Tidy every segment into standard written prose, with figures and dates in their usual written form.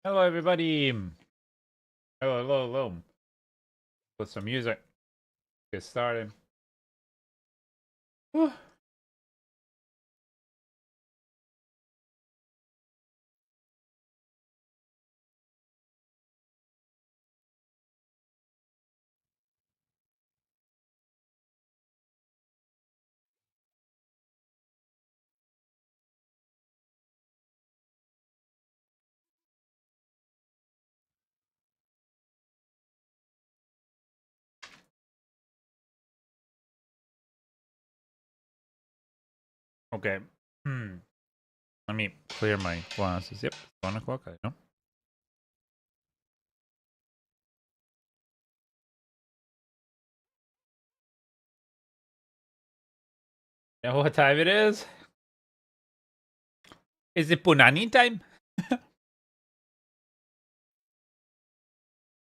Hello, everybody. Hello, hello, hello. Put some music. Get started. Whew. Okay. Let me clear my glasses. Yep, 1 o'clock. I know. You know what time it is? Is it Punani time?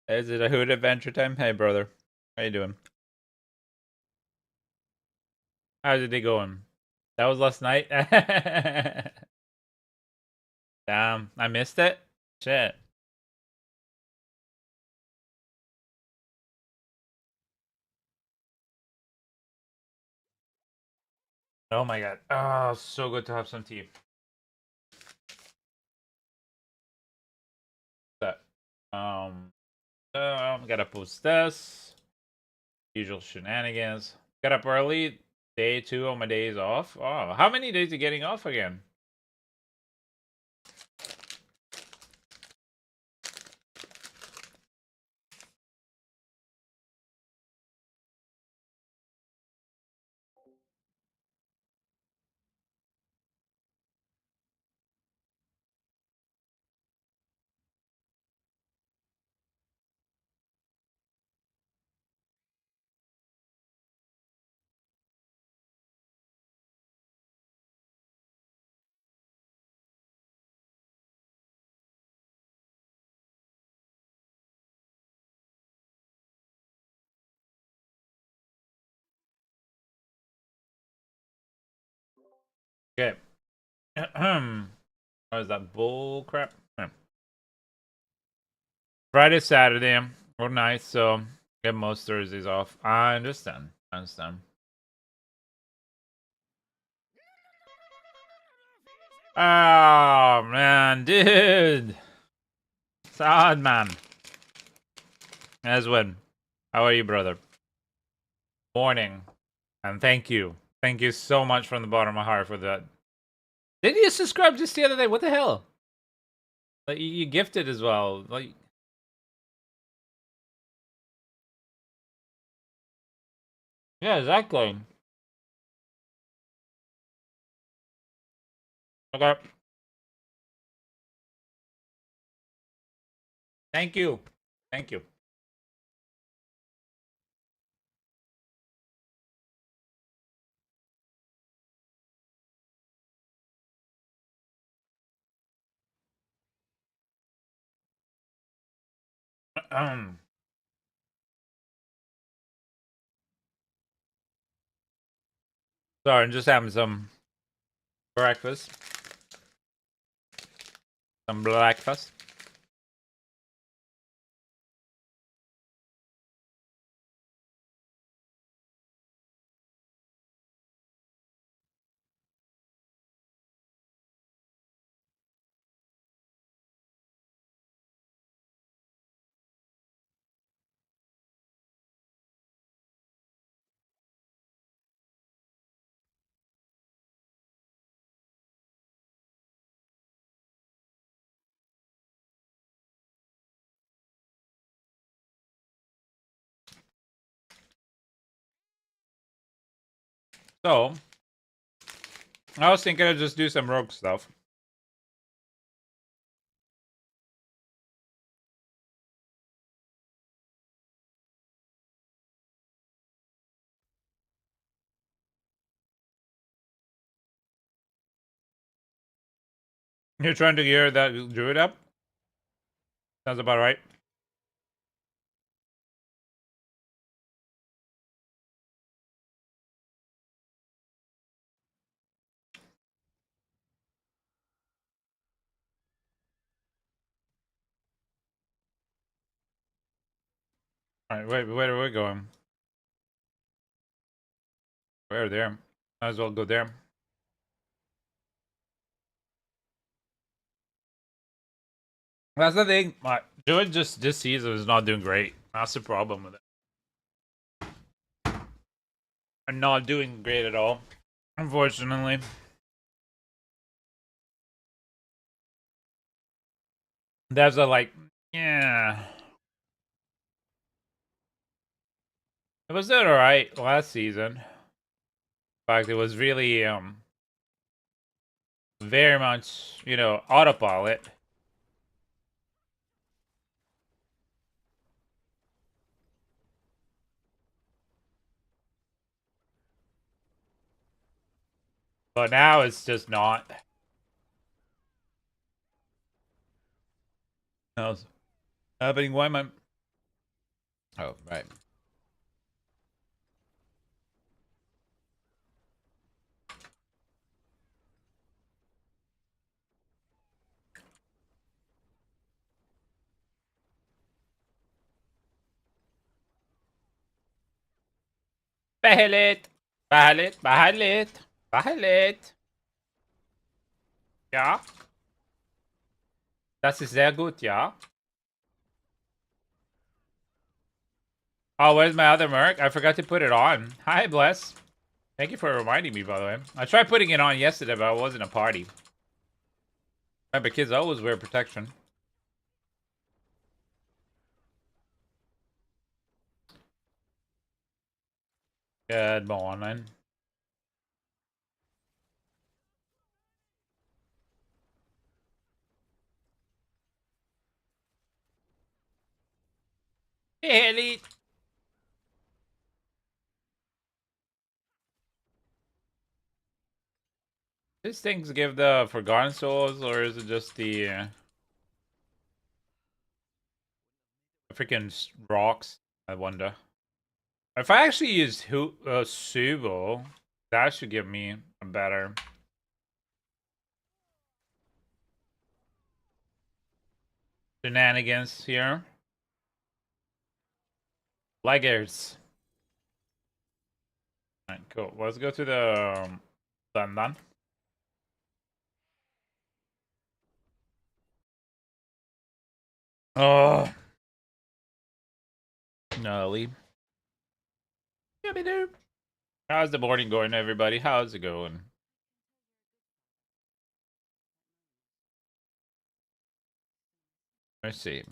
Is it a Hood Adventure time? Hey, brother. How you doing? How's it going? That was last night? Damn, I missed it? Shit. Oh my god. Oh, so good to have some tea. That. Gotta post this. Usual shenanigans. Got up early. Day 2 on my days off. Oh, how many days are you getting off again? Okay. What is that bull crap? Friday, Saturday, or night, so get most Thursdays off. I understand. I understand. Oh man, dude. Sad man. Aswin, how are you, brother? Morning. And thank you. Thank you so much from the bottom of my heart for that. Did you subscribe just the other day? What the hell? Like you gifted as well. Like yeah, exactly. Okay. Thank you. Thank you. Sorry, I'm just having some breakfast. Some breakfast. So, I was thinking I'd just do some rogue stuff. You're trying to gear that druid up? Sounds about right. Alright, wait, where are we going? We're there. Might as well go there. That's the thing. Doing just this season is not doing great. That's the problem with it. I'm not doing great at all, unfortunately. There's a like, yeah. It was doing alright last season. In fact, it was really very much, autopilot. But now it's just not. How's happening? Why am I? Oh, right. Behelit, behelit, behelit, behelit. Ja, das ist sehr gut, ja. Oh, where's my other merc? I forgot to put it on. Hi, Bless. Thank you for reminding me, by the way. I tried putting it on yesterday, but I wasn't a party. Remember, kids always wear protection. Good morning. Hey, Elite. These things give the Forgotten Souls, or is it just the freaking rocks? I wonder. If I actually use Subo, that should give me a better shenanigans here. Leggers. Alright, cool. Let's go to the London. Oh. No, leave. How's the morning going, everybody? How's it going? Let's see.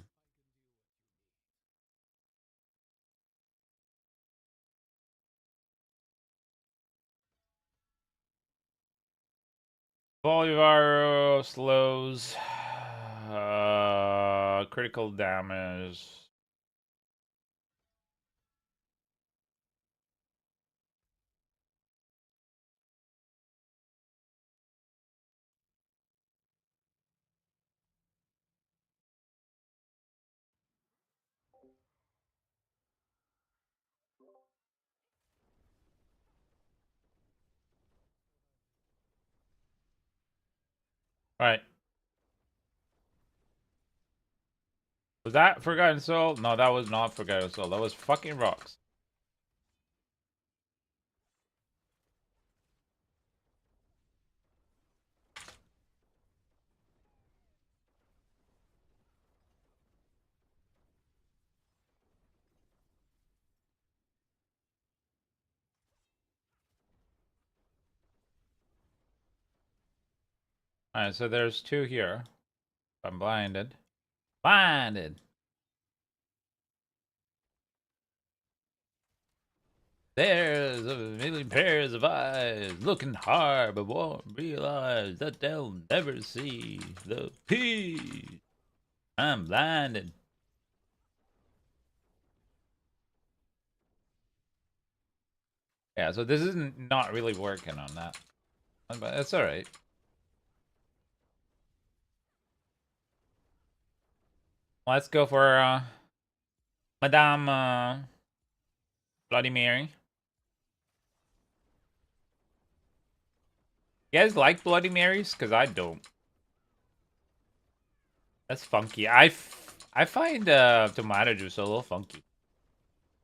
Bolivaro slows. Critical damage. Alright. Was that Forgotten Soul? No, that was not Forgotten Soul. That was fucking rocks. Alright, so there's two here. I'm blinded. Blinded! There's a million pairs of eyes looking hard but won't realize that they'll never see the peace. I'm blinded. Yeah, so this isn't not really working on that. But it's alright. Let's go for Madame Bloody Mary. You guys like Bloody Marys? Because I don't. That's funky. I find tomato juice a little funky.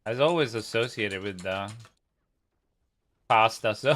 As always associated with pasta, so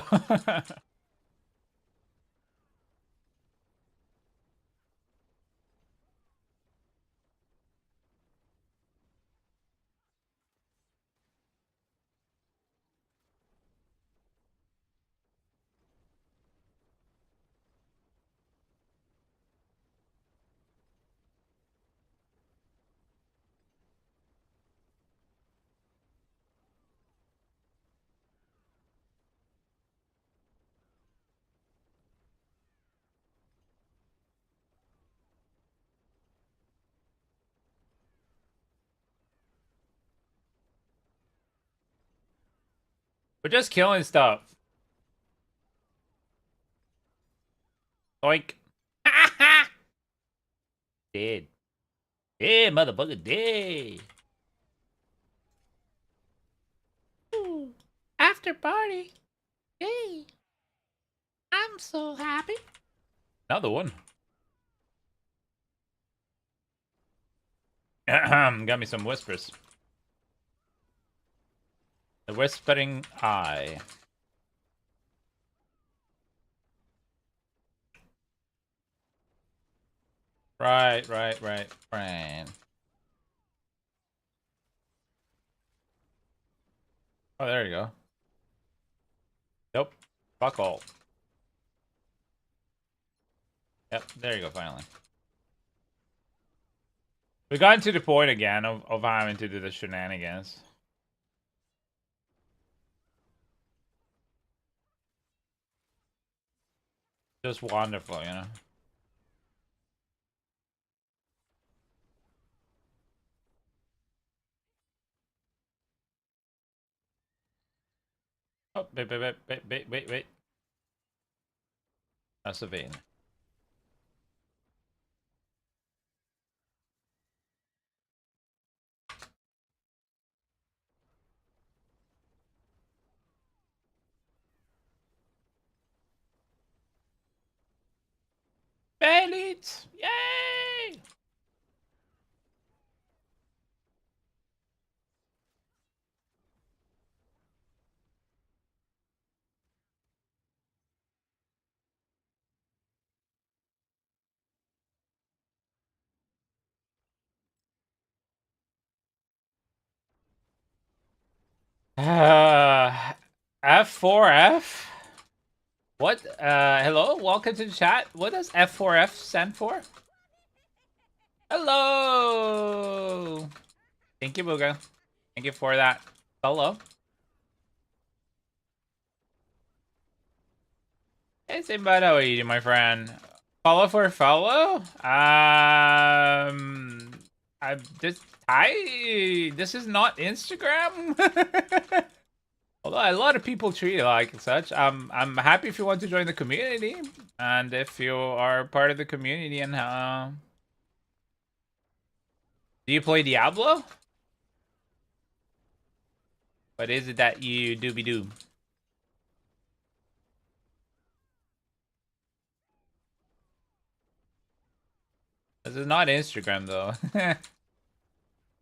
we're just killing stuff. Like dead. Dead, motherfucker, dead. Ooh, after party. Yay. I'm so happy. Another one. Got me some whispers. The whispering eye. Right. Oh, there you go. Nope. Fuck all. Yep, there you go, finally. We got to the point again of having to do the shenanigans. Just wonderful, you know? Oh, wait. That's a vein. Bailey's! Yay! F4F? What? Hello? Welcome to the chat. What does F4F stand for? Hello! Thank you, Booga. Thank you for that. Hello. Hey, Simba, how are you, my friend? Follow for follow? I this is not Instagram. Although a lot of people treat it like such. I'm happy if you want to join the community, and if you are part of the community. And do you play Diablo? What is it that you dooby doo? This is not Instagram though.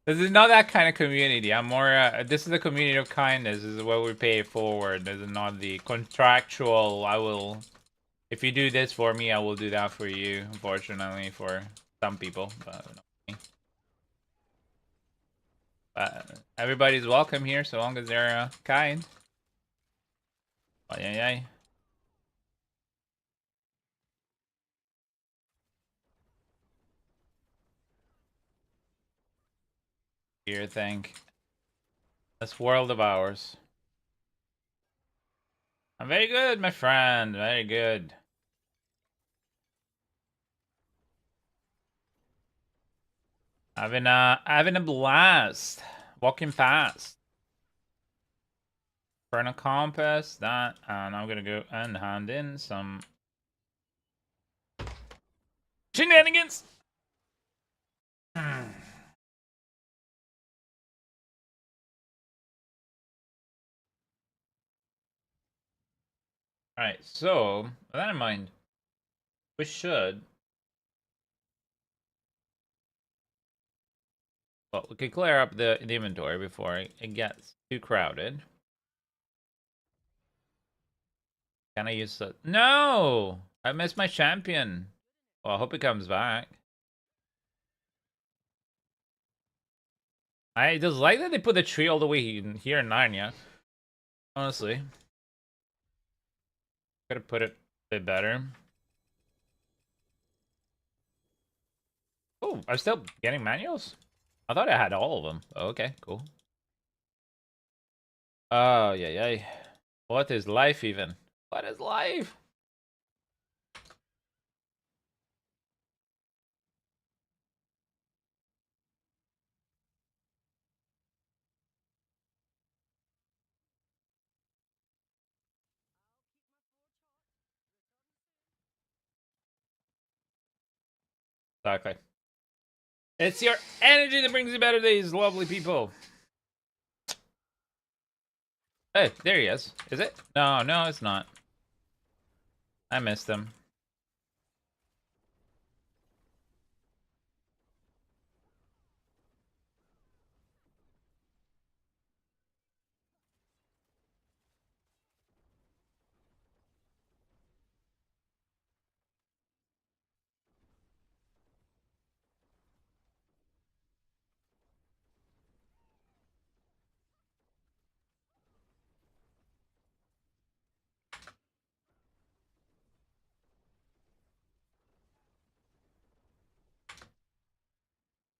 This is not that kind of community. I'm more. This is the community of kindness. This is what we pay it forward. This is not the contractual. I will. If you do this for me, I will do that for you. Unfortunately, for some people, but not me. Everybody's welcome here, so long as they're kind. Ay. Here, think. This world of ours. I'm very good, my friend. Very good. Having a blast. Walking fast. Burn a compass, that, and I'm gonna go and hand in some shenanigans. Alright, so, with that in mind, we should Well, we could clear up the inventory before it gets too crowded. Can I use the... No! I missed my champion. Well, I hope he comes back. I just like that they put the tree all the way here in Narnia. Honestly. Gotta put it a bit better. Oh, I'm still getting manuals? I thought I had all of them. Oh, okay, cool. Oh, yeah. What is life even? What is life? Exactly. It's your energy that brings you better days, lovely people. Hey, there he is. Is it? No, it's not. I missed him.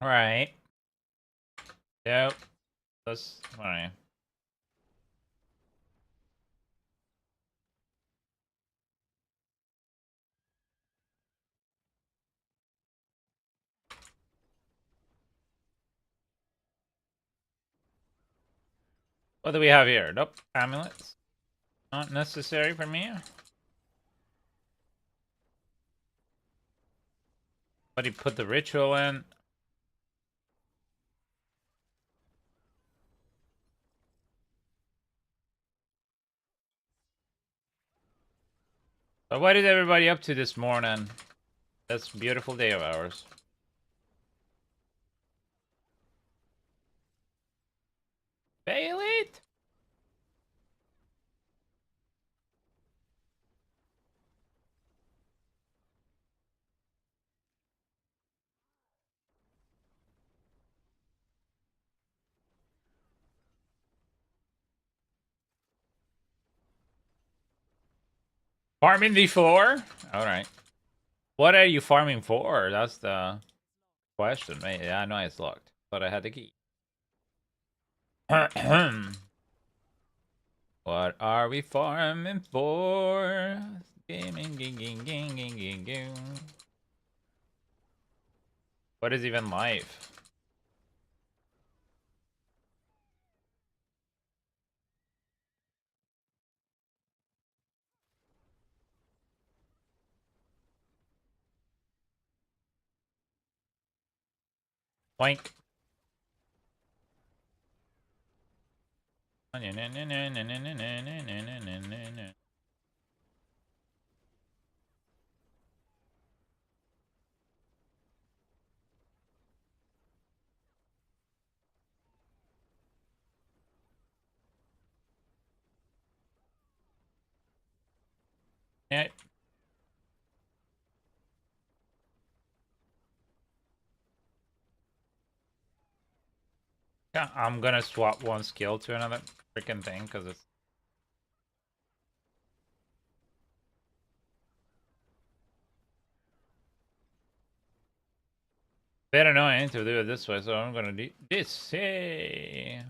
All right. Yep. That's all right. What do we have here? Nope. Amulets. Not necessary for me. But he put the ritual in. But what is everybody up to this morning? This beautiful day of ours. Fail it. Farming the floor? Alright. What are you farming for? That's the question. Yeah, I know it's locked, but I had the key. What are we farming for? Gaming, ging. What is even life? Boink. Yeah. Yeah, I'm gonna swap one skill to another freaking thing because it's a bit annoying to do it this way, so I'm gonna do this. Hey,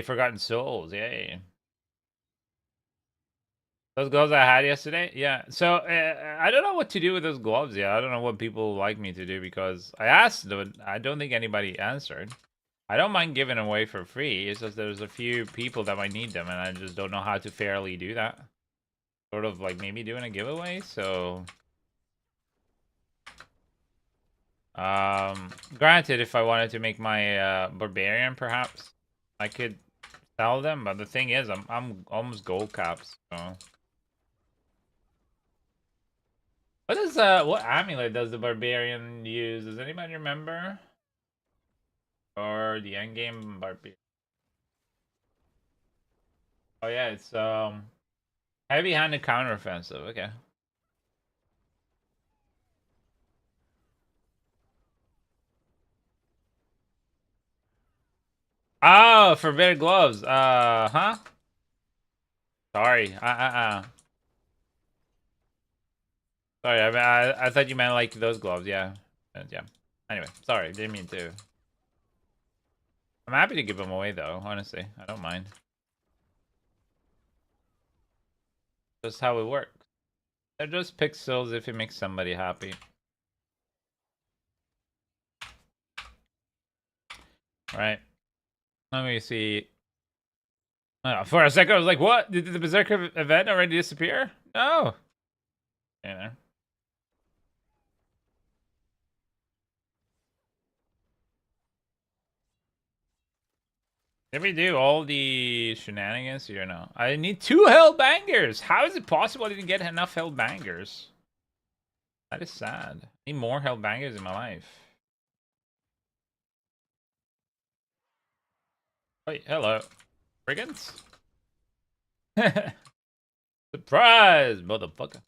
Forgotten Souls. Yay. Those gloves I had yesterday? Yeah. So, I don't know what to do with those gloves yet. I don't know what people like me to do because I asked, but I don't think anybody answered. I don't mind giving them away for free. It's just there's a few people that might need them, and I just don't know how to fairly do that. Sort of like maybe doing a giveaway, so... Granted, if I wanted to make my barbarian, perhaps I could sell them. But the thing is, I'm almost gold caps, so... what amulet does the barbarian use? Does anybody remember? Or the endgame barbarian? Oh yeah, it's heavy-handed counteroffensive. Okay. Oh, forbidden gloves. Huh? Sorry. Sorry. I thought you meant like those gloves. Yeah. Yeah. Anyway, sorry. Didn't mean to. I'm happy to give them away though. Honestly, I don't mind. Just how it works. They're just pixels if it makes somebody happy. Right. Let me see. For a second, I was like, "What? Did the Berserker event already disappear?" No. You know. Did we do all the shenanigans here? No. I need 2 hell bangers. How is it possible I didn't get enough hell bangers? That is sad. I need more hell bangers in my life. Wait, hello. Brigands? Surprise, motherfucker.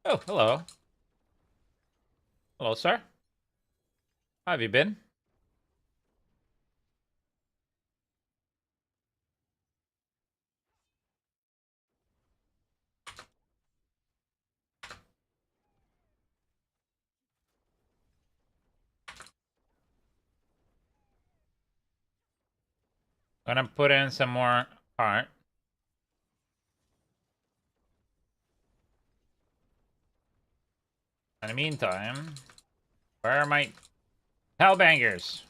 Oh, hello. Hello, sir. How have you been? Gonna put in some more heart. In the meantime, where are my hellbangers?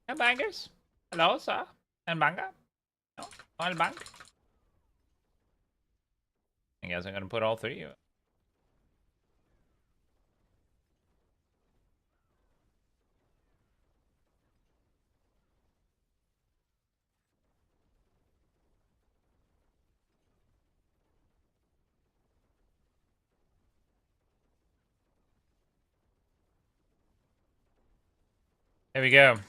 Hellbangers? Hello, sir? Hellbanger? No? Hellbang? I guess I'm gonna put all 3 of it. There we go.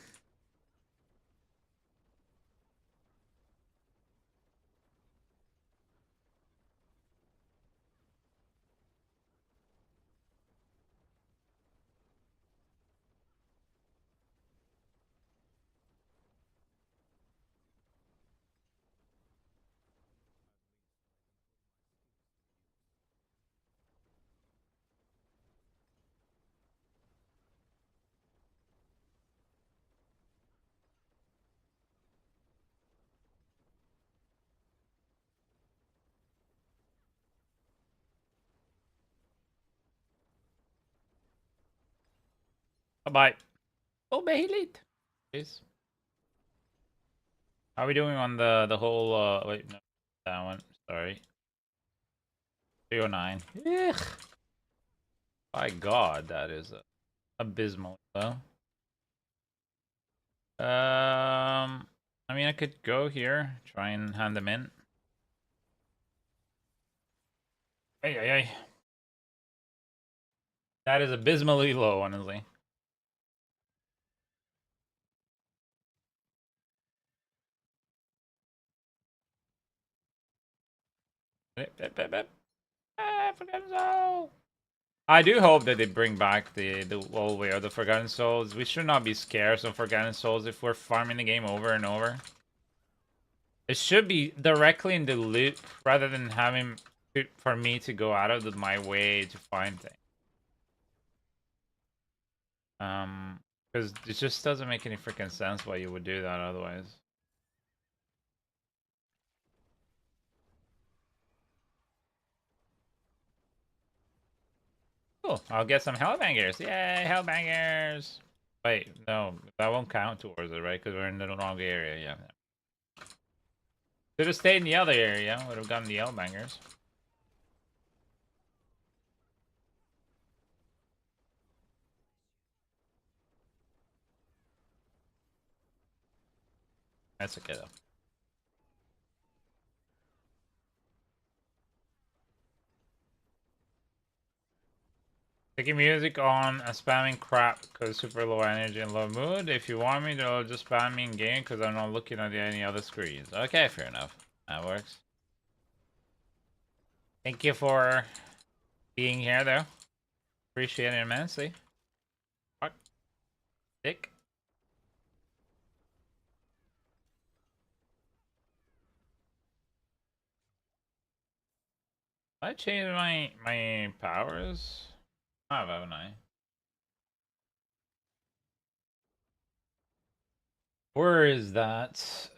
Bye-bye. Oh, Bailey. Please. How are we doing on the whole, wait, no, that one. Sorry. 309. Ugh. My god, that is abysmal, though. I mean, I could go here, try and hand them in. Hey, hey, hey. That is abysmally low, honestly. I do hope that they bring back the old way of the Forgotten Souls. We should not be scarce of Forgotten Souls if we're farming the game over and over. It should be directly in the loop rather than having for me to go out of my way to find things. Because it just doesn't make any freaking sense why you would do that otherwise. Cool. I'll get some hellbangers. Yay, hellbangers! Wait, no, that won't count towards it, right? Because we're in the wrong area. Yeah. Should have stayed in the other area. Would have gotten the L-bangers. That's okay though. Taking music on and spamming crap because super low energy and low mood. If you want me to, just spam me in game because I'm not looking at any other screens. Okay, fair enough. That works. Thank you for being here though. Appreciate it immensely. Fuck. Dick. I changed my powers. Oh, haven't I? Where is that?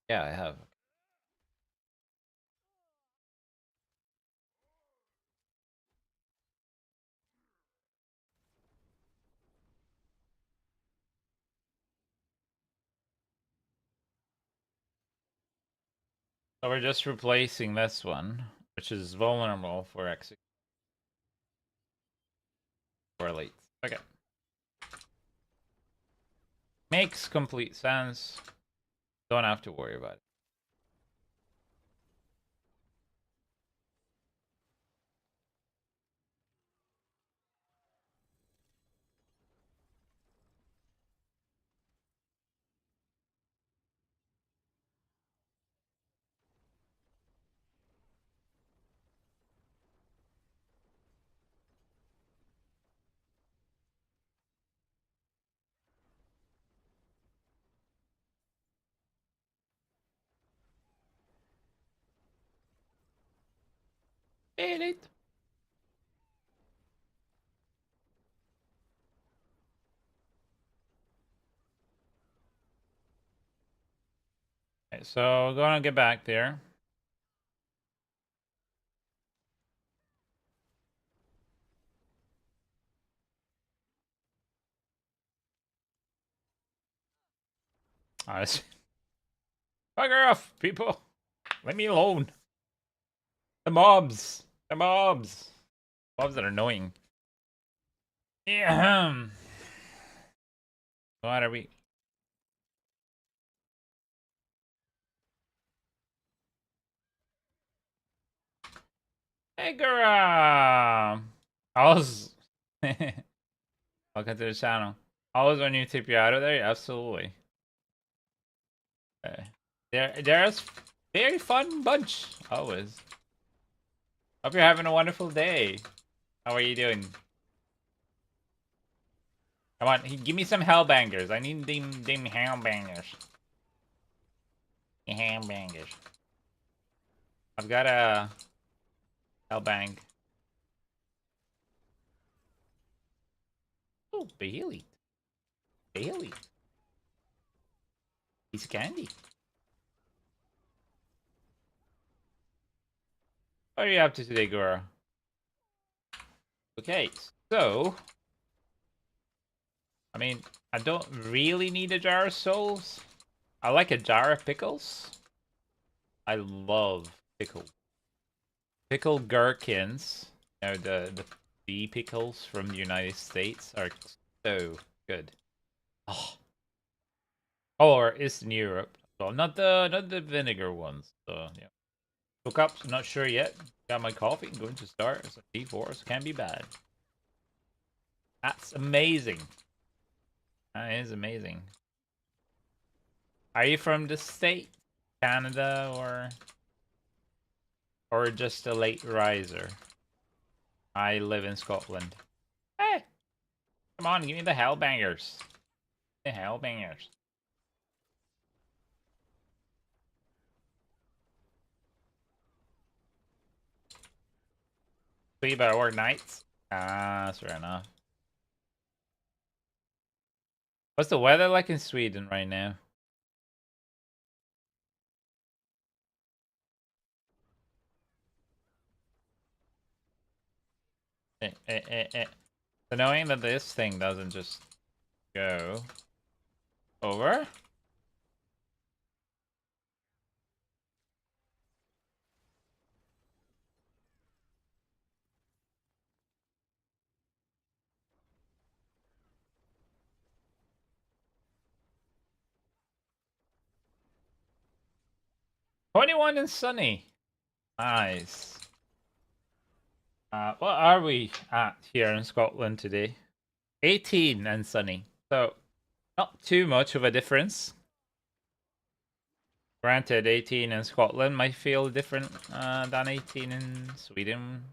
Yeah, I have. So we're just replacing this one, which is vulnerable for execute for elites. Okay. Makes complete sense. Don't have to worry about it. Elite. Okay, so we're gonna get back there. Nice. Bugger off, people. Let me alone. The mobs. The mobs. Mobs that are annoying. Yeah. What are we? Hey, girl. I was. Welcome to the channel. Always when you tip you out of there, absolutely. They're a very fun bunch. Always. Hope you're having a wonderful day. How are you doing? Come on, give me some hellbangers. I need them hellbangers. Hellbangers. I've got a hellbang. Oh, Bailey. Bailey. Piece of candy. What are you up to today, Gora? Okay, so I mean, I don't really need a jar of souls. I like a jar of pickles. I love pickles. Pickled gherkins. You know, the bee pickles from the United States are so good. Oh, or Eastern Europe. Well, not the vinegar ones. So yeah. Woke up, not sure yet. Got my coffee, going to start. It's a P4, so can't be bad. That's amazing. That is amazing. Are you from the state, Canada, or just a late riser? I live in Scotland. Hey, come on, give me the hellbangers. The hellbangers. 3-hour nights. Ah, that's fair enough. What's the weather like in Sweden right now? It's annoying that this thing doesn't just go. Over. $21 and sunny. Nice. What are we at here in Scotland today? 18 and sunny. So, not too much of a difference. Granted, 18 in Scotland might feel different than 18 in Sweden.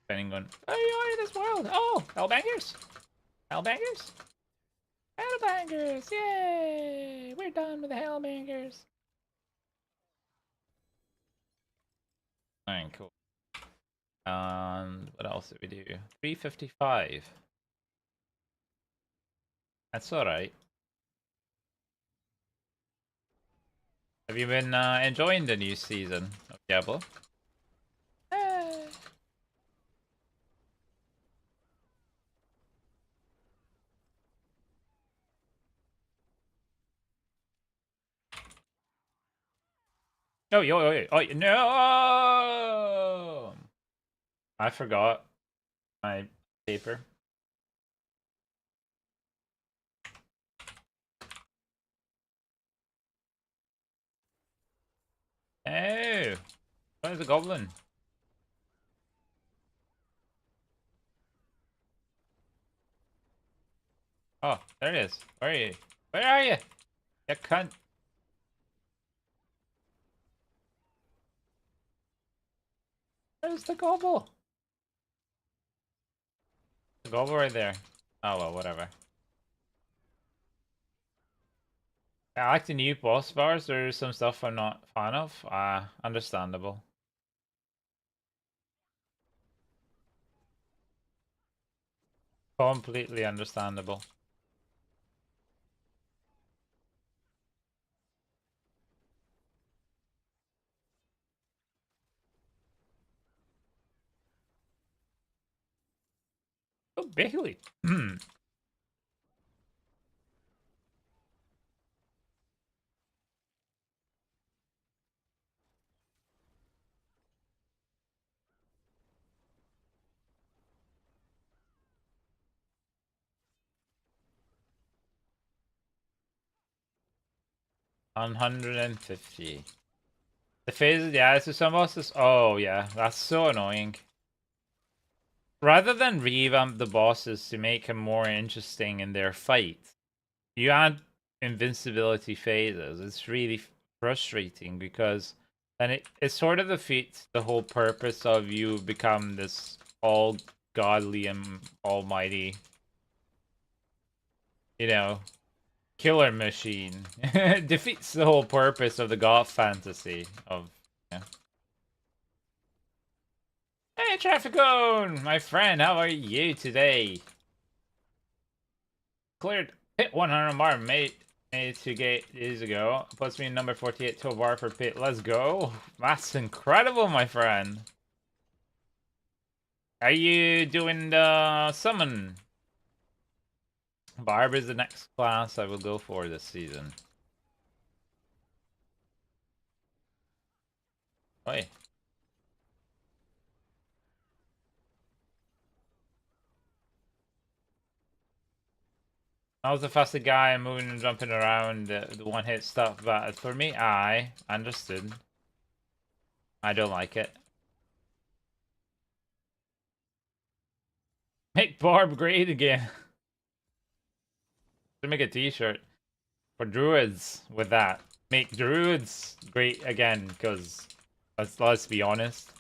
Depending on... Oh, yeah, this world. Oh, Hellbangers. Hellbangers. Hellbangers. Yay. We're done with the Hellbangers. Alright, cool. What else did we do? 355. That's alright. Have you been enjoying the new season of Diablo? Oh, no! I forgot my paper. Oh, where's the goblin? Oh, there it is. Where are you? Where are you? You cunt. Where's the gobble? The gobble right there. Oh well, whatever. I like the new boss bars. There's some stuff I'm not a fan of. Understandable. Completely understandable. Oh, Bailey. 150. The phases, yeah, so some bosses. Oh, yeah, that's so annoying. Rather than revamp the bosses to make them more interesting in their fight, you add invincibility phases. It's really frustrating because then it sort of defeats the whole purpose of you become this all godly and almighty, you know, killer machine. It defeats the whole purpose of the god fantasy of, yeah. Hey, Trafficone! My friend, how are you today? Cleared pit 100 bar, made 2 days ago. Puts me in number 48 to a bar for pit. Let's go. That's incredible, my friend. Are you doing the summon? Barb is the next class I will go for this season. Wait. I was the fastest guy moving and jumping around the one hit stuff, but for me, I understood. I don't like it. Make Barb great again. To make a t-shirt for druids with that. Make druids great again, because let's be honest.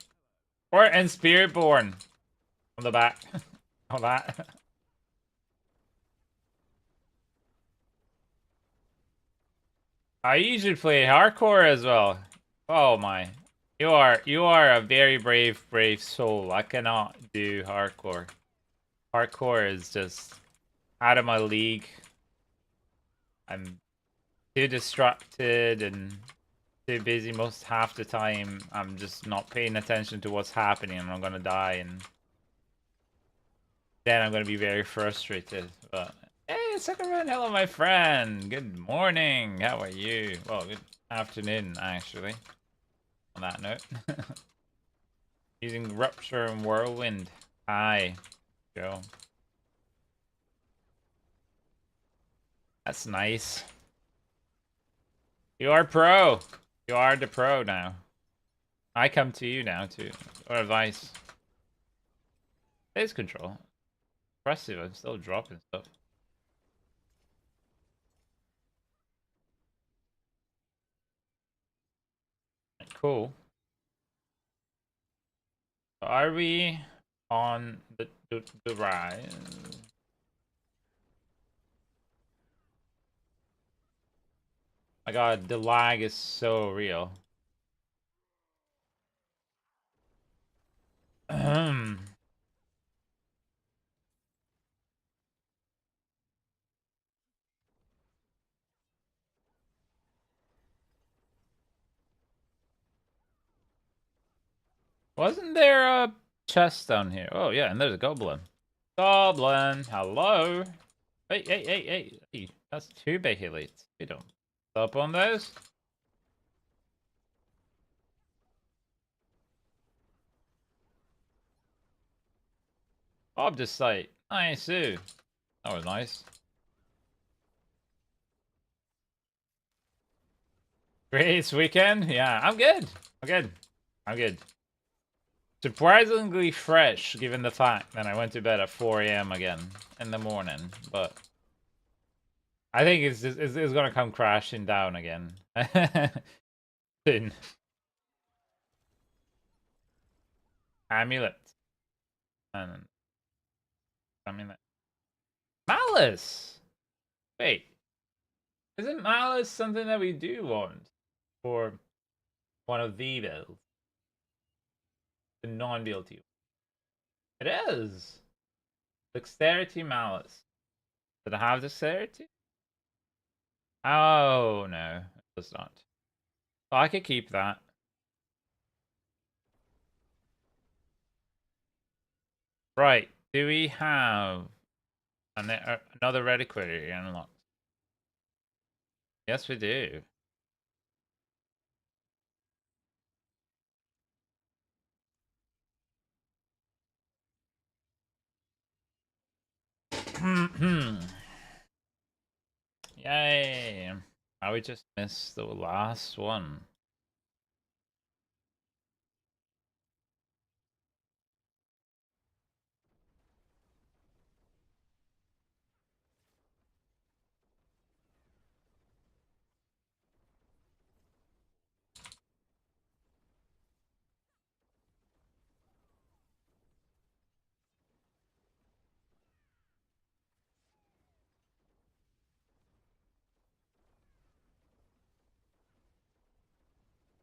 Or and Spiritborn on the back. All that. I usually play hardcore as well. Oh my. You are a very brave soul. I cannot do hardcore. Hardcore is just out of my league. I'm too distracted and too busy most half the time. I'm just not paying attention to what's happening and I'm gonna die and then I'm gonna be very frustrated. But Sakura, hello, my friend. Good morning. How are you? Well, good afternoon, actually. On that note. Using Rupture and Whirlwind. Hi, Joe. That's nice. You are pro. You are the pro now. I come to you now, too. Or advice. Phase control. Impressive, I'm still dropping stuff. Cool. Are we on the rise? My god, the lag is so real. Wasn't there a chest down here? Oh yeah, and there's a goblin. Goblin, hello. Hey, hey, hey, hey, hey. That's two big elites. We don't stop on those. Object site. Nice. That was nice. Great weekend. Yeah, I'm good. I'm good. I'm good. Surprisingly fresh, given the fact that I went to bed at 4 a.m. again in the morning. But I think it's gonna come crashing down again soon. Amulet and amulet. Malice. Wait, isn't malice something that we do want for one of the builds? The non-BLT. It is. Dexterity malice. Did I have dexterity? Oh no, it does not. Well, I could keep that. Right. Do we have another reliquary unlocked? Yes, we do. Yay! Now we just missed the last one.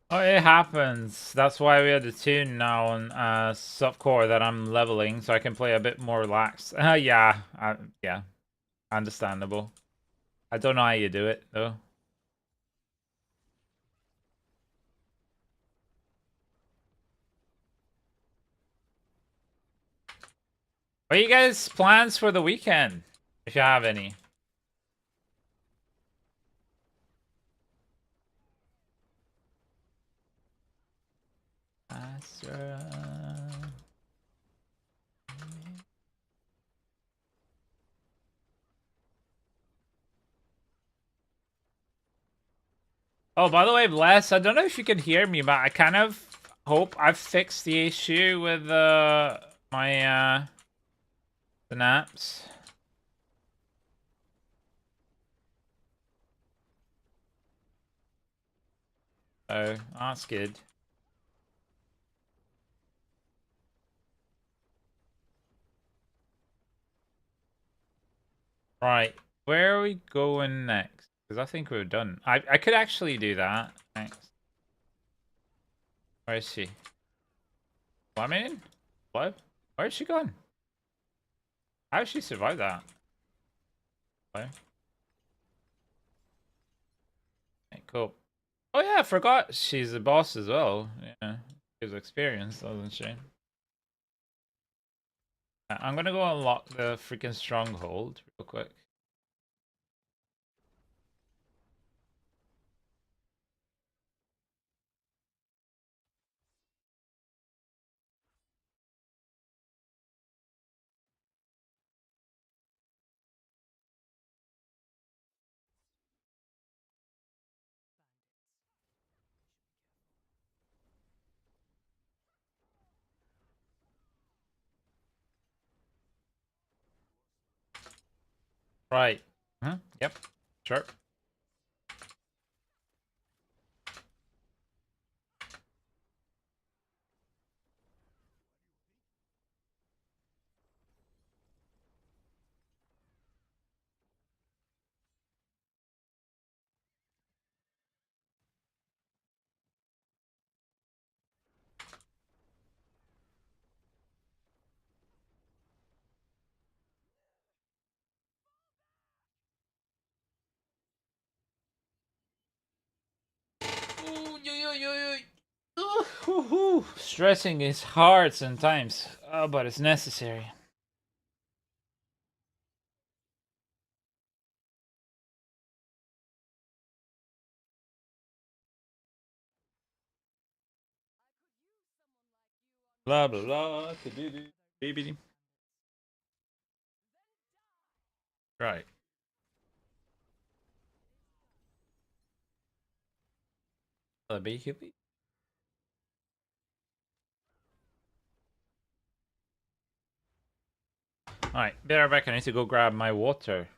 Oh, it happens. That's why we have the tune now on subcore that I'm leveling, so I can play a bit more relaxed. Yeah, yeah, understandable. I don't know how you do it though. What are you guys' plans for the weekend, if you have any? Oh, by the way, Bless, I don't know if you can hear me, but I kind of hope I've fixed the issue with my snaps. Oh, that's good. Right, where are we going next? Because I think we're done. I could actually do that. Thanks. Where is she? Fleming? What? Where is she gone? How did she survive that? What? Okay, cool. Oh yeah, I forgot she's a boss as well. Yeah, she's experienced, doesn't she? I'm gonna go unlock the freaking stronghold real quick. Right. Yep. Sure. Ooh, Stressing is hard sometimes, but it's necessary. Blah blah blah. Baby. Right. Baby. Alright, be right back. I need to go grab my water.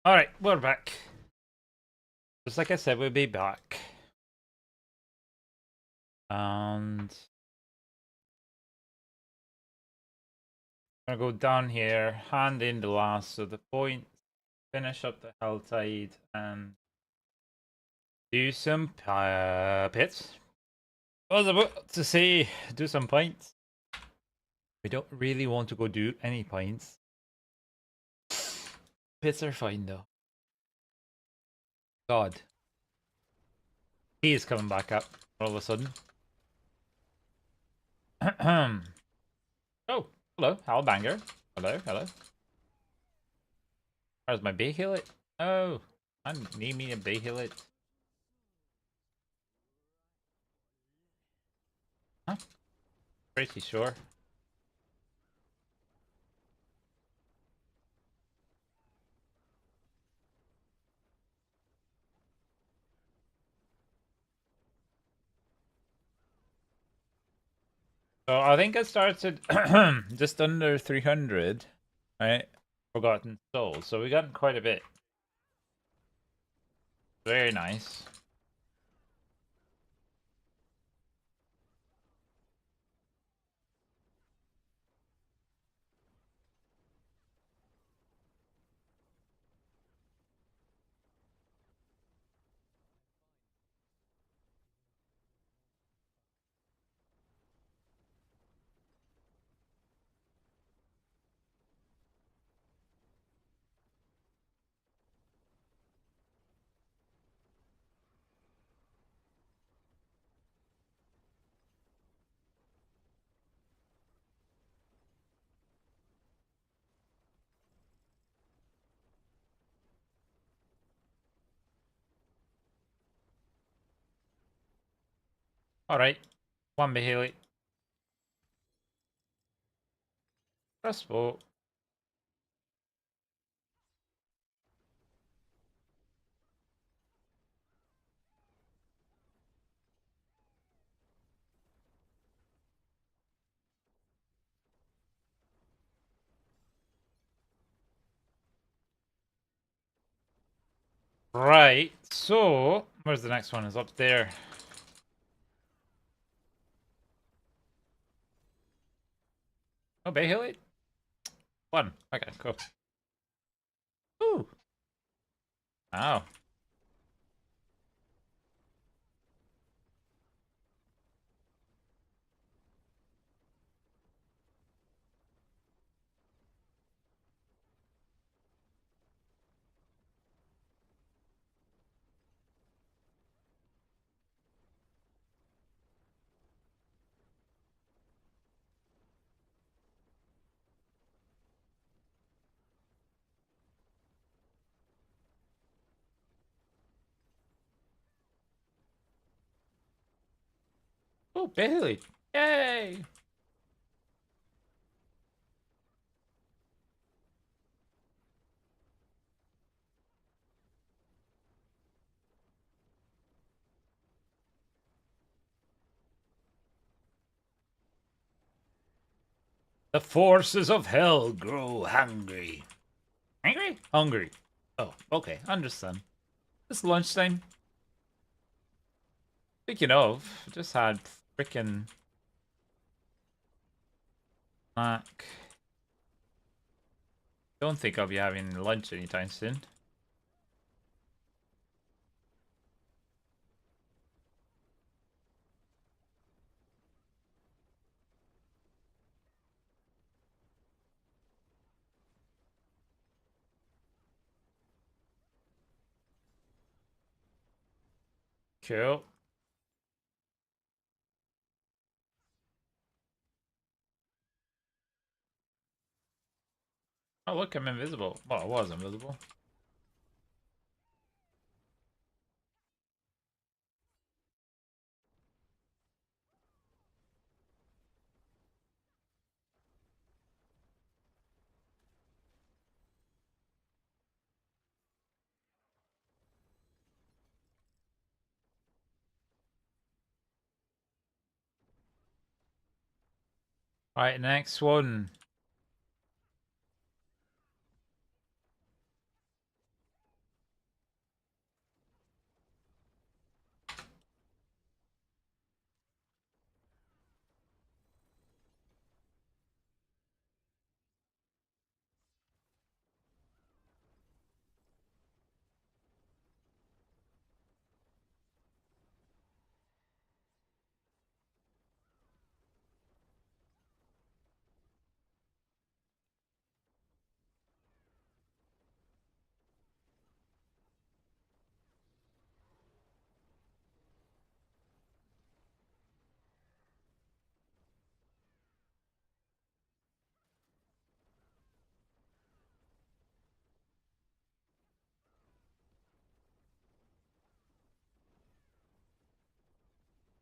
Alright, we're back. Just like I said, we'll be back. And I'm gonna go down here, hand in the last of the points, finish up the hell tide, and do some pits. I was about to say, do some points. We don't really want to go do any points. Pits are fine though. God. He is coming back up all of a sudden. Oh, hello, Halbanger. Hello, hello. Where's my bay heal it? Oh, I need me a bay heal it. Huh? Pretty sure. So I think I started just under 300, right? Forgotten souls. So we got quite a bit. Very nice. Alright. One be Haley. Crossbow. Right. So, where's the next one? Is up there. Oh, Bay Haley? One. Okay, cool. Ooh. Wow. Oh, Bailey. Yay! The forces of hell grow hungry. Angry? Hungry. Oh, okay. Understand. It's lunchtime. Speaking of, just had freaking Mac. Don't think I'll be having lunch anytime soon. Cool. Oh, look, I'm invisible. Well, I was invisible. Alright, next one.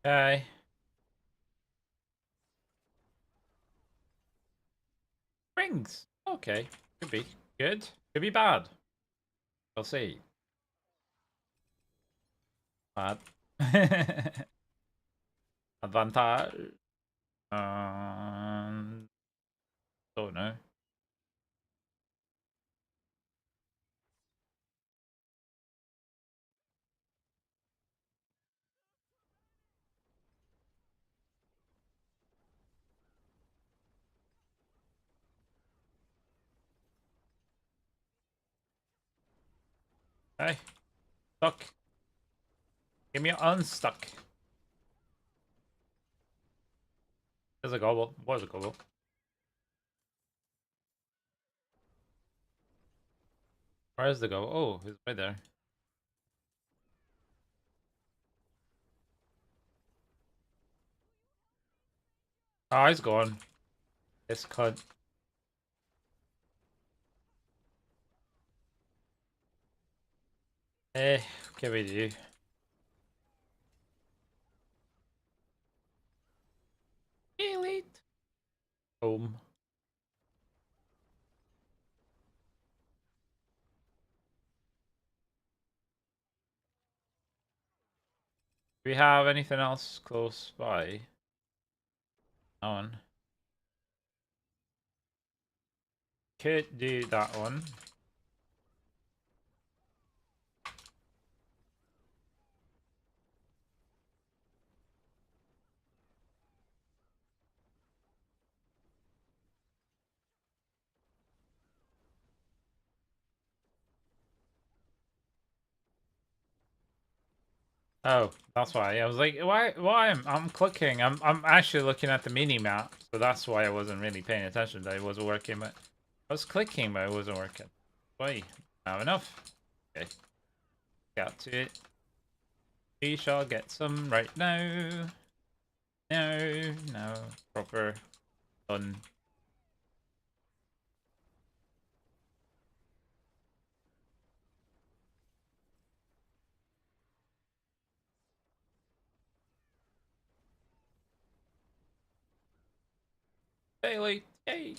Okay. Rings. Okay. Could be good. Could be bad. We'll see. Bad. Advantage. Don't know. Hey, stuck. Give me unstuck. There's a gobble. Where's a gobble? Where's the gobble? Oh, he's right there. Oh, he's gone. This cunt. Eh, what can we do? Home. Do we have anything else close by? No one. Could do that one. Oh, that's why. I was like, why I'm clicking. I'm actually looking at the mini map, so that's why I wasn't really paying attention that it wasn't working, but I was clicking but it wasn't working. Why? Now enough. Okay. Got to it. We shall get some right now. No, no. Proper done. Daily. Yay.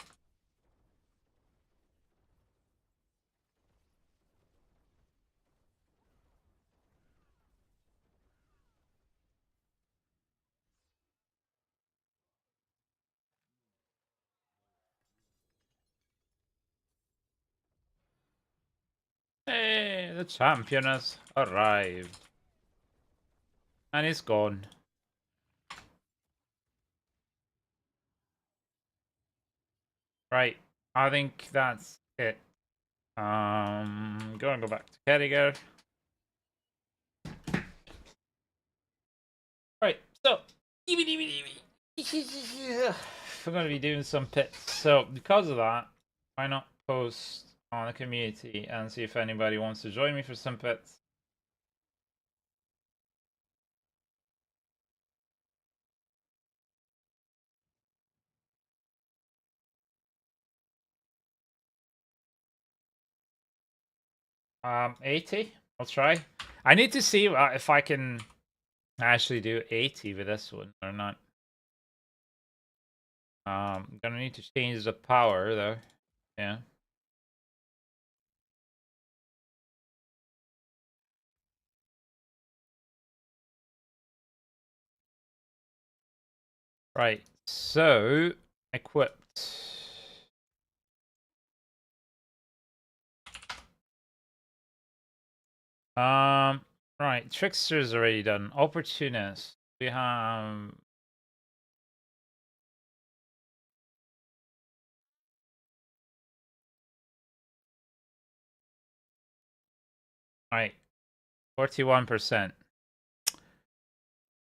Hey, the champion has arrived. And he's gone. Right. I think that's it. Gonna go back to Kerriger. Right, so we're gonna be doing some pits. So because of that, why not post on the community and see if anybody wants to join me for some pits? 80. I'll try. I need to see if I can actually do 80 with this one or not. Gonna need to change the power though. Yeah. Right. So equipped. Right. Trickster's already done. Opportunist. We have. Right. 41%.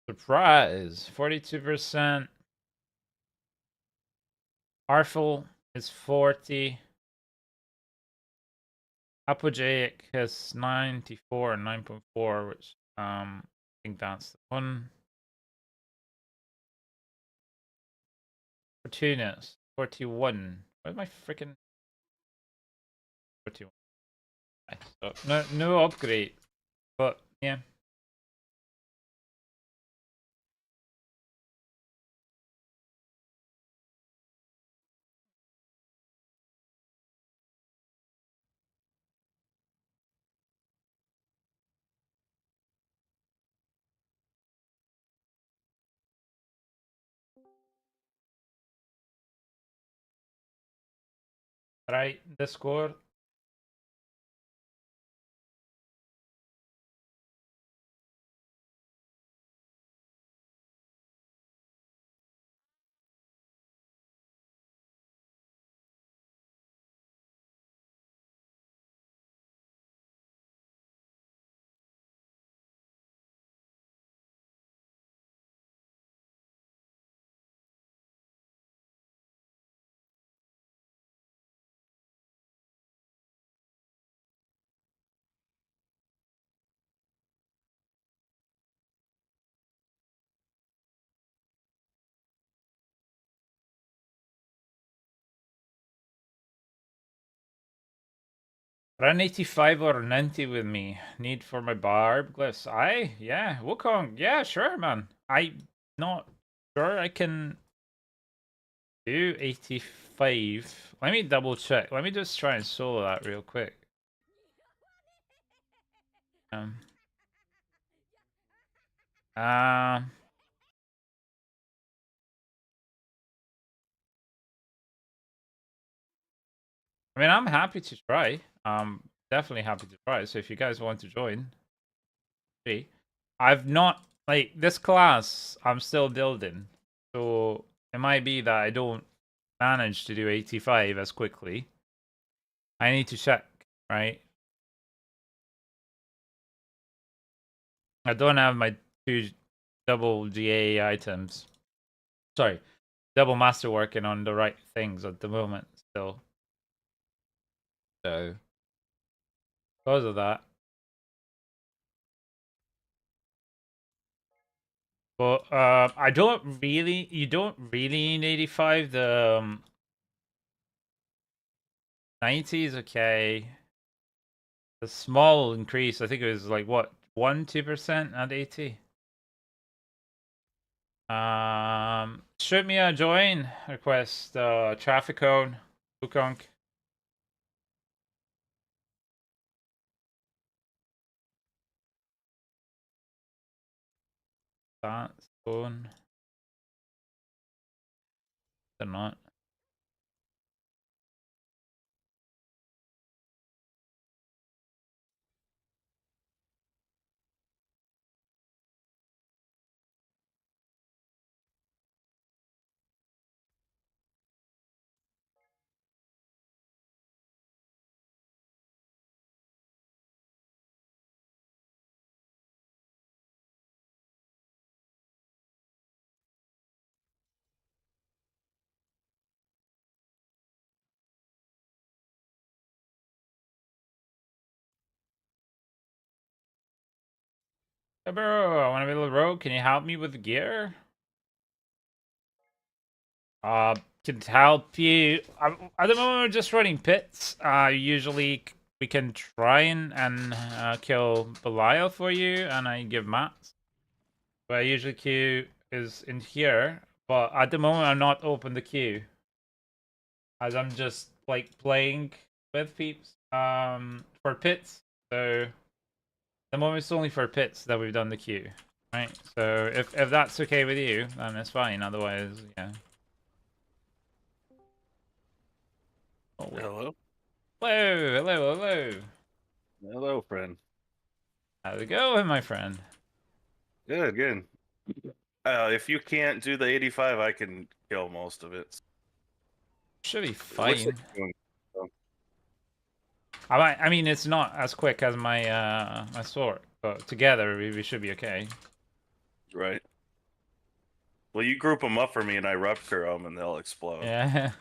Surprise. 42%. Artful is 40. Apogeic has 94 and 9.4, which I think that's the one. Opportunist 41. Where's my freaking 41? So no upgrade, but yeah. Right, Discord. Run 85 or 90 with me. Need for my barb glyphs. Yeah, Wukong. Yeah, sure, man. I not sure I can do 85. Let me double check. Let me just try and solo that real quick. Um, um, I mean, I'm happy to try. Definitely happy to try. So if you guys want to join, see, I've not like this class. I'm still building, so it might be that I don't manage to do 85 as quickly. I need to check, right? I don't have my 2 double GA items. Sorry, double master working on the right things at the moment still. So because of that. But I don't really. You don't really need 85. The 90 is okay. The small increase, I think it was like what 1-2% at 80. Shoot me a join request. Traffic code. Wukong. That's phone. They're not. Hey bro, I want to be a little rogue. Can you help me with the gear? Can help you. At the moment, we're just running pits. Usually we can try and kill Belial for you, and I give mats. But I usually queue is in here, but at the moment I'm not open the queue, as I'm just like playing with peeps for pits. So at the moment it's only for pits that we've done the queue, right? So if that's okay with you, then it's fine. Otherwise, yeah. Oh wait. Hello? Hello, hello, hello. Hello, friend. How's it going, my friend? Good, good. If you can't do the 85, I can kill most of it. Should be It looks like fine. you're doing so. I mean, it's not as quick as my sword, but together we should be okay. Right. Well, you group them up for me and I rupture them and they'll explode. Yeah.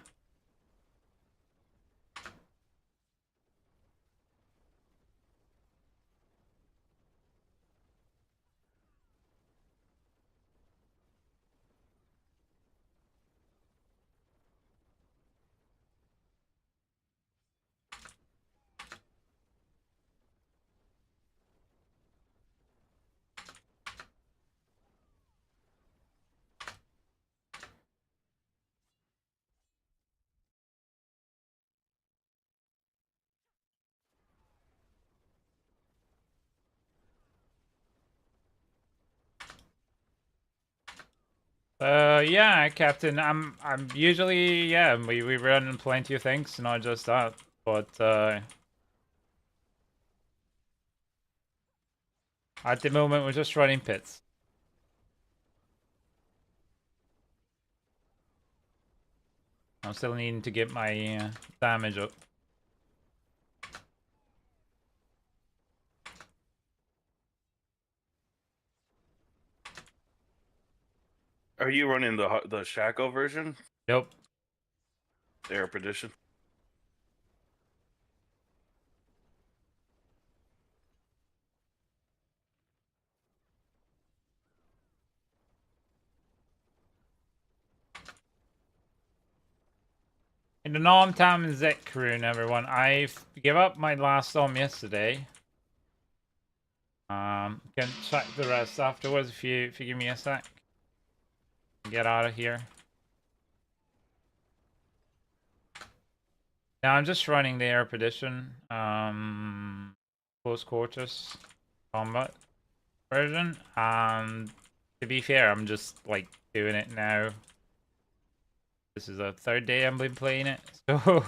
Yeah, Captain. I'm usually yeah. We run plenty of things, not just that. But at the moment we're just running pits. I'm still needing to get my damage up. Are you running the Shaco version? Nope. Air Perdition? In the Nom Tam Zek rune, everyone. I give up my last storm yesterday. Can check the rest afterwards if you give me a sec. Get out of here. Now I'm just running the air perdition, close quarters combat version. To be fair, I'm just like doing it now. This is the third day I've been playing it, so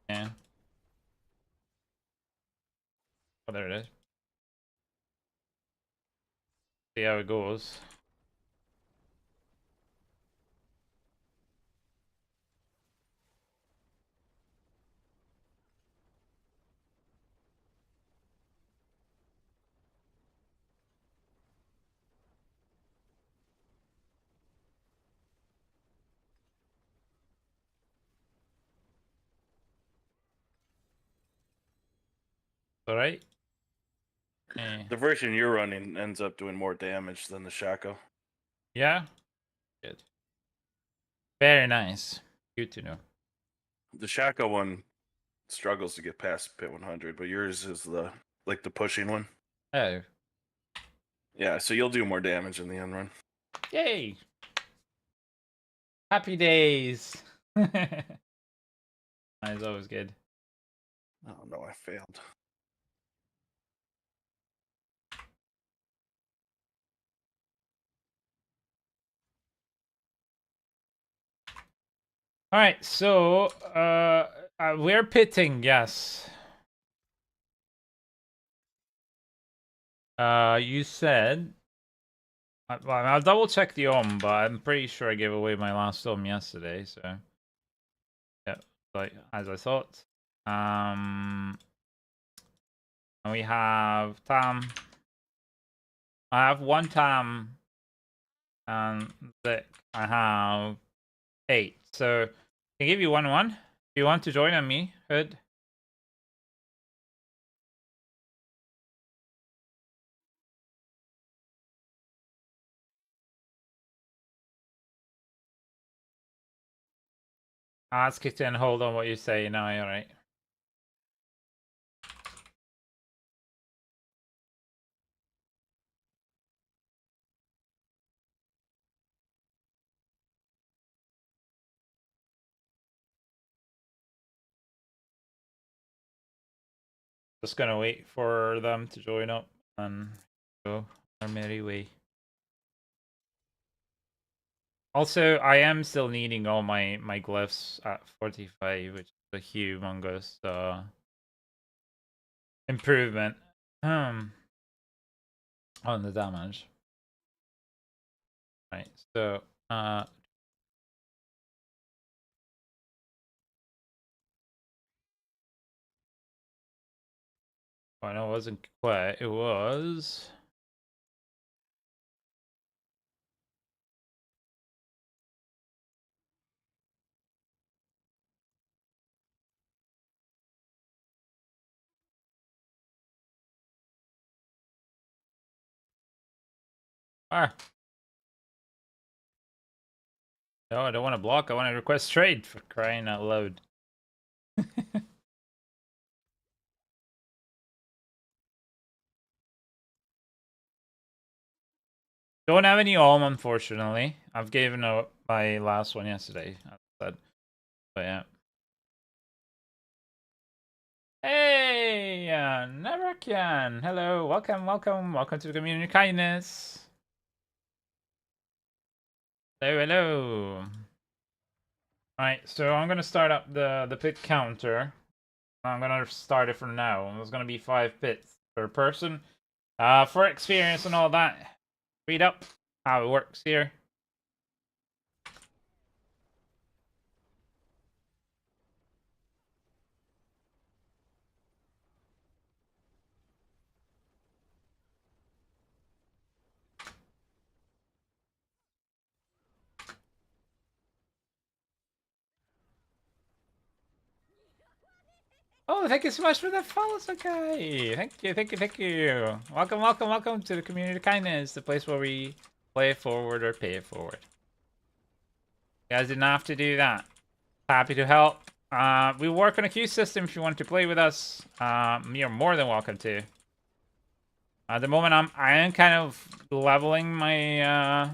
yeah. Oh, there it is. See how it goes. All right. The version you're running ends up doing more damage than the Shaco. Yeah. Good. Very nice. Good to know. The Shaco one struggles to get past pit 100, but yours is the pushing one. Oh. Yeah, so you'll do more damage in the end run. Yay. Happy days. That's always good. Oh no, I failed. All right, so we're pitting, yes. You said. Well, I'll double check the ohm, but I'm pretty sure I gave away my last ohm yesterday. So yeah, like as I thought. And we have Tam. I have one Tam, and Vic. I have 8. So I can give you 1-1. If you want to join on me, Hood. Ask it and hold on what you say. No, you're right. Just gonna wait for them to join up and go our merry way. Also, I am still needing all my glyphs at 45, which is a humongous improvement on the damage. Right, so well, no, it wasn't quite. It was. Ah. No, I don't want to block. I want to request trade, for crying out loud. Don't have any Olm, unfortunately. I've given out my last one yesterday. But yeah. Hey, Narakian. Hello, welcome, welcome, welcome to the community kindness. Hello, hello. Alright, so I'm gonna start up the pit counter. I'm gonna start it from now. There's gonna be 5 pits per person. For experience and all that, read up how it works here. Oh, thank you so much for that follow, okay. Thank you, thank you, thank you. Welcome, welcome, welcome to the community kindness, the place where we play it forward or pay it forward. You guys didn't have to do that. Happy to help. We work on a queue system if you want to play with us. You're more than welcome to. At the moment, I am kind of leveling my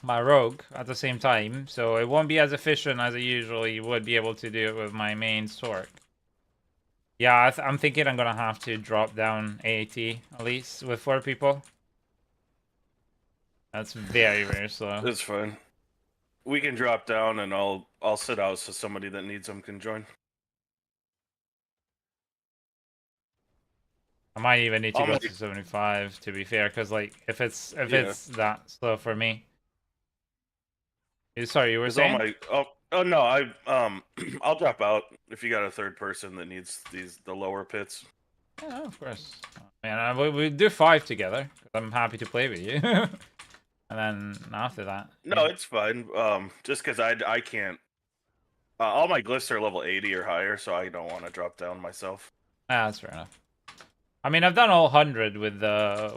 my rogue at the same time, so it won't be as efficient as I usually would be able to do it with my main sword. Yeah, I'm thinking I'm gonna have to drop down AAT at least with 4 people. That's very, very slow. It's fine. We can drop down, and I'll sit out so somebody that needs them can join. I might even need to I'll go make to 75 to be fair, because like if it's yeah, that slow for me. Sorry, you were because all saying? my oh no, I'll drop out if you got a third person that needs the lower pits. Yeah, of course. Man, we do 5 together. I'm happy to play with you. And then after that, No, it's fine. Just because I can't. All my glyphs are level 80 or higher, so I don't want to drop down myself. that's fair enough. I mean, I've done all 100 with that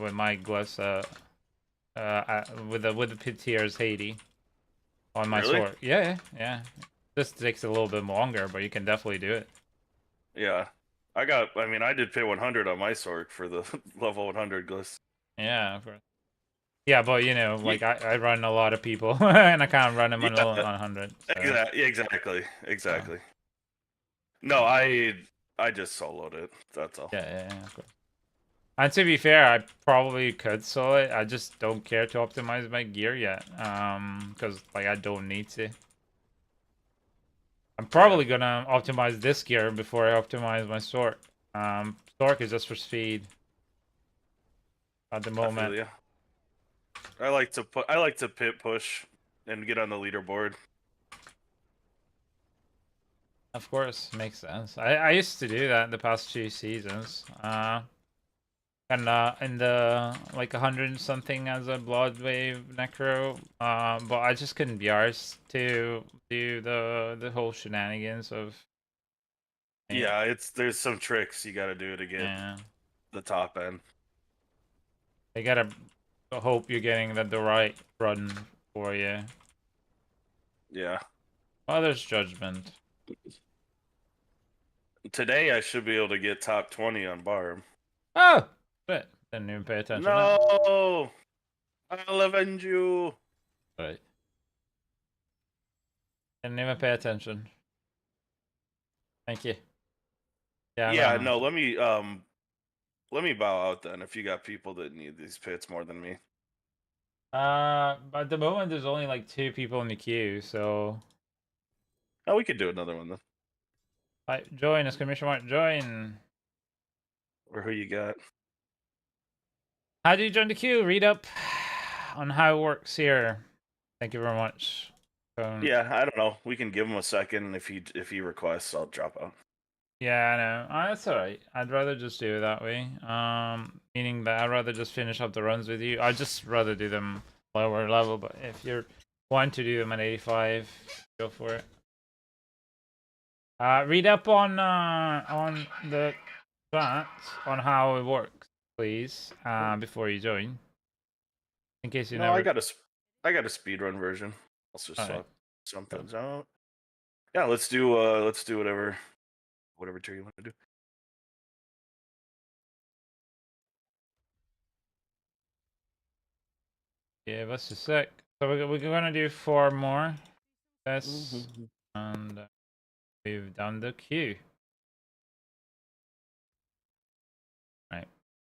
with my glyphs with the pit tiers 80 on my Really? sword. Yeah, yeah, yeah. This takes a little bit longer, but you can definitely do it. Yeah. I mean, I did pit 100 on my sword for the level 100 glyphs. Yeah, of course. Yeah, but you know, Ye- like I run a lot of people, and I can't run them Yeah, on 100. So, exactly, so exactly. No, I just soloed it. That's all. yeah, yeah, yeah, of course. And to be fair, I probably could solo it. I just don't care to optimize my gear yet, because like I don't need to. I'm Yeah, probably gonna optimize this gear before I optimize my sword. Sword is just for speed at the I feel moment. you. I like to pit push and get on the leaderboard. Of course, makes sense. I used to do that the past 2 seasons. And in the like 100 something as a blood wave necro. But I just couldn't be arsed to do the whole shenanigans of it. Yeah, there's some tricks you got to do to get Yeah, the top end. you gotta hope you're getting the right run for you. Yeah. Mother's judgment. Today I should be able to get top 20 on Barb. Oh, shit! Didn't even pay attention to that. No, I'll avenge you. Right. Didn't even pay attention. Thank you. Yeah, I'm Yeah, gonna. no, let me bow out then if you got people that need these pits more than me. But at the moment there's only like 2 people in the queue, so Oh, we could do another one then. join exclamation mark join. Or who you got? How do you join the queue? Read up on how it works here. Thank you very much. Yeah, I don't know. We can give him a second. If he requests, I'll drop out. Yeah, I know. That's alright. I'd rather just do it that way. Meaning that I'd rather just finish up the runs with you. I'd just rather do them lower level, but if you're want to do them at 85, go for it. Read up on the chat on how it works, please, before you join. In case you No, I never. got a speed run version. Let's just Alright. swap some things out. Yeah, let's do whatever tier you want to do. Give us a sec. So we're gonna do 4 more. Yes, and we've done the queue. Right.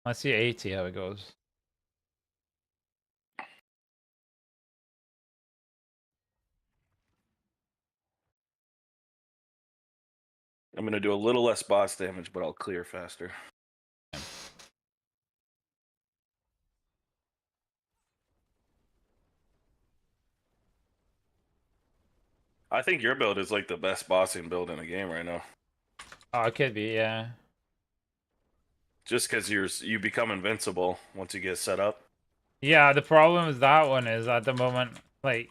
Let's see 80 how it goes. I'm gonna do a little less boss damage, but I'll clear faster. I think your build is like the best bossing build in a game right now. Oh, it could be, yeah. Just because you become invincible once you get set up. Yeah, the problem with that one is at the moment, like,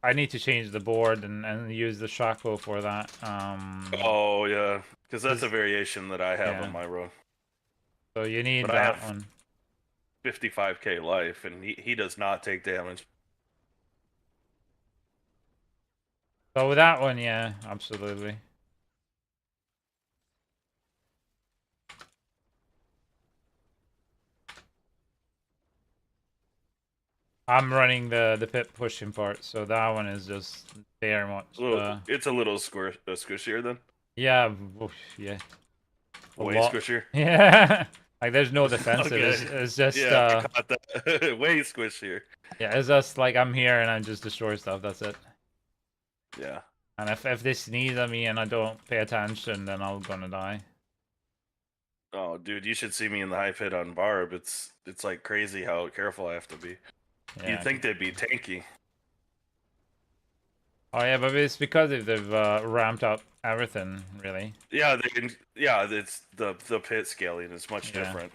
I need to change the board and use the shackle for that. Oh yeah, because that's a 'Cause- variation that I have on yeah. my road. So you need But I that have one. 55k life, and he does not take damage. So with that one, yeah, absolutely. I'm running the pit pushing part, so that one is just very much. It's a little squishier then. Yeah, yeah, a Way lot. squishier. Yeah, like there's no defensive. Okay. It's just Yeah, I caught that. Way squishier. yeah, it's just like I'm here and I just destroy stuff. That's it. Yeah. And if they sneeze at me and I don't pay attention, then I'm gonna die. Oh, dude, you should see me in the high pit on Barb. It's like crazy how careful I have to be. You'd Yeah. think they'd be tanky. Oh yeah, but it's because they've ramped up everything, really. Yeah, it's the pit scaling is much Yeah. different.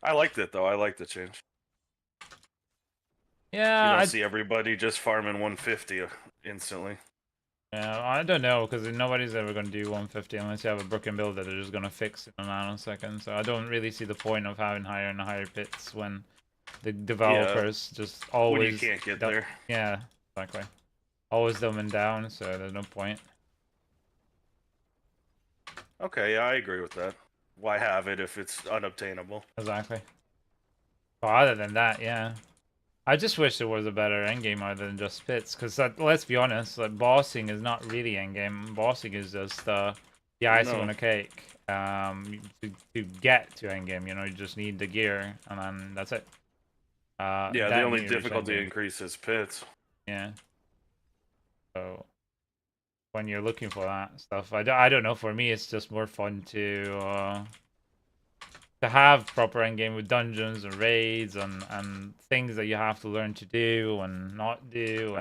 I liked it though. I like the change. You Yeah, don't see everybody just farming 150 instantly. I don't know because nobody's ever gonna do 150 unless you have a broken build that they're just gonna fix in a nanosecond. So I don't really see the point of having higher and higher pits when the Yeah, developers just when you always can't get there. Yeah, exactly. Always dumbing down, so there's no point. Okay, yeah, I agree with that. Why have it if it's unobtainable? Exactly. But other than that, yeah. I just wish there was a better endgame other than just pits, because let's be honest, like bossing is not really endgame. Bossing is just the icing on No. a cake. To get to endgame, you know, you just need the gear, and then that's it. Yeah, the Then only you reach difficulty endgame. increase is pits. Yeah. So when you're looking for that stuff, I don't know. For me, it's just more fun to have proper endgame with dungeons and raids and things that you have to learn to do and not do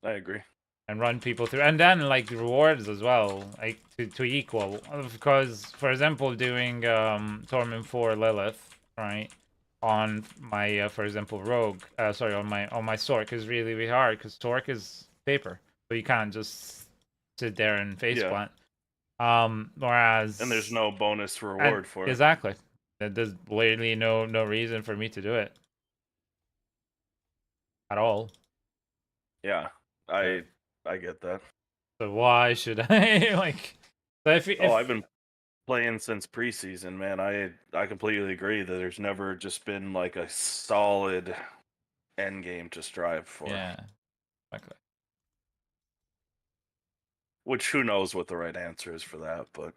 I agree. and run people through, and then like rewards as well, like to equal, because for example doing Torment 4 Lilith, right, on my for example rogue, sorry, on my Sork is really really hard because Sork is paper, so you can't just sit there and face Yeah, plant. and there's Whereas no bonus and reward for it. exactly, there's literally no reason for me to do it at all. Yeah, So, I get that. so why should I like? So Oh, I've if been playing since preseason, man. I completely agree that there's never just been like a solid end game to strive for. yeah, exactly. Which who knows what the right answer is for that, but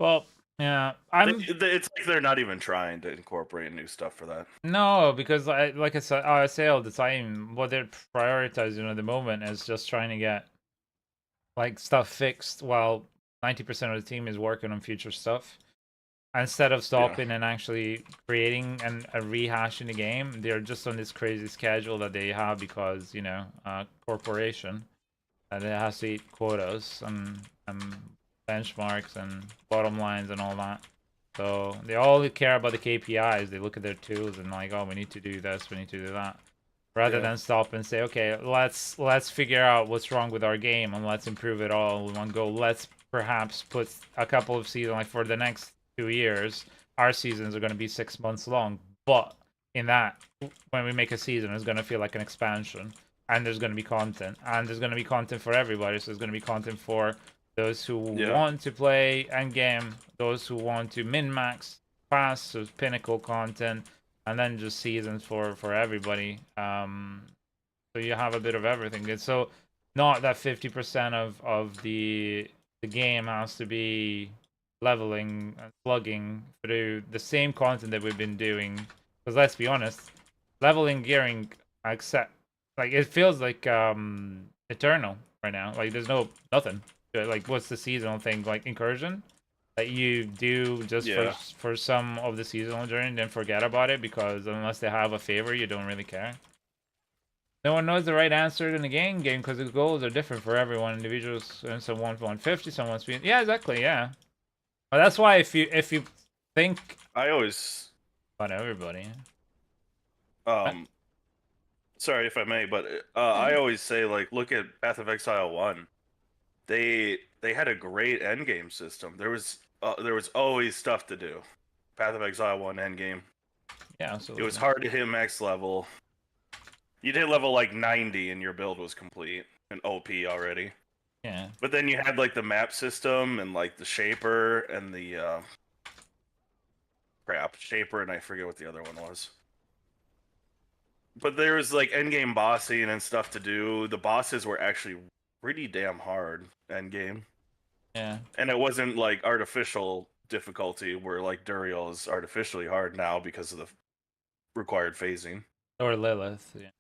Well, yeah, it's like they're not even trying to incorporate new stuff for that. no, because like I say all the time, what they're prioritizing at the moment is just trying to get like stuff fixed while 90% of the team is working on future stuff. Instead of Yeah, stopping and actually creating and rehashing the game, they're just on this crazy schedule that they have because, you know, corporation, and it has to eat quotas and benchmarks and bottom lines and all that. So they all care about the KPIs. They look at their tools and like, oh, we need to do this, we need to do that, rather yeah, than stop and say, okay, let's figure out what's wrong with our game and let's improve it all in one go. Let's perhaps put a couple of seasons, like for the next 2 years, our seasons are going to be 6 months long, but in that, when we make a season, it's going to feel like an expansion, and there's going to be content, and there's going to be content for everybody. So there's going to be content for those who yeah, want to play endgame, those who want to min max fast, so pinnacle content, and then just seasons for everybody. So you have a bit of everything. It's so not that 50% of the game has to be leveling and slugging through the same content that we've been doing. Because let's be honest, leveling, gearing, except like it feels like eternal right now. Like there's nothing. Like what's the seasonal thing? Like incursion that you do just yeah. for some of the seasonal journey, then forget about it because unless they have a favor, you don't really care. No one knows the right answer in the game because the goals are different for everyone. Individuals, and some want 150, some want speed. Yeah, exactly. Yeah, but that's why if you think I always about everybody, uh, um sorry if I may, but yeah, I always say like look at Path of Exile 1. They had a great end game system. There was always stuff to do. Path of Exile 1 end game. yeah, It was absolutely. hard to hit max level. You'd hit level like 90 and your build was complete and OP already. Yeah, But then you had like the map system and like the shaper and the crap shaper and I forget what the other one was. but there was like endgame bossing and stuff to do. The bosses were actually pretty damn hard endgame, Yeah. and it wasn't like artificial difficulty where like Duriel is artificially hard now because of the required phasing. Or Lilith. Yeah.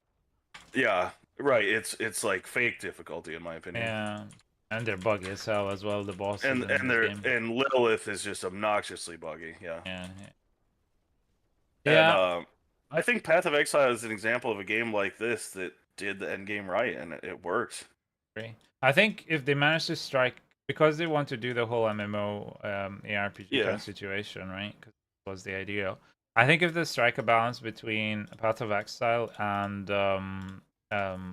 Yeah, right. It's like fake difficulty in my opinion. Yeah. And they're buggy as hell as well, the bosses And in this they're game. and Lilith is just obnoxiously buggy. Yeah, Yeah. Yeah. and Yeah. I think Path of Exile is an example of a game like this that did the end game right, and it worked. Agree. I think if they manage to strike, because they want to do the whole MMO ARPG kind Yeah, of situation, right? Because was the idea. I think if they strike a balance between Path of Exile and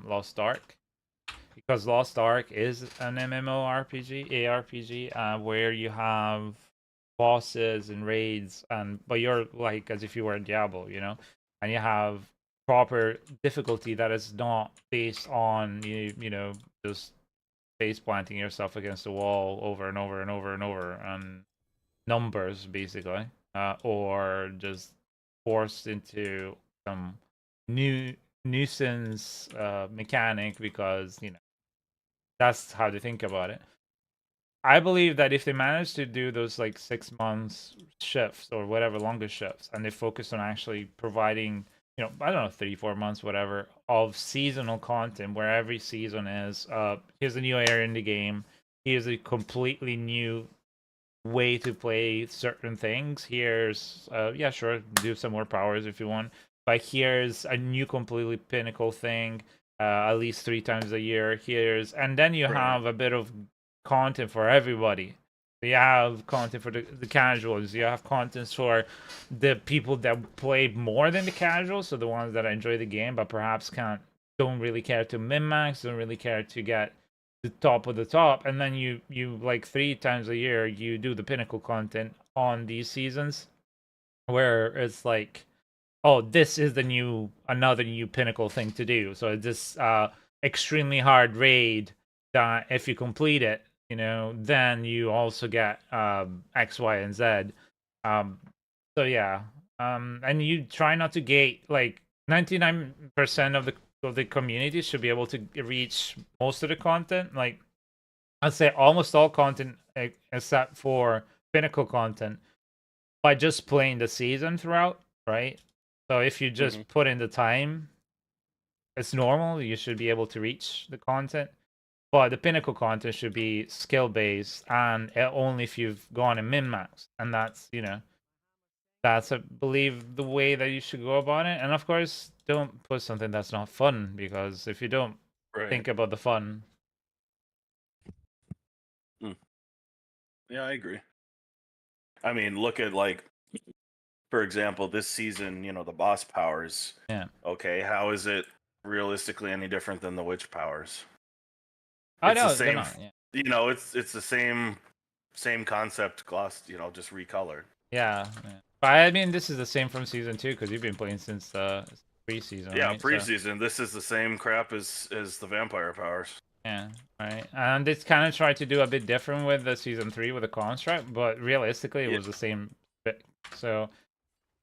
Lost Ark, because Lost Ark is an MMORPG, ARPG, where you have bosses and raids, and but you're like as if you were in Diablo, you know, and you have proper difficulty that is not based on you know just face planting yourself against the wall over and over and over and over and numbers basically, or just forced into some new nuisance mechanic because you know that's how they think about it. I believe that if they manage to do those like 6 months shifts or whatever longer shifts, and they focus on actually providing, you know, I don't know, 3, 4 months, whatever, of seasonal content where every season is, here's a new area in the game, here's a completely new way to play certain things. Here's, yeah, sure, do some more powers if you want, but here's a new completely pinnacle thing, at least 3 times a year. Here's, and then you right. have a bit of content for everybody. You have content for the casuals. You have content for the people that play more than the casuals, so the ones that enjoy the game but perhaps don't really care to min max, don't really care to get the top of the top, and then you like 3 times a year you do the pinnacle content on these seasons where it's like, oh, this is the new another new pinnacle thing to do. So it's this extremely hard raid that if you complete it, you know, then you also get X, Y, and Z. Um, so yeah, and you try not to gate like 99% of the community should be able to reach most of the content. Like I'd say almost all content except for pinnacle content by just playing the season throughout, right? So if you Hmm. just put in the time, it's normal. You should be able to reach the content. But the pinnacle content should be skill based and only if you've gone and min max. And that's, you know, that's, I believe, the way that you should go about it. And of course, don't put something that's not fun because if you don't Right. think about the fun, Mm. Yeah, I agree. I mean, look at like, for example, this season, you know, the boss powers. yeah. Okay, how is it realistically any different than the witch powers? I It's the know they're same, not. Yeah. you know, it's the same concept, gloss, you know, just recolored. Yeah. Yeah. But I mean, this is the same from season 2 because you've been playing since pre-season, Yeah, right? So preseason. This is the same crap as the vampire powers. yeah, right. And it's kind of tried to do a bit different with the season 3 with the construct, but realistically, it Yeah. was the same bit. So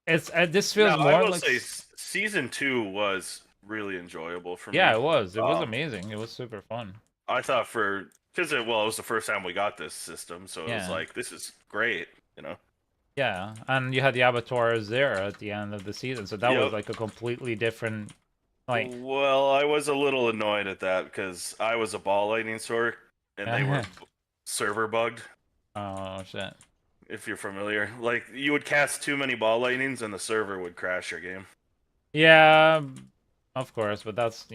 it's this Now, feels I more will like say season 2 was really enjoyable for yeah, me. it was. It was Um, amazing. It was super fun. I thought for because it was the first time we got this system, so it was Yeah. like this is great, you know. Yeah, and you had the abattoirs there at the end of the season, so that was Yep. like a completely different, like, Well, I was a little annoyed at that because I was a ball lightning sword and they were server bugged. oh shit. If you're familiar, like you would cast too many ball lightnings and the server would crash your game. Yeah, of course, but that's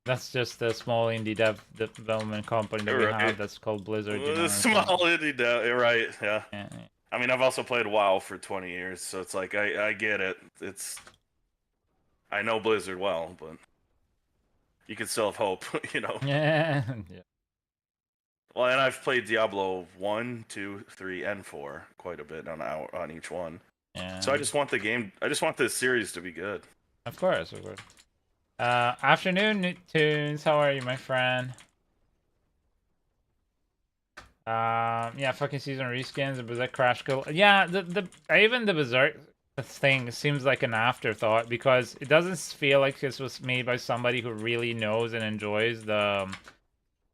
that's just a small indie development company that we Right. have that's called Blizzard, you know. So Small indie, right? Yeah. yeah, yeah. I mean, I've also played WoW for 20 years, so it's like I get it. It's I know Blizzard well, but you can still have hope, you know. Yeah, yeah. Well, and I've played Diablo 1, 2, 3, and 4 quite a bit on each one. So I Yeah. just want the game. I just want this series to be good. Of course, of course. Afternoon, Tunes. How are you, my friend? Yeah, fucking season reskins, the Berserk Crash Kill. Yeah, even the Berserk. thing seems like an afterthought because it doesn't feel like this was made by somebody who really knows and enjoys the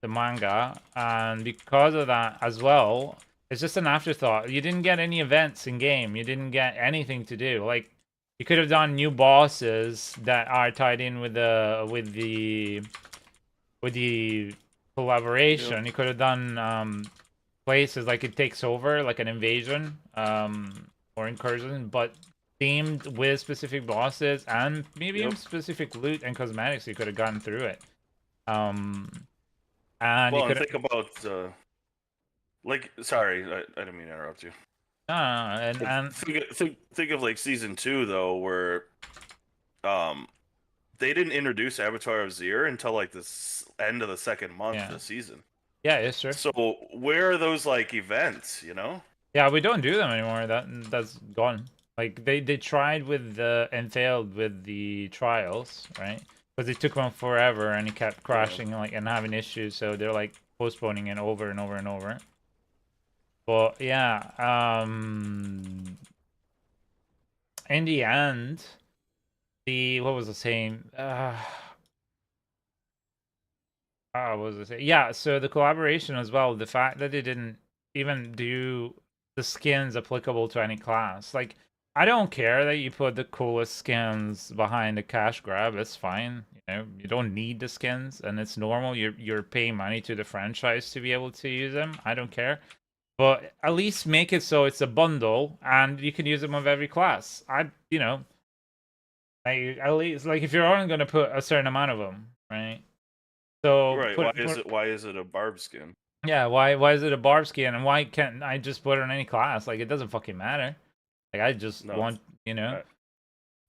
manga, and because of that as well, it's just an afterthought. You didn't get any events in game. You didn't get anything to do. Like you could have done new bosses that are tied in with the Yep. collaboration. You could have done places like it takes over, like an invasion or incursion, but themed with specific bosses and maybe Yep. even specific loot and cosmetics. You could have gotten through it. Um, and you Well, and could think about sorry, I didn't mean to interrupt you. and Think of like season 2 though, where um they didn't introduce Avatar of Zir until like the end of the second month of yeah, the season. yeah, it's true. So where are those like events? Yeah, we don't do them anymore. That's gone. Like they tried with the and failed with the trials, right? Because it took them forever and it kept Yeah. crashing like and having issues. So they're like postponing it over and over and over. But yeah, in the end, the what was I saying? What was I saying? Yeah, so the collaboration as well. The fact that they didn't even do the skins applicable to any class. Like, I don't care that you put the coolest skins behind the cash grab. It's fine. You know, you don't need the skins, and it's normal. You're paying money to the franchise to be able to use them. I don't care. But at least make it so it's a bundle and you can use them with every class. Like, at least like if you're only gonna put a certain amount of them, right? So Right. Why is it a barb skin? yeah, why is it a barb skin and why can't I just put it on any class? Like it doesn't fucking matter. Like I just No. want, you know.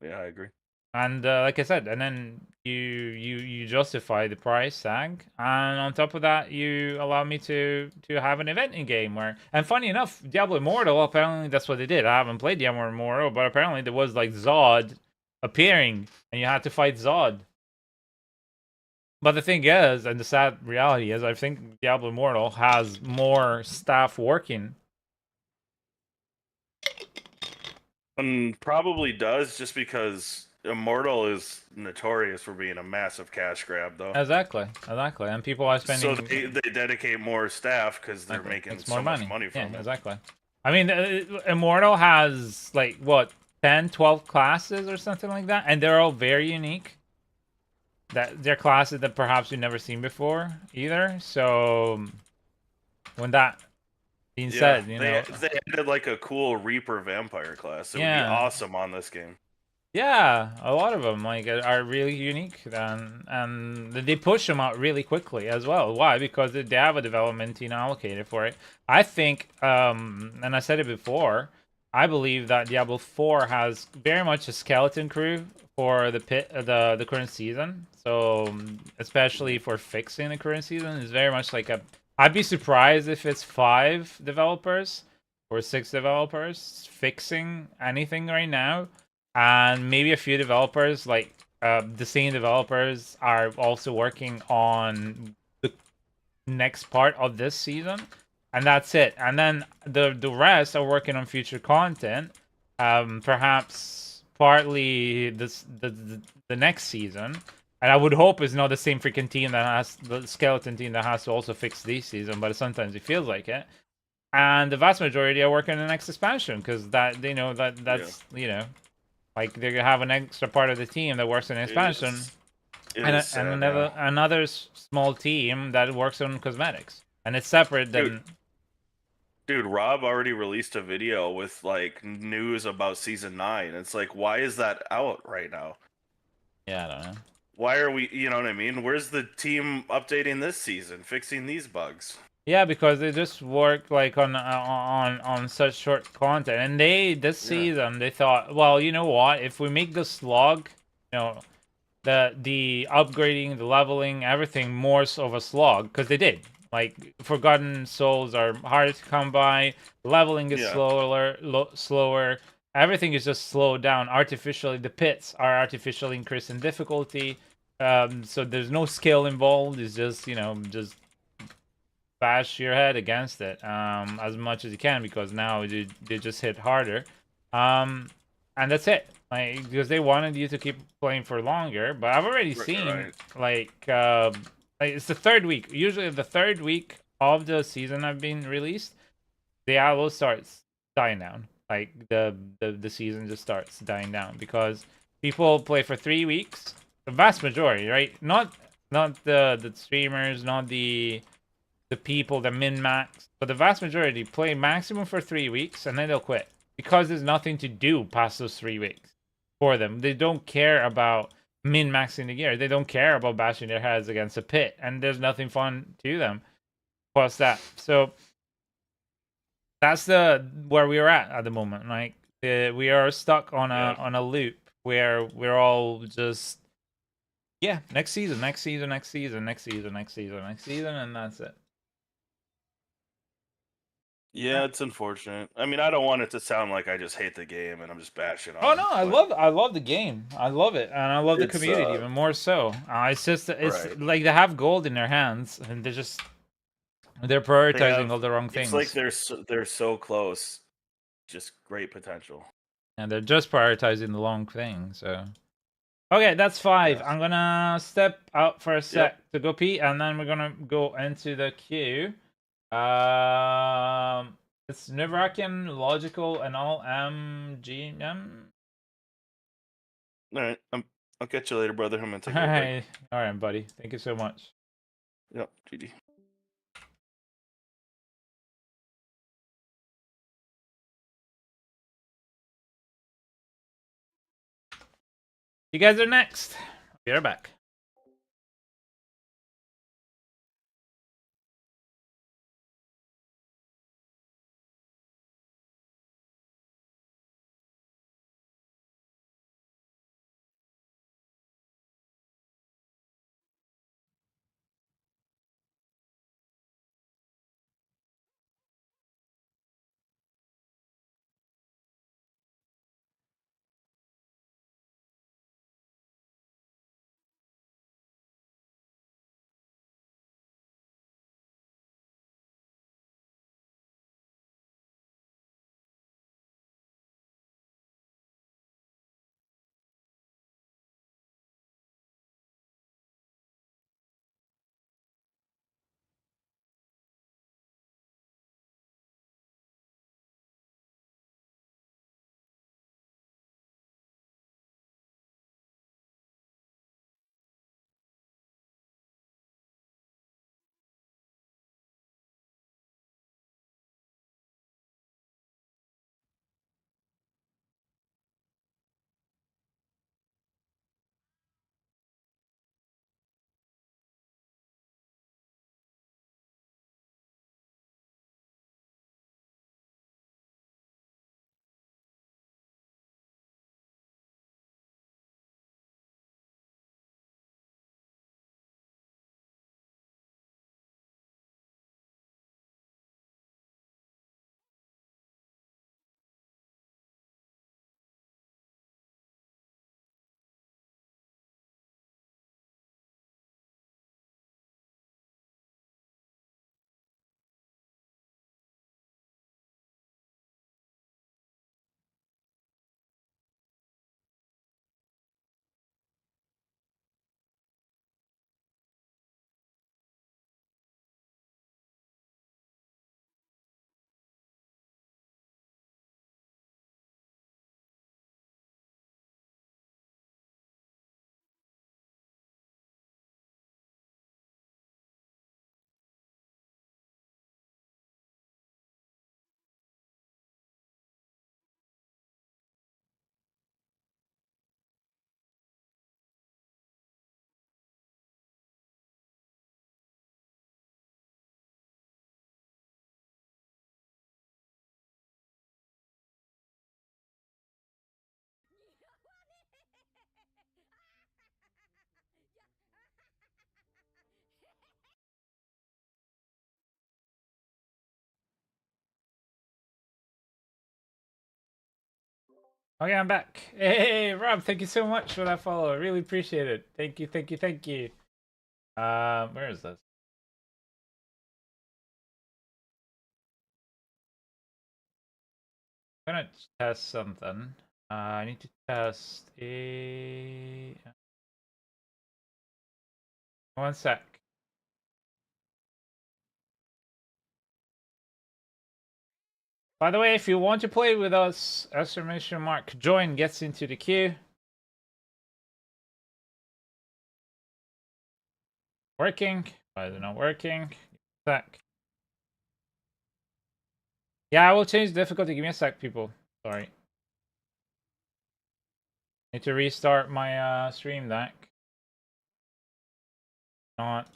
I, yeah, I agree. And like I said, and then you justify the price tag, and on top of that, you allow me to have an event in game where. And funny enough, Diablo Immortal apparently that's what they did. I haven't played Diablo Immortal, but apparently there was like Zod appearing, and you had to fight Zod. But the thing is, and the sad reality is, I think Diablo Immortal has more staff working. And probably does, just because Immortal is notorious for being a massive cash grab, though. Exactly, and people are So spending. they dedicate more staff because they're Exactly. making It's more so much money. money Yeah, from it. exactly. I mean, Immortal has like what 10, 12 classes or something like that, and they're all very unique. That they're classes that perhaps you've never seen before either. So when that being Yeah, said, you they know, they added like a cool Reaper vampire class. It would be yeah, awesome on this game. yeah, a lot of them like are really unique, and they push them out really quickly as well. Why? Because they have a development team allocated for it. I think, and I said it before, I believe that Diablo 4 has very much a skeleton crew for the current season. So especially for fixing the current season, it's very much like a. I'd be surprised if it's 5 developers or 6 developers fixing anything right now, and maybe a few developers like the same developers are also working on the next part of this season, and that's it. And then the rest are working on future content, perhaps partly the next season. And I would hope it's not the same freaking team that has the skeleton team that has to also fix this season, but sometimes it feels like it. And the vast majority are working on the next expansion because that they know that Yeah, that's like they have an extra part of the team that works on it expansion, is. It and is sad now, another small team that works on cosmetics, and it's separate dude. than. Dude, Rob already released a video with like news about season 9. It's like, why is that out right now? Yeah, I don't know. Why are we? You know what I mean? Where's the team updating this season, fixing these bugs? Yeah, because they just work like on such short content, and they this Yeah, season they thought, well, you know what? If we make the slog, you know, the upgrading, the leveling, everything more of a slog because they did. Like Forgotten Souls are harder to come by. Leveling is yeah. slower. Everything is just slowed down artificially. The pits are artificially increased in difficulty. So there's no skill involved. It's just just bash your head against it as much as you can because now they just hit harder. Um, and that's it. Like, because they wanted you to keep playing for longer. But I've already seen Right. like it's the third week. Usually the third week of the season have been released, Diablo starts dying down. Like the season just starts dying down because people play for 3 weeks. The vast majority, right? Not the streamers, not the people that min max, but the vast majority play maximum for 3 weeks and then they'll quit because there's nothing to do past those 3 weeks for them. They don't care about min maxing the gear. They don't care about bashing their heads against a pit, and there's nothing fun to them plus that. So that's the where we're at the moment. Like we are stuck on Yeah. a loop where we're all just yeah, next season, next season, next season, next season, next season, next season, and that's it. Yeah, it's unfortunate. I mean, I don't want it to sound like I just hate the game and I'm just bashing Oh on no, them, but I love the game. I love it, and I love the it's community even more so. It's right. like they have gold in their hands, and they're They prioritizing have all the wrong it's like things, they're so close. Just great potential. and they're just prioritizing the wrong thing. So okay, that's five. Yes. I'm gonna step out for a Yep. sec to go pee, and then we're gonna go into the queue. Um, it's Nivrakian, logical, and all MGM. All right. I'll catch you later, brother. I'm gonna All take a little break. right, buddy. Thank you so much. Yep. GG. You guys are next. Be right back. Okay, I'm back. Hey, Rob, thank you so much for that follow. I really appreciate it. Thank you, thank you, thank you. Where is this? I'm gonna test something. I need to test a... One sec. By the way, if you want to play with us, exclamation mark join gets into the queue. Working. Why is it not working? Sec. Yeah, I will change difficulty. Give me a sec, people. Sorry. Need to restart my stream deck. Not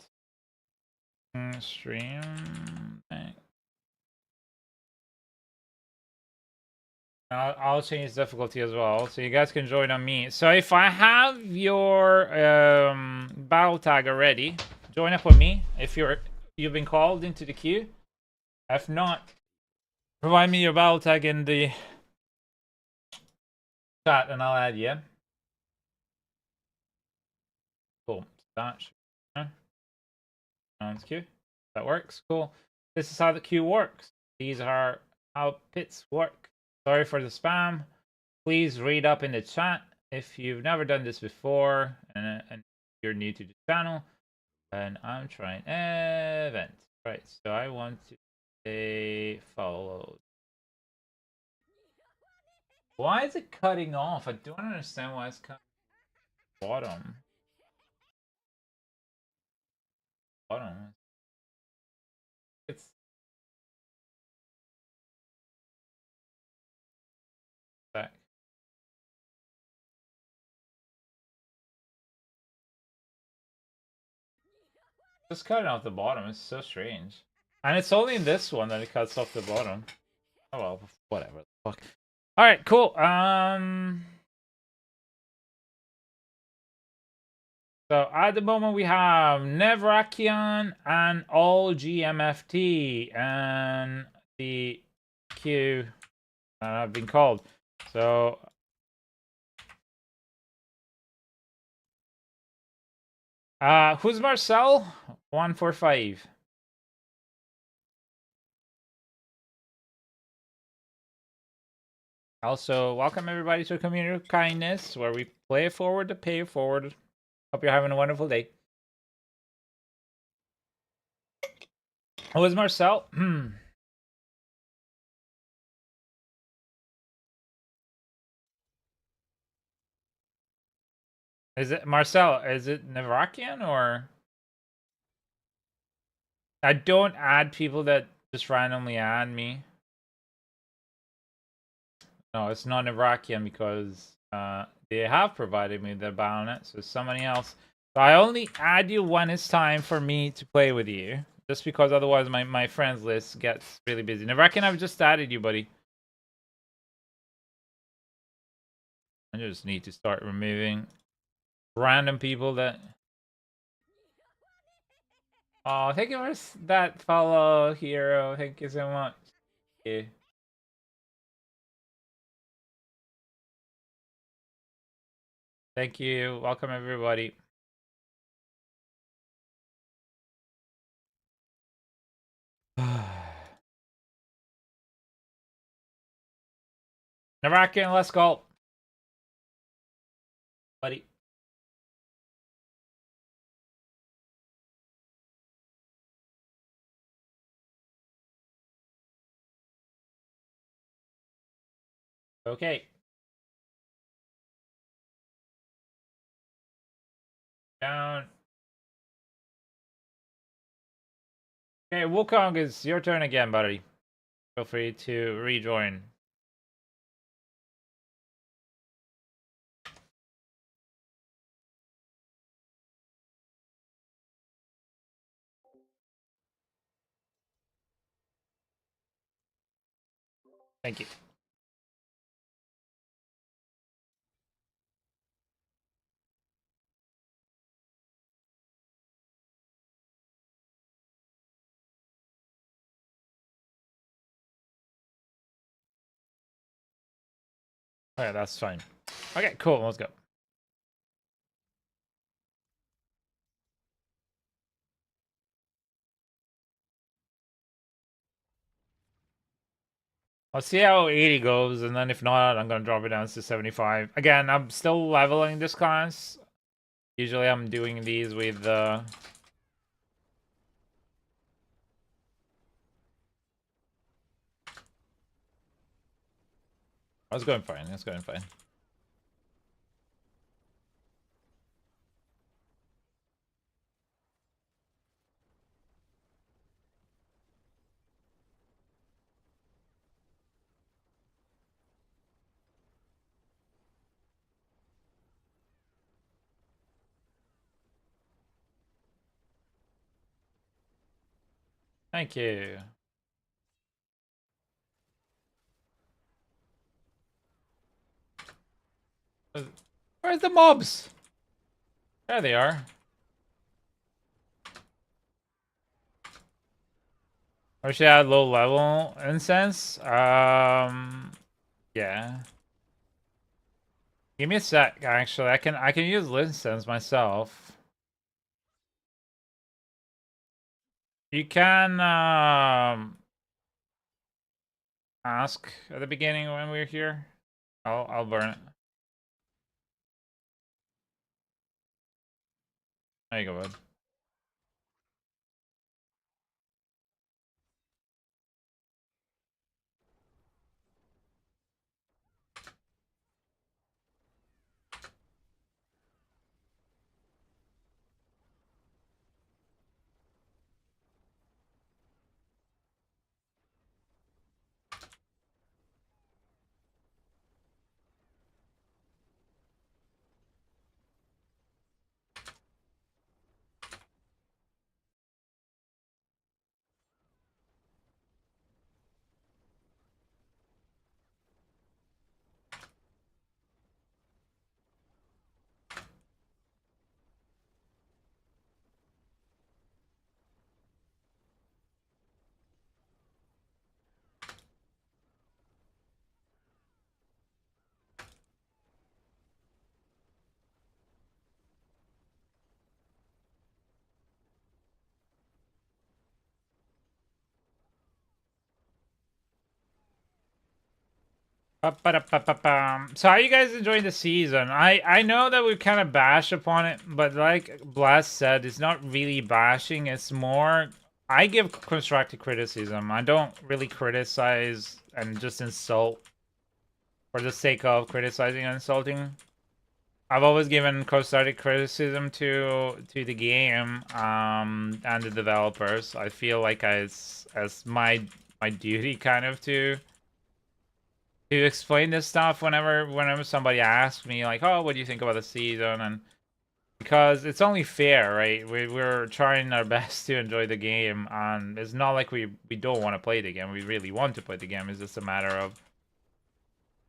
stream deck. I'll change difficulty as well, so you guys can join on me. So if I have your battle tag already, join up with me. If you've been called into the queue. If not, provide me your battle tag in the chat, and I'll add you. Cool. That sounds queue. That works. Cool. This is how the queue works. These are how pits work. Sorry for the spam. Please read up in the chat if you've never done this before and you're new to the channel. And I'm trying event. Right, so I want to say followed. Why is it cutting off? I don't understand why it's cutting bottom. Bottom. It's back. Just cutting off the bottom. It's so strange. And it's only in this one that it cuts off the bottom. Oh well, whatever. Fuck. All right, cool. So at the moment we have Nevrakian and all GMFT and the queue that have been called. So who's Marcel? 145. Also, welcome everybody to Community of Kindness, where we play it forward to pay it forward. Hope you're having a wonderful day. Who is Marcel? Is it Marcel? Is it Nevrakian or? I don't add people that just randomly add me. No, it's not Nevrakian because they have provided me the bayonet, so somebody else. So I only add you when it's time for me to play with you, just because otherwise my friends list gets really busy. Nevrakian, I've just added you, buddy. I just need to start removing random people that. Oh, thank you for that follow, hero. Thank you so much. Yeah. Thank you. Welcome everybody. Nevrakian, let's go. Buddy. Okay. Down. Okay, Wukong, it's your turn again, buddy. Feel free to rejoin. Thank you. Okay, that's fine. Okay, cool. Let's go. I'll see how 80 goes, and then if not, I'm gonna drop it down to 75. Again, I'm still leveling this class. Usually I'm doing these with I was going fine, it's going fine. Thank you. Where's the mobs? There they are. I wish I had low level incense. Yeah. Give me a sec. Actually, I can use incense myself. You can ask at the beginning when we're here. I'll burn it. There you go, bud. So how you guys enjoying the season? I know that we kind of bash upon it, but like Blast said, it's not really bashing. It's more I give constructive criticism. I don't really criticize and just insult for the sake of criticizing and insulting. I've always given constructive criticism to the game and the developers. I feel like as my duty kind of to explain this stuff whenever somebody asks me like, oh, what do you think about the season? And because it's only fair, right? We're trying our best to enjoy the game, and it's not like we don't want to play the game. We really want to play the game. It's just a matter of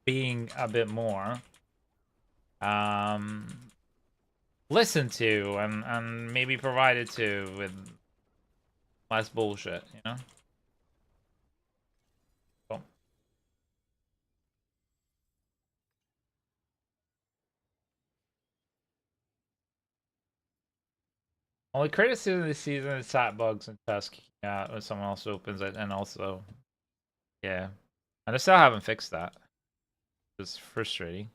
being a bit more um listened to and maybe provided to with less bullshit, you know? Cool. Only criticism this season is chat bugs and task when someone else opens it, and also yeah. And I still haven't fixed that. It's frustrating.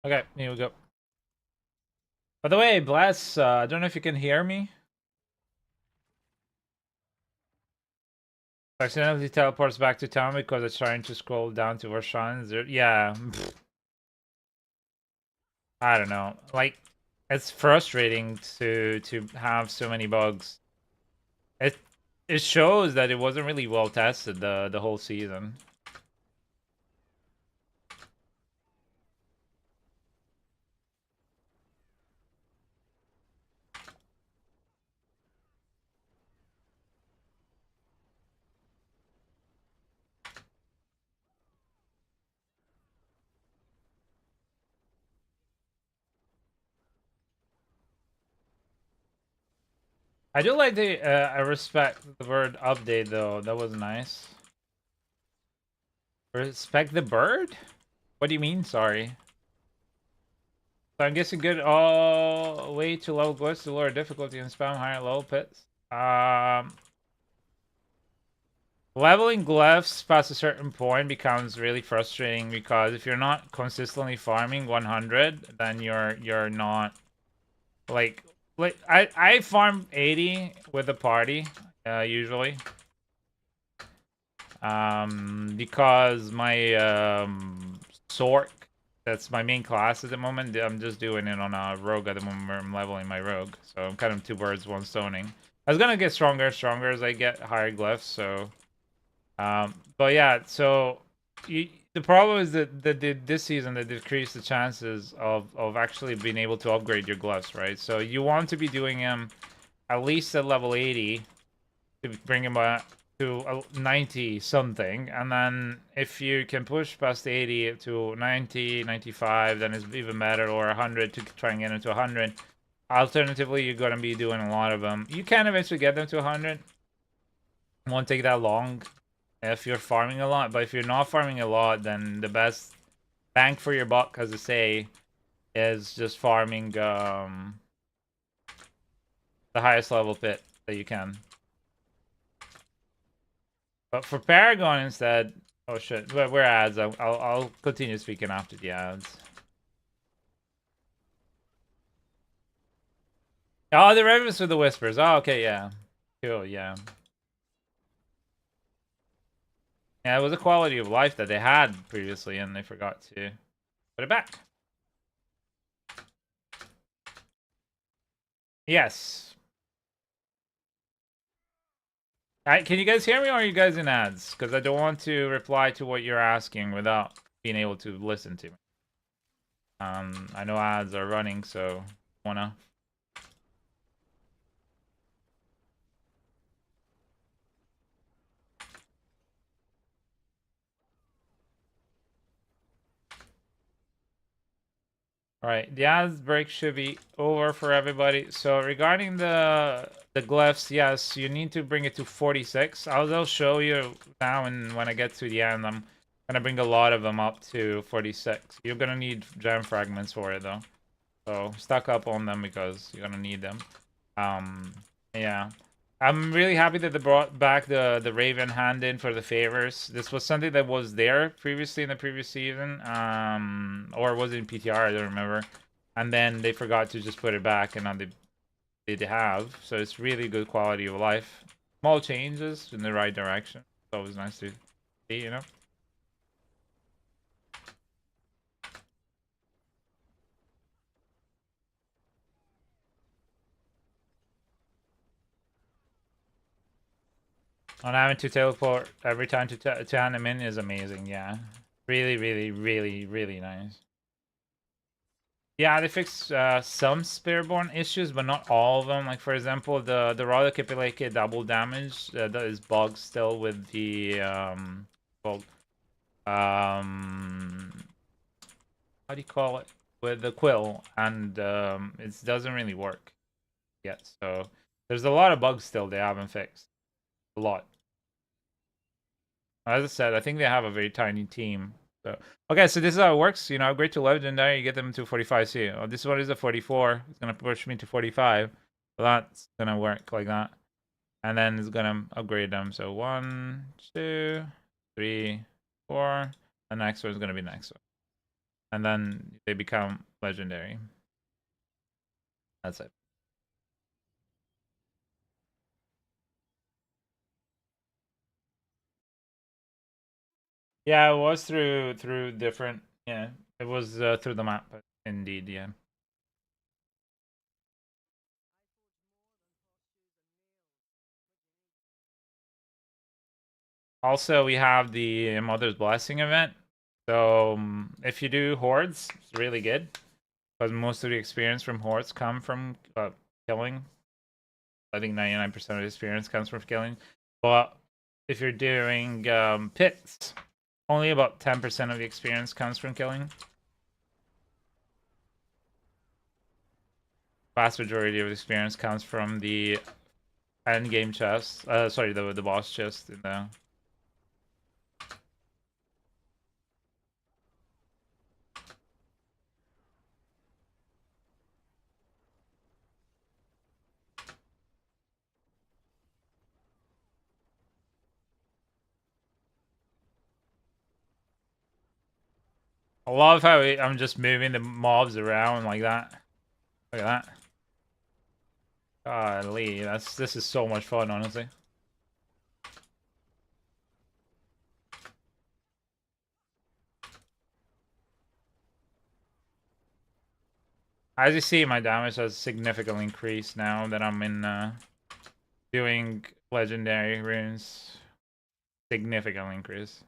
Okay, here we go. By the way, Bless, I don't know if you can hear me. Accidentally teleports back to town because it's trying to scroll down to Varshan. Yeah, I don't know. Like, it's frustrating to have so many bugs. It it shows that it wasn't really well tested the whole season. I do like the I respect the bird update though. That was nice. Respect the bird? What do you mean? Sorry. So I'm guessing good all way to level glyphs to lower difficulty and spam higher level pits. Leveling glyphs past a certain point becomes really frustrating because if you're not consistently farming 100, then you're not like I farm 80 with the party usually. Because my Sork, that's my main class at the moment. I'm just doing it on a rogue at the moment where I'm leveling my rogue. So I'm kind of two birds, one stoning. I was gonna get stronger as I get higher glyphs. So, but yeah. So the problem is that this season they decreased the chances of actually being able to upgrade your glyphs, right? So you want to be doing them at least at level 80 to bring him to 90 something, and then if you can push past 80 to 90 95, then it's even better, or 100 to try and get into 100. Alternatively, you're going to be doing a lot of them. You can eventually get them to 100. It won't take that long if you're farming a lot, but if you're not farming a lot, then the best bang for your buck, as I say, is just farming the highest level pit that you can. But for Paragon instead, oh shit, we're ads. I'll continue speaking after the ads. Oh, the reference with the whispers. Oh, okay, yeah, cool, yeah. Yeah, it was a quality of life that they had previously, and they forgot to put it back. Yes. Alright, can you guys hear me, or are you guys in ads? Because I don't want to reply to what you're asking without being able to listen to me. I know ads are running, so wanna. All right, the ads break should be over for everybody. So regarding the glyphs, yes, you need to bring it to 46. I'll show you now, and when I get to the end, I'm gonna bring a lot of them up to 46. You're gonna need gem fragments for it though, so stock up on them because you're gonna need them. Yeah. I'm really happy that they brought back the Raven hand in for the favors. This was something that was there previously in the previous season, or was it in PTR? I don't remember. And then they forgot to just put it back, and now they have. So it's really good quality of life. Small changes in the right direction. It's always nice to see, you know. And having to teleport every time to hand them in is amazing. Yeah, really, really, really, really nice. Yeah, they fixed some Spareborn issues, but not all of them. Like for example, the Rada Kipileke double damage that is bugged still with the well, how do you call it? With the quill, and it doesn't really work yet. So there's a lot of bugs still they haven't fixed. A lot. As I said, I think they have a very tiny team. So okay, so this is how it works. You know, upgrade to legendary, you get them to 45 C. Oh, this one is a 44. It's gonna push me to 45. So that's gonna work like that. And then it's gonna upgrade them. So 1, 2, 3, 4. The next one is gonna be next one. And then they become legendary. That's it. Yeah, it was through different. Yeah, it was through the map. Indeed, yeah. Also, we have the Mother's Blessing event. So if you do hordes, it's really good because most of the experience from hordes come from killing. I think 99% of the experience comes from killing. But if you're doing pits, only about 10% of the experience comes from killing. Vast majority of the experience comes from the endgame chest. Sorry, the boss chest in there. I love how I'm just moving the mobs around like that. Look at that. Golly, this is so much fun, honestly. As you see, my damage has significantly increased now that I'm in doing legendary runes. Significantly increased.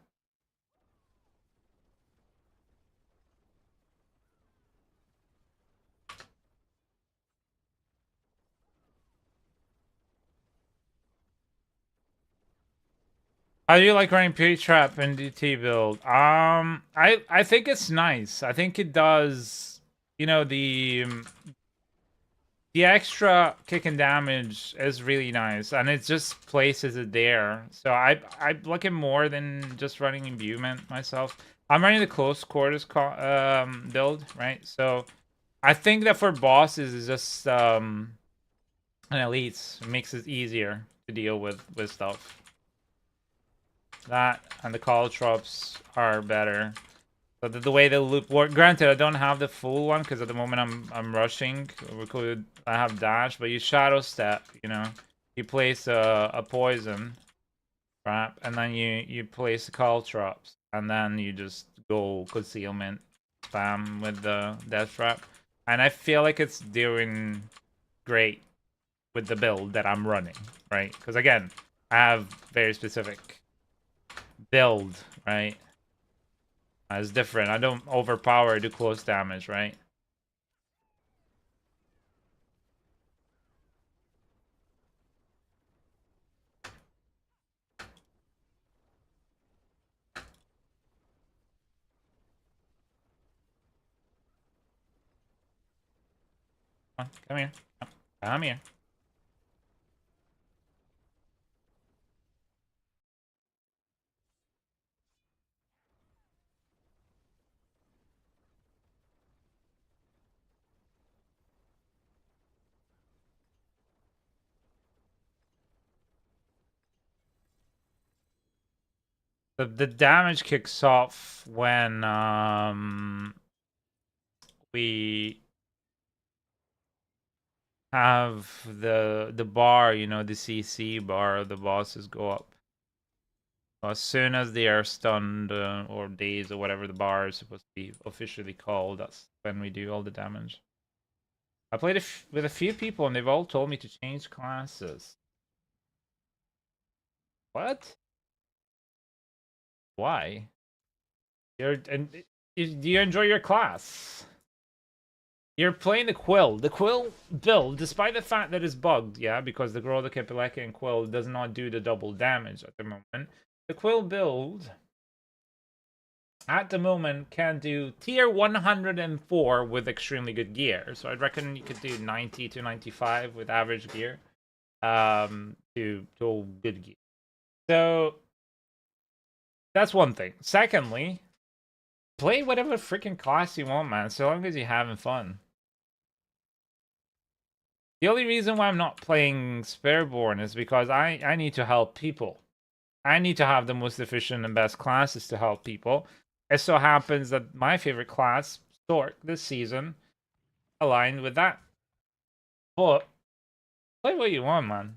How do you like running P-Trap in DT build? I think it's nice. I think it does, you know, the extra kick and damage is really nice, and it just places it there. So I like it more than just running imbuement myself. I'm running the close quarters build, right? So I think that for bosses is just an elites makes it easier to deal with stuff. That and the call drops are better. So the way the loop work. Granted, I don't have the full one because at the moment I'm rushing. I have dash, but you shadow step. You know, you place a poison trap, and then you place the call drops, and then you just go concealment spam with the death trap. And I feel like it's doing great with the build that I'm running, right? Because again, I have very specific build, right? It's different. I don't overpower, do close damage, right? Come here. Come here. The damage kicks off when we have the bar, you know, the CC bar of the bosses go up. So as soon as they are stunned or dazed or whatever the bar is supposed to be officially called, that's when we do all the damage. I played with a few people and they've all told me to change classes. What? Why? Do you enjoy your class? You're playing the Quill. The Quill build, despite the fact that it's bugged, yeah, because the Groda Kepeleka and Quill does not do the double damage at the moment. The Quill build, at the moment, can do tier 104 with extremely good gear. So I'd reckon you could do 90 to 95 with average gear to good gear. So that's one thing. Secondly, play whatever freaking class you want, man, so long as you're having fun. The only reason why I'm not playing Spareborn is because I need to help people. I need to have the most efficient and best classes to help people. It so happens that my favorite class, Stork, this season, aligned with that. But play what you want, man.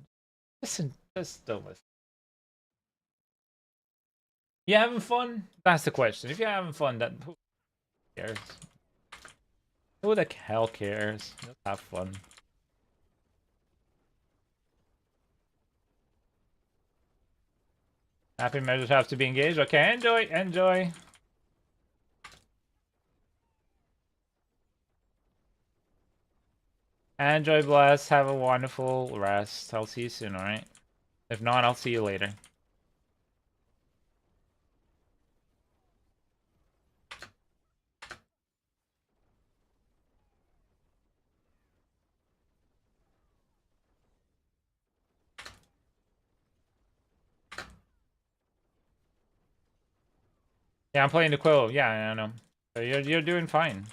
Listen, just don't listen. You having fun? That's the question. If you're having fun, then who cares? Who the hell cares? Just have fun. Happy measures have to be engaged. Okay, enjoy, enjoy. Enjoy, bless. Have a wonderful rest. I'll see you soon, alright? If not, I'll see you later. Yeah, I'm playing the quill. Yeah, I know. So you're doing fine.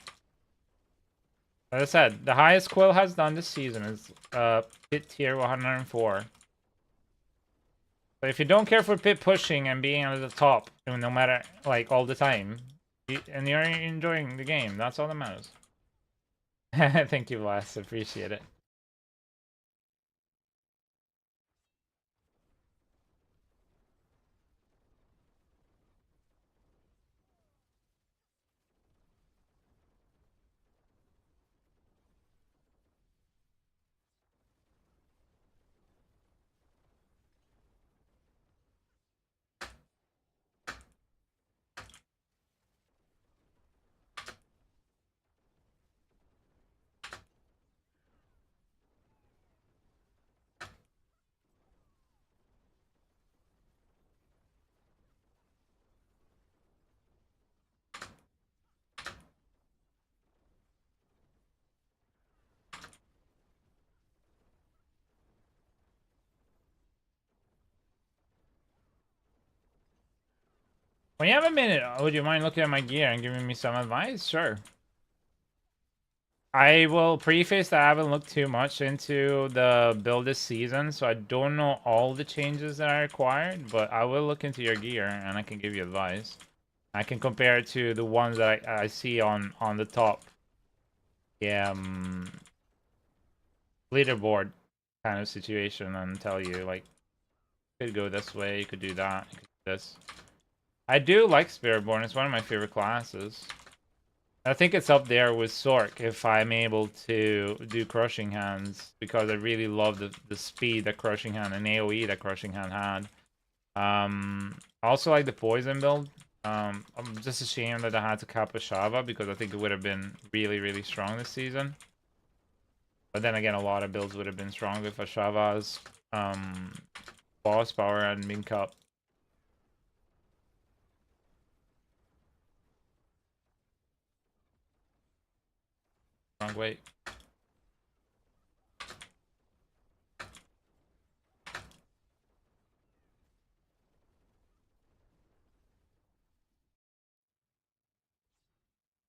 As I said, the highest quill has done this season is pit tier 104. So if you don't care for pit pushing and being at the top, no matter like all the time, and you're enjoying the game, that's all that matters. Thank you, Vlas. Appreciate it. When you have a minute, would you mind looking at my gear and giving me some advice? Sure. I will preface that I haven't looked too much into the build this season, so I don't know all the changes that are required, but I will look into your gear and I can give you advice. I can compare it to the ones that I see on the top. Yeah, leaderboard kind of situation and tell you like you could go this way, you could do that, you could do this. I do like Spiritborn, it's one of my favorite classes. I think it's up there with Sork if I'm able to do Crushing Hands, because I really love the speed that Crushing Hand and AoE that Crushing Hand had. I also like the Poison build. I'm just ashamed that I had to cap a Shava because I think it would have been really, really strong this season. But then again, a lot of builds would have been strong if a Shava's boss power hadn't been capped. Wrong way.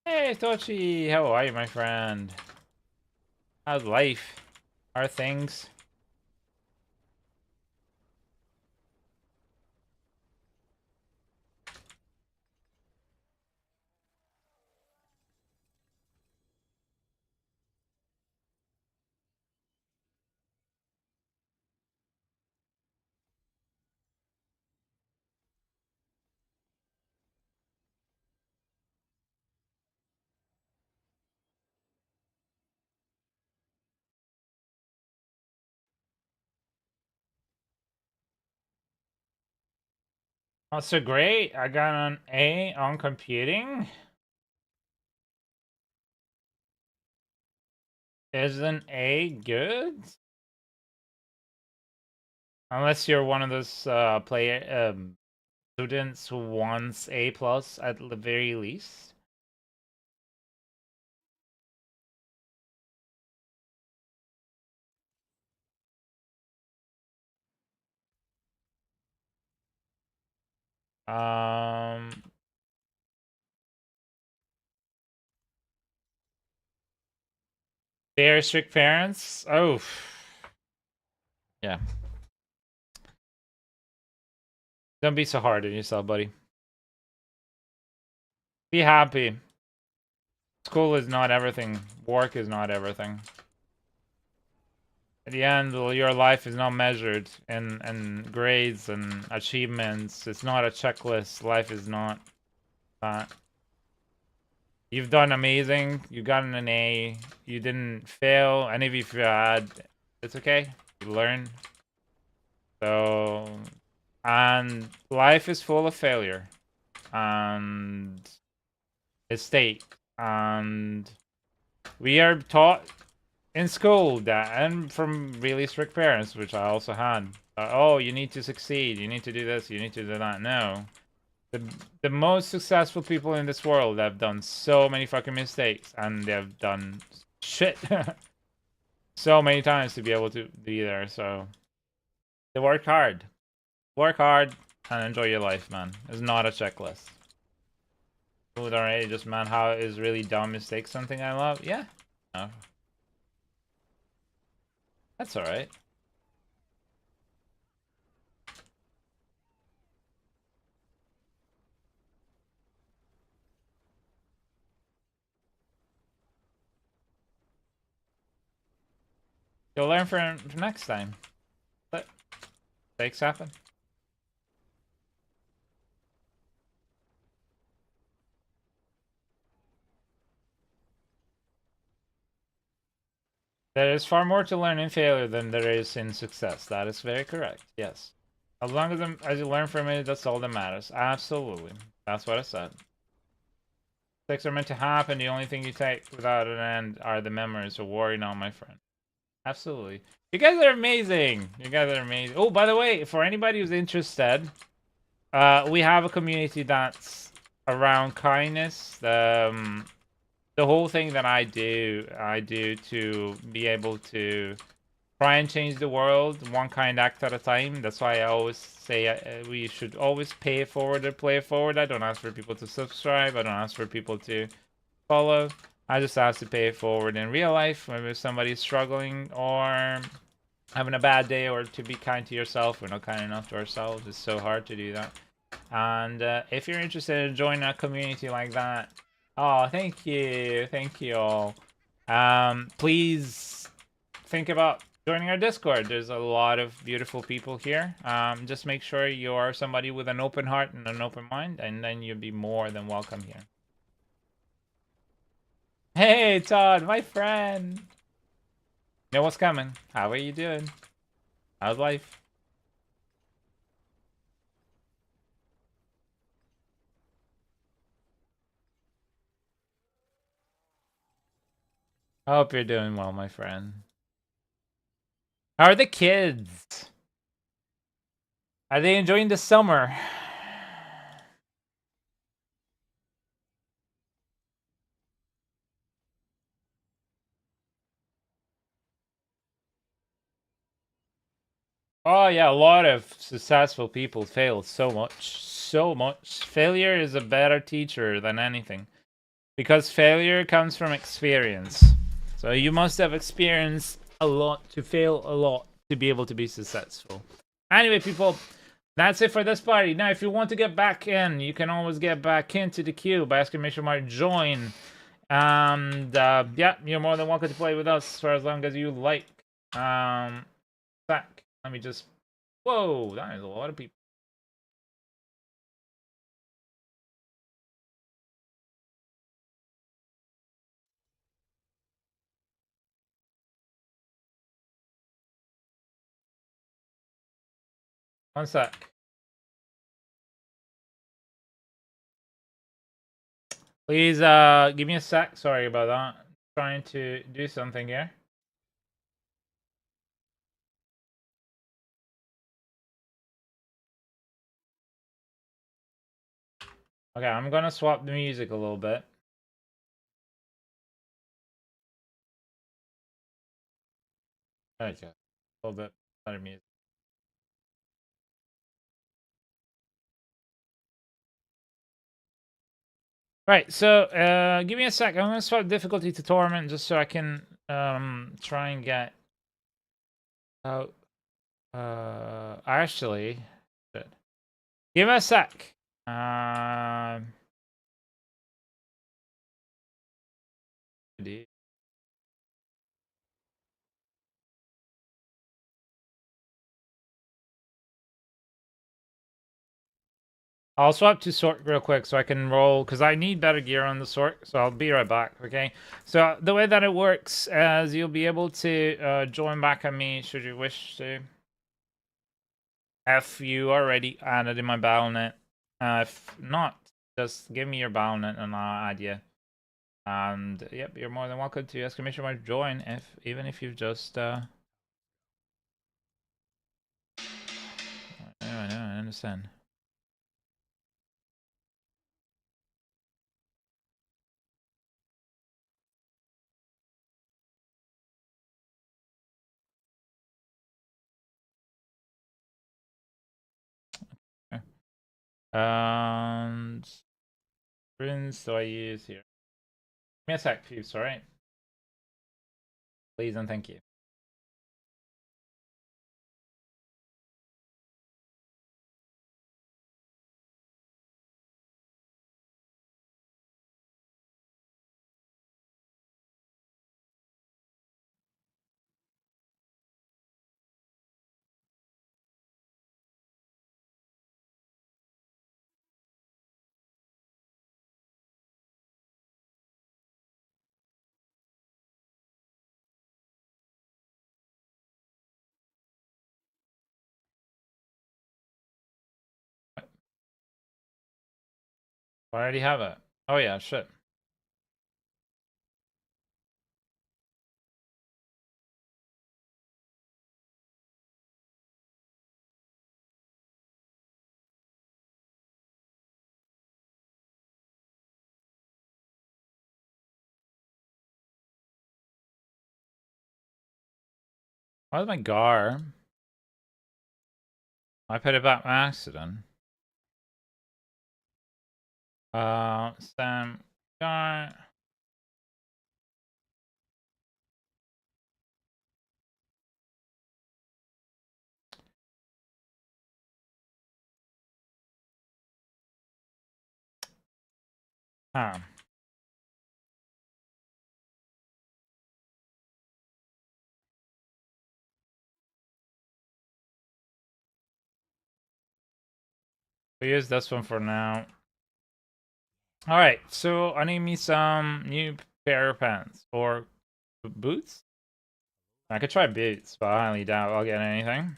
Hey, Tochi! How are you, my friend? How's life? How are things? Oh, so great. I got an A on computing. Isn't A good? Unless you're one of those students who wants A plus at the very least. Um, very strict parents. Oh, yeah. Don't be so hard on yourself, buddy. Be happy. School is not everything. Work is not everything. At the end, your life is not measured in grades and achievements. It's not a checklist. Life is not that. You've done amazing. You got an A. You didn't fail. And if you had, it's okay. You learn. So, and life is full of failure and mistake. And we are taught in school that, and from really strict parents, which I also had. Oh, you need to succeed. You need to do this. You need to do that. No. The most successful people in this world have done so many fucking mistakes, and they've done shit so many times to be able to be there. So they work hard and enjoy your life, man. It's not a checklist. Food already just meant how is really dumb mistake something I love. Yeah. No. That's alright. You'll learn for next time. But mistakes happen. There is far more to learn in failure than there is in success. That is very correct. Yes. As long as you learn from it, that's all that matters. Absolutely. That's what I said. Mistakes are meant to happen. The only thing you take without an end are the memories. So worry not, my friend. Absolutely. You guys are amazing. You guys are amazing. Oh, by the way, for anybody who's interested, we have a community that's around kindness. The whole thing that I do to be able to try and change the world one kind act at a time. That's why I always say we should always pay it forward or play it forward. I don't ask for people to subscribe. I don't ask for people to follow. I just ask to pay it forward in real life. Maybe if somebody's struggling or having a bad day, or to be kind to yourself. We're not kind enough to ourselves. It's so hard to do that. And if you're interested in joining a community like that, oh, thank you all. Please think about joining our Discord. There's a lot of beautiful people here. Just make sure you are somebody with an open heart and an open mind, and then you'll be more than welcome here. Hey, Todd, my friend. You know what's coming? How are you doing? How's life? I hope you're doing well, my friend. How are the kids? Are they enjoying the summer? Oh yeah, a lot of successful people fail so much. So much. Failure is a better teacher than anything. Because failure comes from experience. So you must have experienced a lot to fail a lot to be able to be successful. Anyway, people, that's it for this party. Now, if you want to get back in, you can always get back into the queue by exclamation mark join. And yeah, you're more than welcome to play with us for as long as you like. Back. Let me just. Whoa, that is a lot of people. One sec. Please give me a sec. Sorry about that. Trying to do something here. Okay, I'm gonna swap the music a little bit. There you go. A little bit better music. Right, so give me a sec. I'm gonna swap difficulty to torment just so I can try and get out. Actually, give me a sec. I'll swap to Sork real quick so I can roll, because I need better gear on the Sork, so I'll be right back, okay? So the way that it works is you'll be able to join back on me should you wish to. If you already added in my Battle.net. If not, just give me your Battle.net and I'll add you. And yep, you're more than welcome to exclamation mark join, even if you've just I know, I understand. Okay. runes do I use here? Give me a sec, please, alright? Please and thank you. I already have it. Oh yeah, shit. Where's my gar? I put it back by accident. Sam gar. Huh. We use this one for now. Alright, so I need me some new pair of pants. Or boots? I could try boots, but I highly doubt I'll get anything.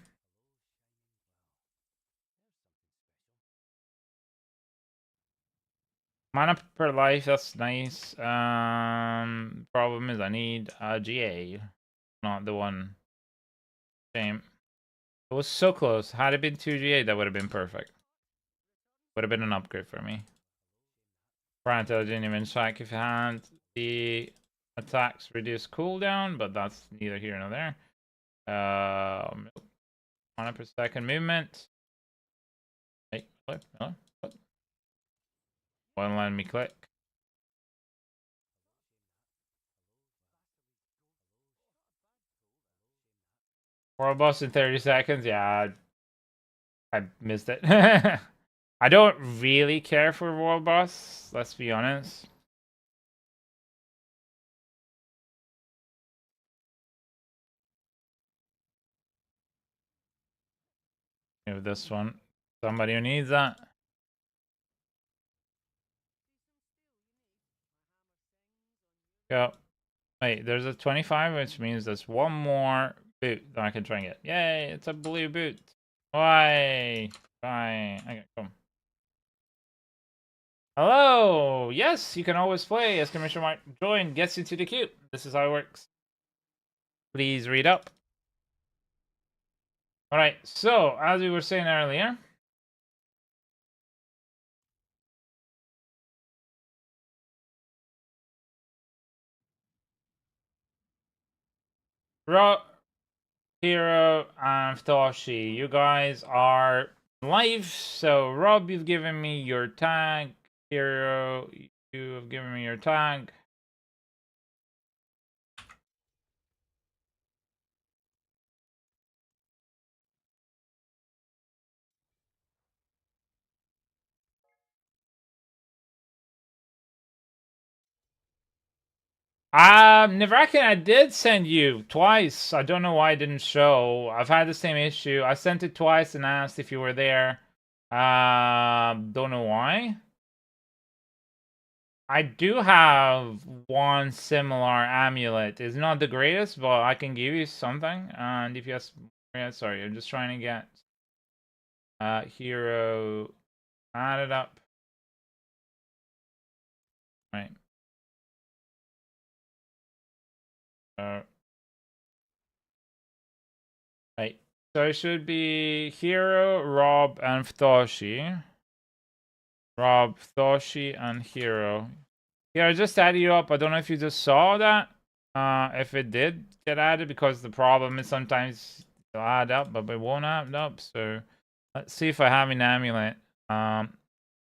Mana per life, that's nice. Problem is I need a GA. Not the one. Shame. It was so close. Had it been 2 GA, that would have been perfect. Would have been an upgrade for me. Granted, I didn't even check if it had the attacks reduce cooldown, but that's neither here nor there. Mana per second movement. Hey, hello, hello. What? Won't let me click. World boss in 30 seconds? Yeah, I missed it. I don't really care for world boss, let's be honest. Give this one. Somebody who needs that. Go. Wait, there's a 25, which means there's one more boot that I can try and get. Yay, it's a blue boot. Why? Bye. Okay, come. Hello! Yes, you can always play. Exclamation mark join gets you to the queue. This is how it works. Please read up. Alright, so as we were saying earlier. Hero and Toshi, you guys are live. So Rob, you've given me your tag. Hero, you have given me your tag. Navrakin, I did send you twice. I don't know why it didn't show. I've had the same issue. I sent it twice and asked if you were there. Don't know why. I do have one similar amulet. It's not the greatest, but I can give you something. And if you have, yeah, sorry, I'm just trying to get hero added up. Right. Right. So it should be Hero, Rob, and Futoshi. Rob, Futoshi, and Hero. Yeah, I just added you up. I don't know if you just saw that. If it did get added, because the problem is sometimes it'll add up, but it won't add up. So let's see if I have an amulet.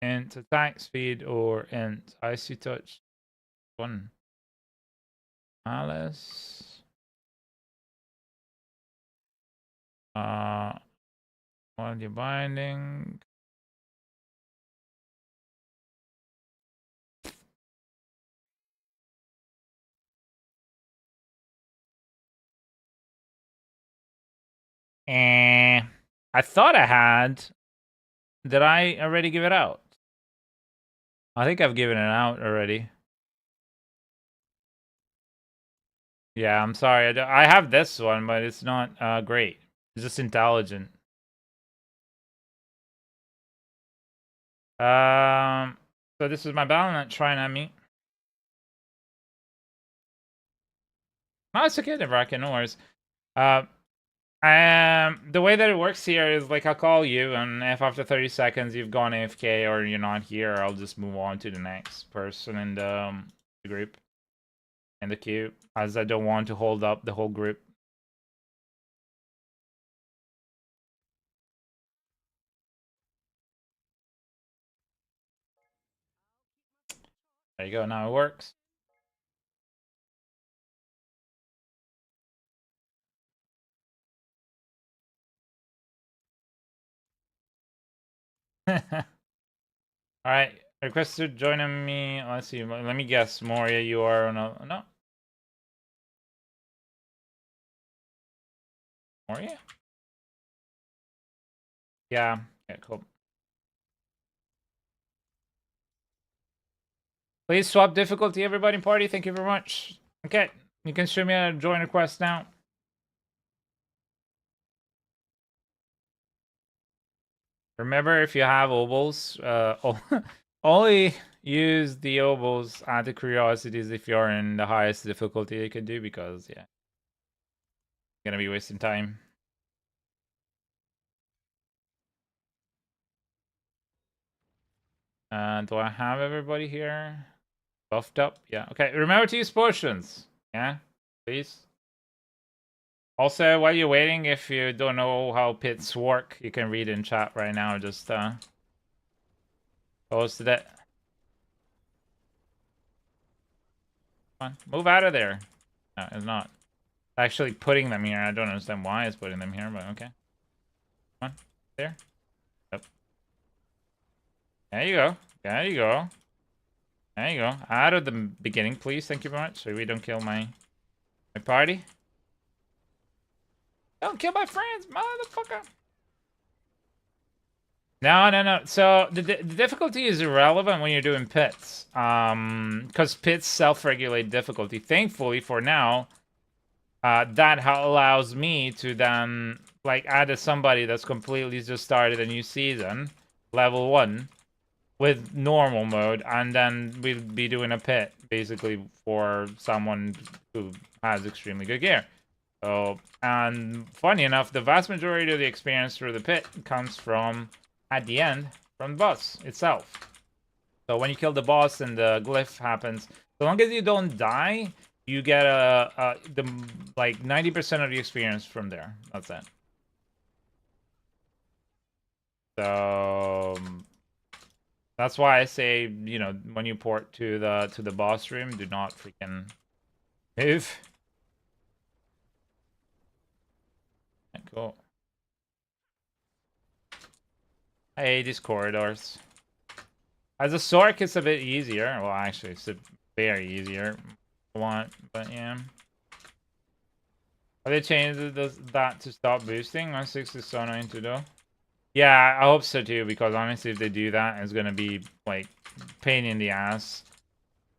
int attack speed or int icy touch. One. Alice. While you're binding. I thought I had. Did I already give it out? I think I've given it out already. Yeah, I'm sorry. I have this one, but it's not great. It's just intelligent. So this is my balance trying at me. Oh, it's okay, Nebraska, no worries. The way that it works here is like I'll call you, and if after 30 seconds you've gone AFK or you're not here, I'll just move on to the next person in the group, in the queue, as I don't want to hold up the whole group. There you go, now it works. Alright, requested joining me. Let's see, let me guess, Moria, you are on a... No? Moria? Yeah, cool. Please swap difficulty, everybody in party. Thank you very much. Okay, you can show me a join request now. Remember, if you have obols, only use the obols and the curiosities if you're in the highest difficulty you can do, because, yeah, gonna be wasting time. Do I have everybody here? Buffed up? Yeah, okay. Remember to use potions. Yeah, please. Also, while you're waiting, if you don't know how pits work, you can read in chat right now. Just posted it. Come on, move out of there. No, it's not. Actually putting them here. I don't understand why it's putting them here, but okay. Come on, there. Yep. There you go. There you go. There you go. Out of the beginning, please. Thank you very much. So we don't kill my party. Don't kill my friends, motherfucker. No. So the difficulty is irrelevant when you're doing pits. Because pits self-regulate difficulty. Thankfully, for now, that allows me to then like add somebody that's completely just started a new season, level 1, with normal mode, and then we'll be doing a pit basically for someone who has extremely good gear. So, and funny enough, the vast majority of the experience through the pit comes from at the end from the boss itself. So when you kill the boss and the glyph happens, so long as you don't die, you get like 90% of the experience from there. That's it. So that's why I say, you know, when you port to the boss room, do not freaking move. Cool. I hate these corridors. As a Sork, it's a bit easier. Well, actually, it's a very easier one, but yeah. Have they changed that to stop boosting? 160 is so annoying to do. Yeah, I hope so too, because honestly, if they do that, it's gonna be like pain in the ass.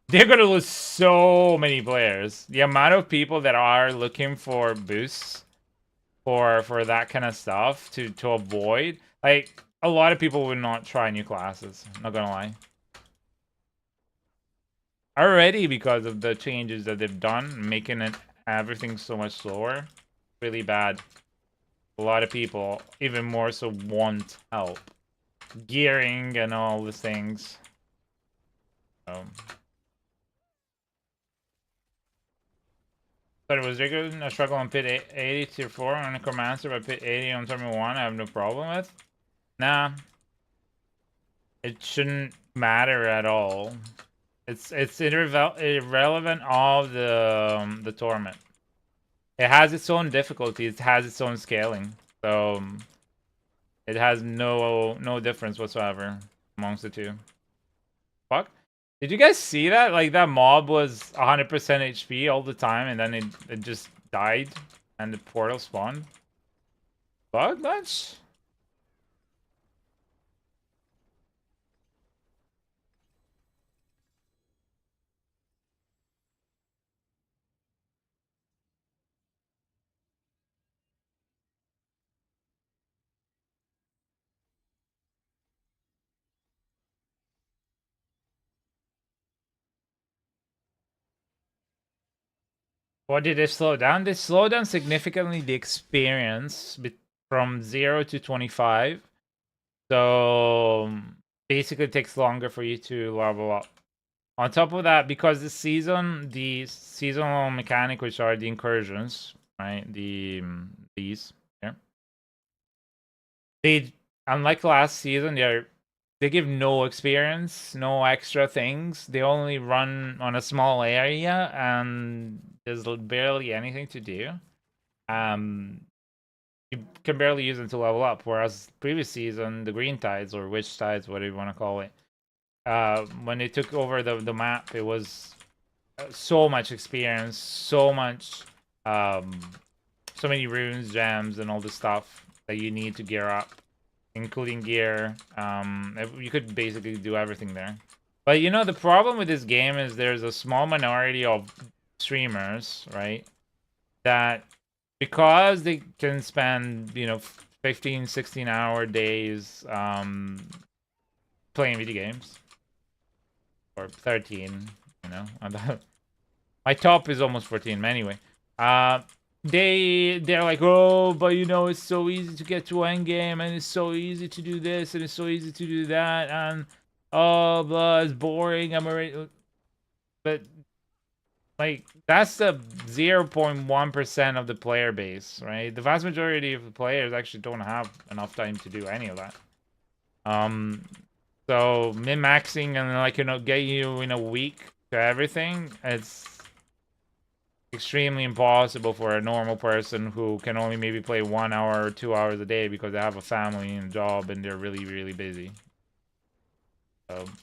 They're gonna lose so many players. The amount of people that are looking for boosts for that kind of stuff to avoid, like, a lot of people would not try new classes. I'm not gonna lie. Already, because of the changes that they've done, making it everything so much slower, really bad. A lot of people, even more so, want help. Gearing and all these things. But it was regular. I struggle on pit 80 tier 4 on Necromancer, but pit 80 on Terminal 1 I have no problem with. Nah. It shouldn't matter at all. It's irrelevant of the tournament. It has its own difficulty. It has its own scaling. So it has no difference whatsoever amongst the two. Fuck. Did you guys see that? Like that mob was 100% HP all the time, and then it just died, and the portal spawned. Bug much? What did they slow down? They slowed down significantly the experience from 0 to 25. So basically, it takes longer for you to level up. On top of that, because the seasonal mechanic, which are the incursions, right? These here, they unlike last season, they give no experience, no extra things. They only run on a small area, and there's barely anything to do. Um, you can barely use them to level up. Whereas previous season, the green tides or witch tides, whatever you want to call it, when they took over the map, it was so much experience, um, so many runes, gems, and all the stuff that you need to gear up, including gear. You could basically do everything there. But you know, the problem with this game is there's a small minority of streamers, right? That because they can spend, 15, 16-hour days playing video games, or 13, you know. My top is almost 14 anyway. Uh, they're like, oh, but it's so easy to get to endgame, and it's so easy to do this, and it's so easy to do that, and oh, blah, it's boring. I'm already, but like that's the 0.1% of the player base, right? The vast majority of the players actually don't have enough time to do any of that. So min-maxing and like get you in a week to everything, it's extremely impossible for a normal person who can only maybe play 1 hour or 2 hours a day because they have a family and a job and they're really, really busy.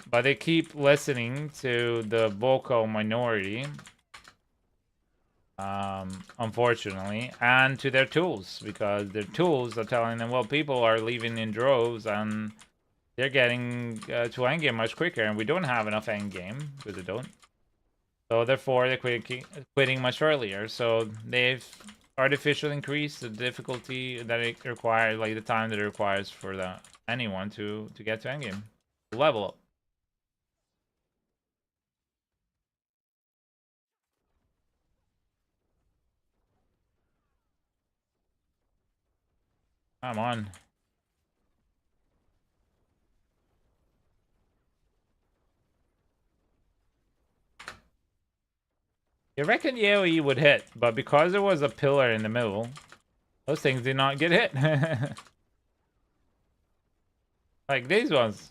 But they keep listening to the vocal minority, unfortunately, and to their tools, because their tools are telling them, well, people are leaving in droves and they're getting to endgame much quicker, and we don't have enough endgame, because they don't. So therefore, they're quitting much earlier. So they've artificially increased the difficulty that it requires, like the time that it requires for anyone to get to endgame, level up. Come on. You reckon the AoE would hit, but because there was a pillar in the middle, those things did not get hit. Like these ones.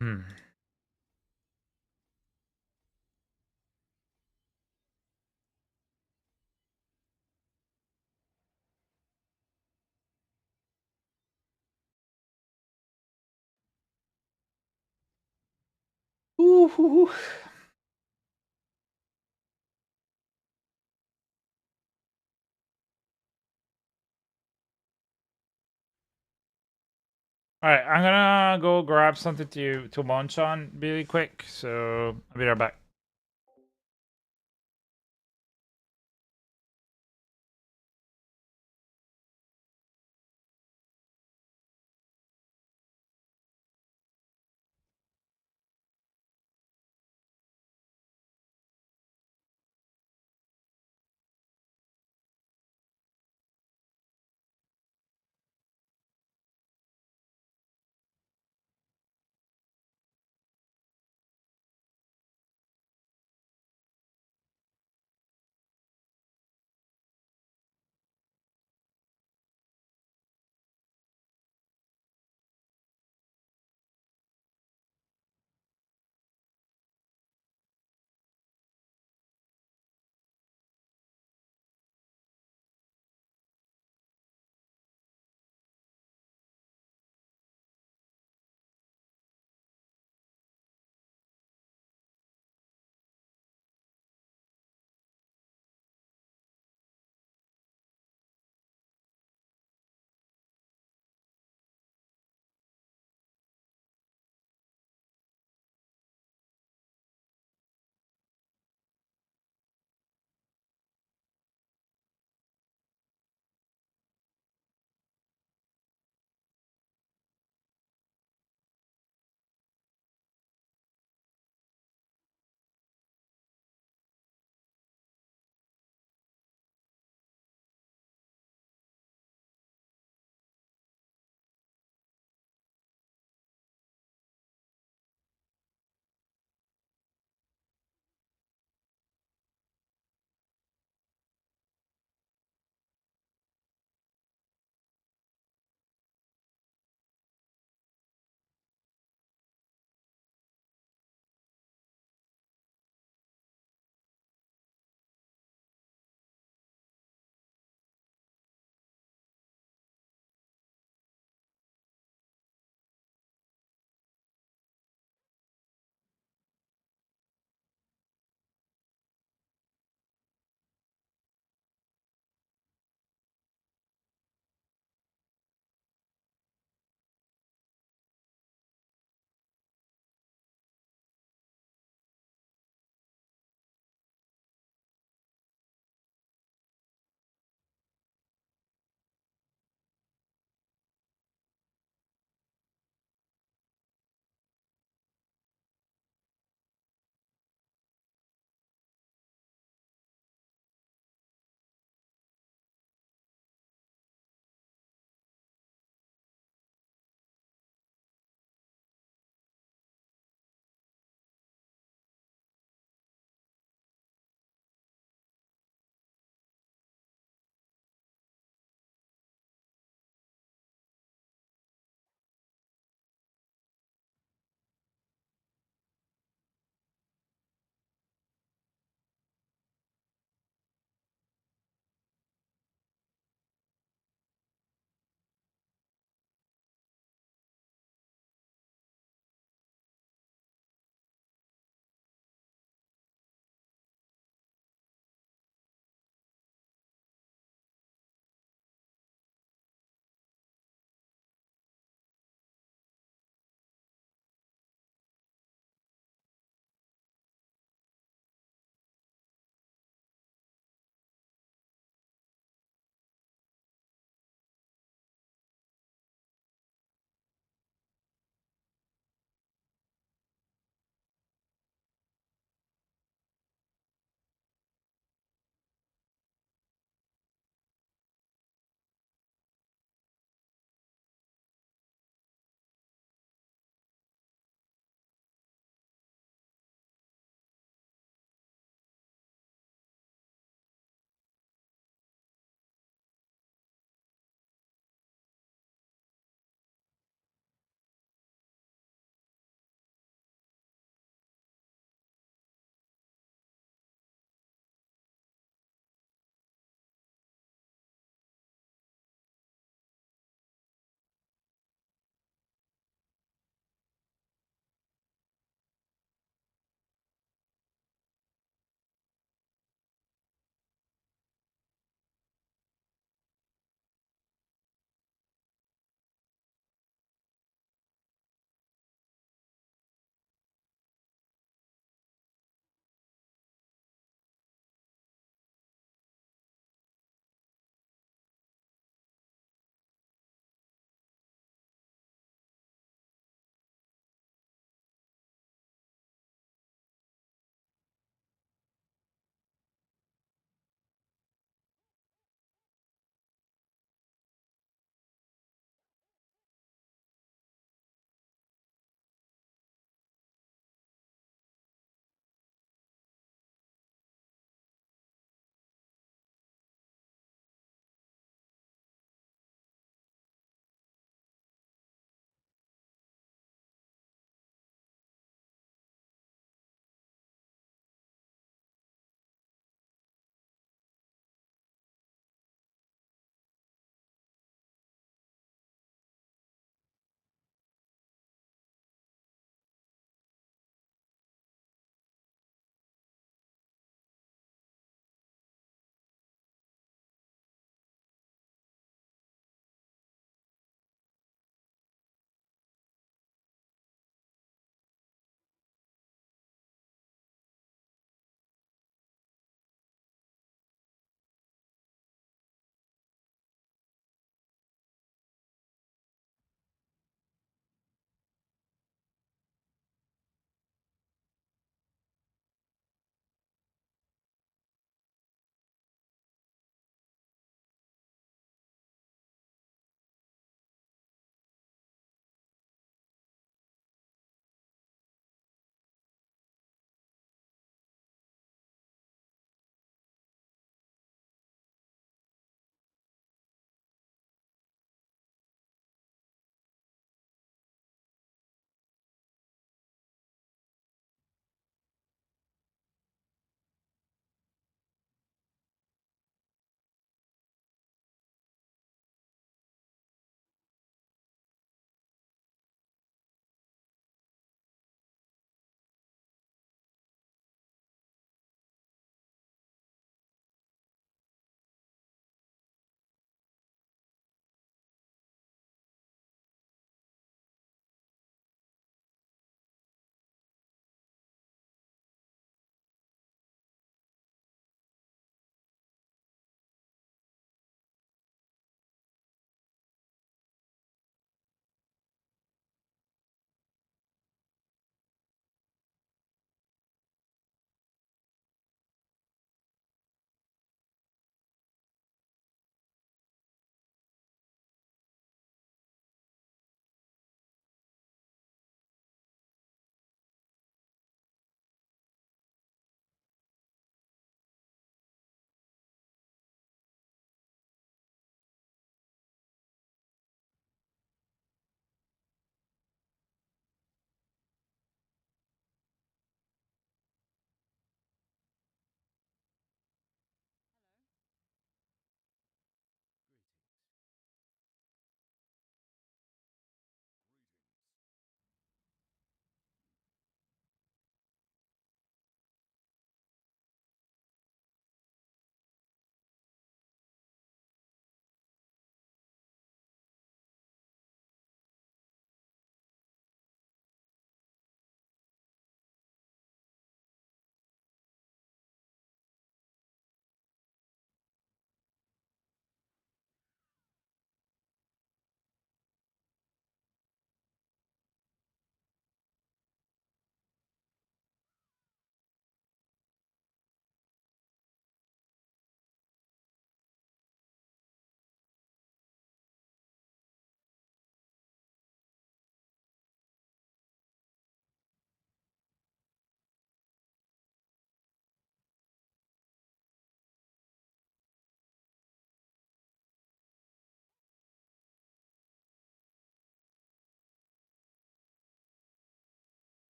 Hmm. Ooh. All right, I'm gonna go grab something to munch on really quick. So I'll be right back.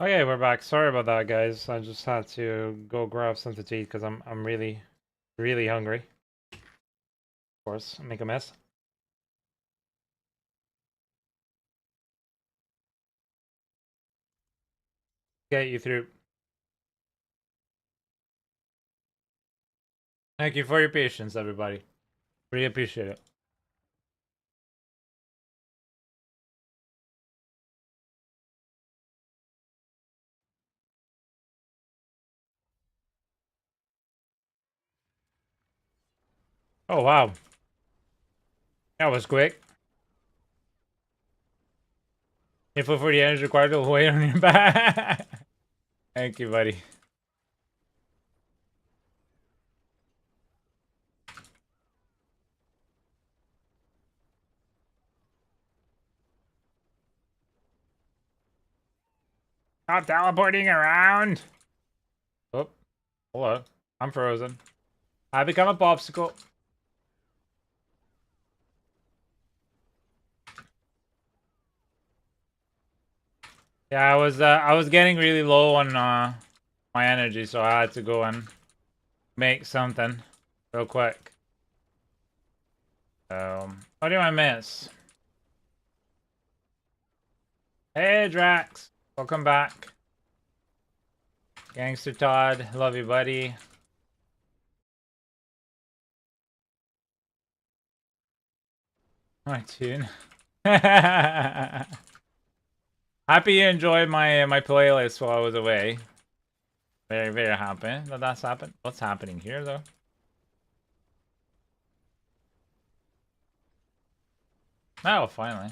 Okay, we're back. Sorry about that, guys. I just had to go grab something to eat because I'm really, really hungry. Of course, make a mess. Get you through. Thank you for your patience, everybody. Really appreciate it. Oh wow, that was quick. Info for the energy required to wait on your back. Thank you, buddy. Not teleporting around. Oh, hello. I'm frozen. I become a popsicle. Yeah, I was getting really low on my energy, so I had to go and make something real quick. What do I miss? Hey, Drax. Welcome back. Gangster Todd. Love you, buddy. My tune. Happy you enjoyed my playlist while I was away. Very, very happy that that's happened. What's happening here, though? Oh, finally.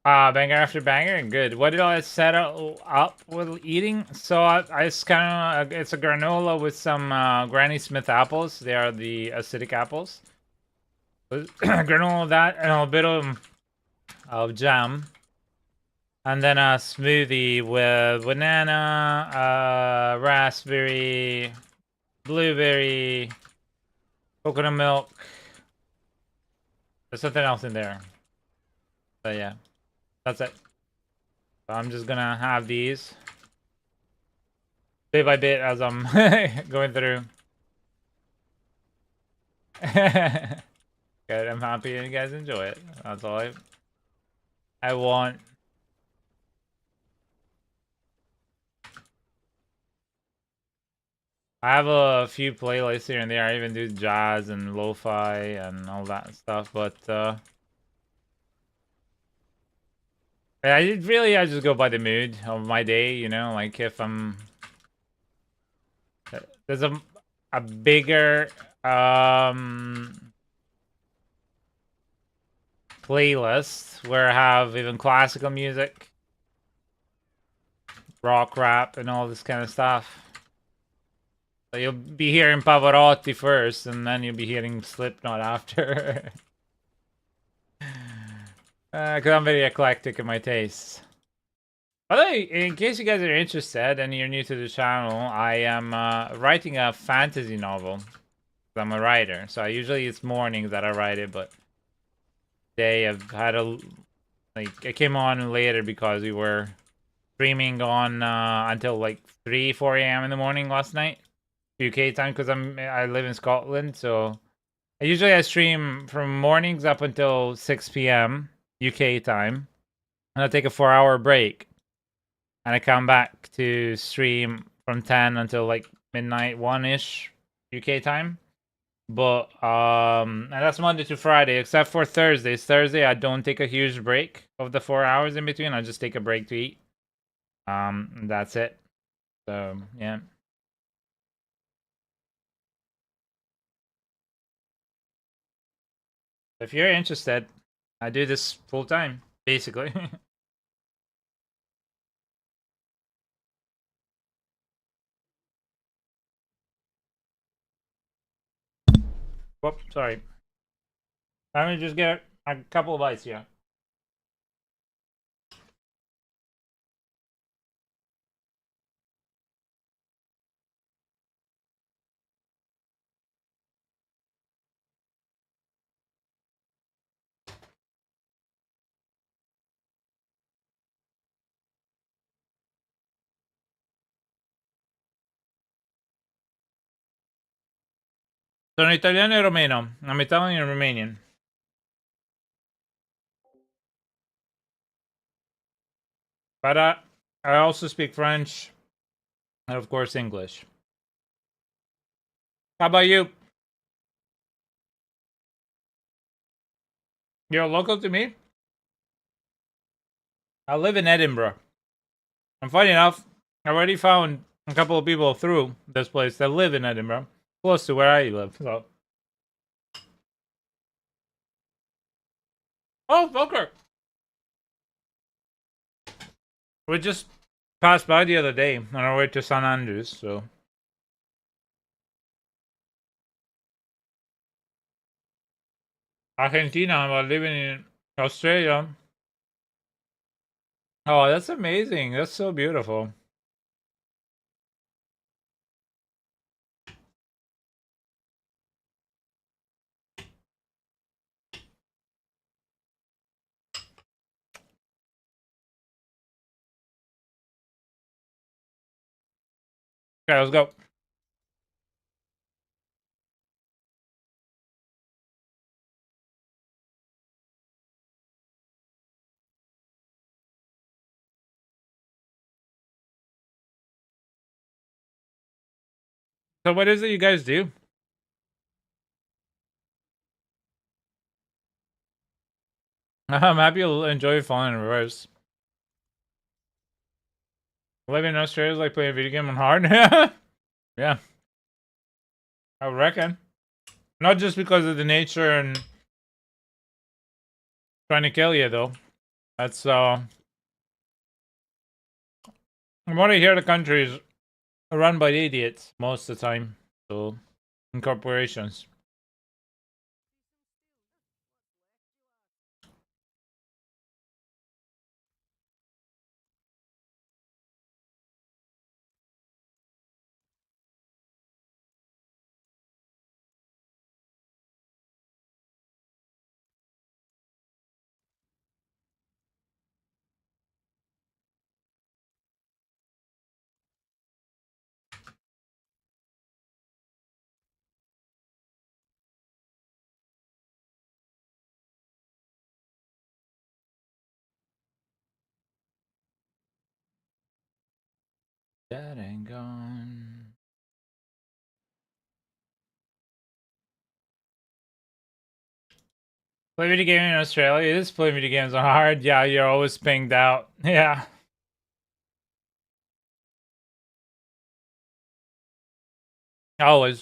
Banger after banger, good. What did I set up with eating? So I just kind of it's a granola with some Granny Smith apples. They are the acidic apples. Granola that and a bit of jam, and then a smoothie with banana, raspberry, blueberry, coconut milk. There's something else in there, but yeah, that's it. So I'm just gonna have these bit by bit as I'm going through. Good. I'm happy you guys enjoy it. That's all I want. I have a few playlists here and there. I even do jazz and lo-fi and all that stuff, but I just go by the mood of my day, you know, like if I'm there's a bigger playlist where I have even classical music, rock, rap, and all this kind of stuff. So you'll be hearing Pavarotti first, and then you'll be hearing Slipknot after. Because I'm very eclectic in my tastes. By the way, in case you guys are interested and you're new to the channel, I am writing a fantasy novel. I'm a writer, so usually it's mornings that I write it, but today I've had a like I came on later because we were streaming on until like 3, 4 a.m. in the morning last night, UK time, because I live in Scotland, so I stream from mornings up until 6 p.m. UK time, and I take a 4-hour break, and I come back to stream from 10 until like midnight 1-ish UK time. But and that's Monday to Friday, except for Thursdays. Thursday I don't take a huge break of the 4 hours in between. I just take a break to eat. That's it. So yeah. If you're interested, I do this full time, basically. Whoop, sorry. Let me just get a couple of bites here. Sono italiano e romeno. I'm Italian and Romanian. But I also speak French and, of course, English. How about you? You're local to me? I live in Edinburgh. And funny enough, I already found a couple of people through this place that live in Edinburgh, close to where I live. So. Oh, okay. We just passed by the other day on our way to St. Andrews, so. Argentina, but living in Australia. Oh, that's amazing. That's so beautiful. Okay, let's go. So what is it you guys do? I'm happy you'll enjoy falling in reverse. Living in Australia is like playing a video game on hard. Yeah, I reckon. Not just because of the nature and trying to kill you, though. That's, from what I hear, the country is run by idiots most of the time. So, in corporations. Dead and gone. Play video game in Australia. This play video games are hard. Yeah, you're always pinged out. Yeah. Always.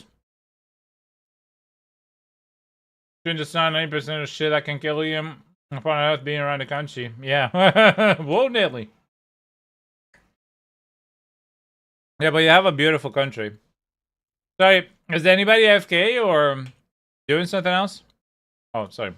You can just not 90% of shit that can kill you. I find out being around the country. Yeah. Whoa, Nelly. Yeah, but you have a beautiful country. Sorry, is anybody AFK or doing something else? Oh, sorry.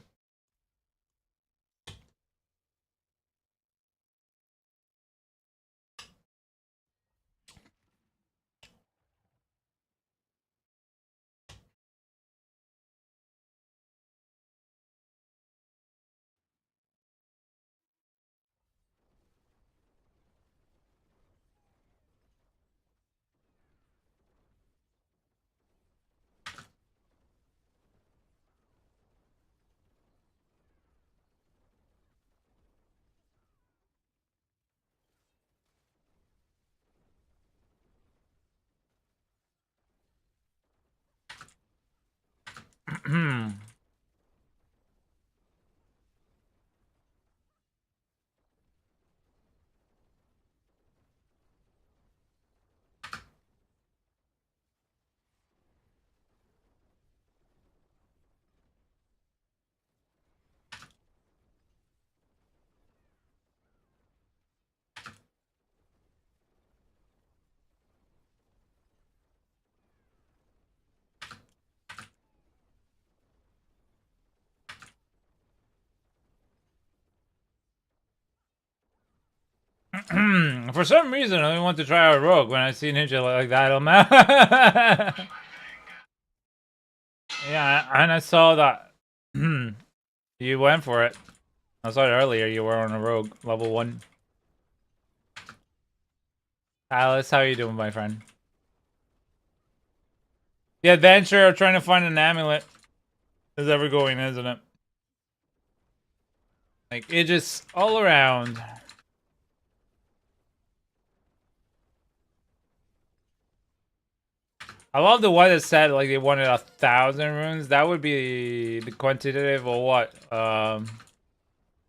For some reason, I only want to try out Rogue when I see Ninja like that. Yeah, and I saw that you went for it. I saw it earlier. You were on a Rogue level 1. Alice, how you doing, my friend? The adventure of trying to find an amulet is ever going, isn't it? Like, it just all around. I love the one that said like they wanted 1,000 runes. That would be the quantitative or what?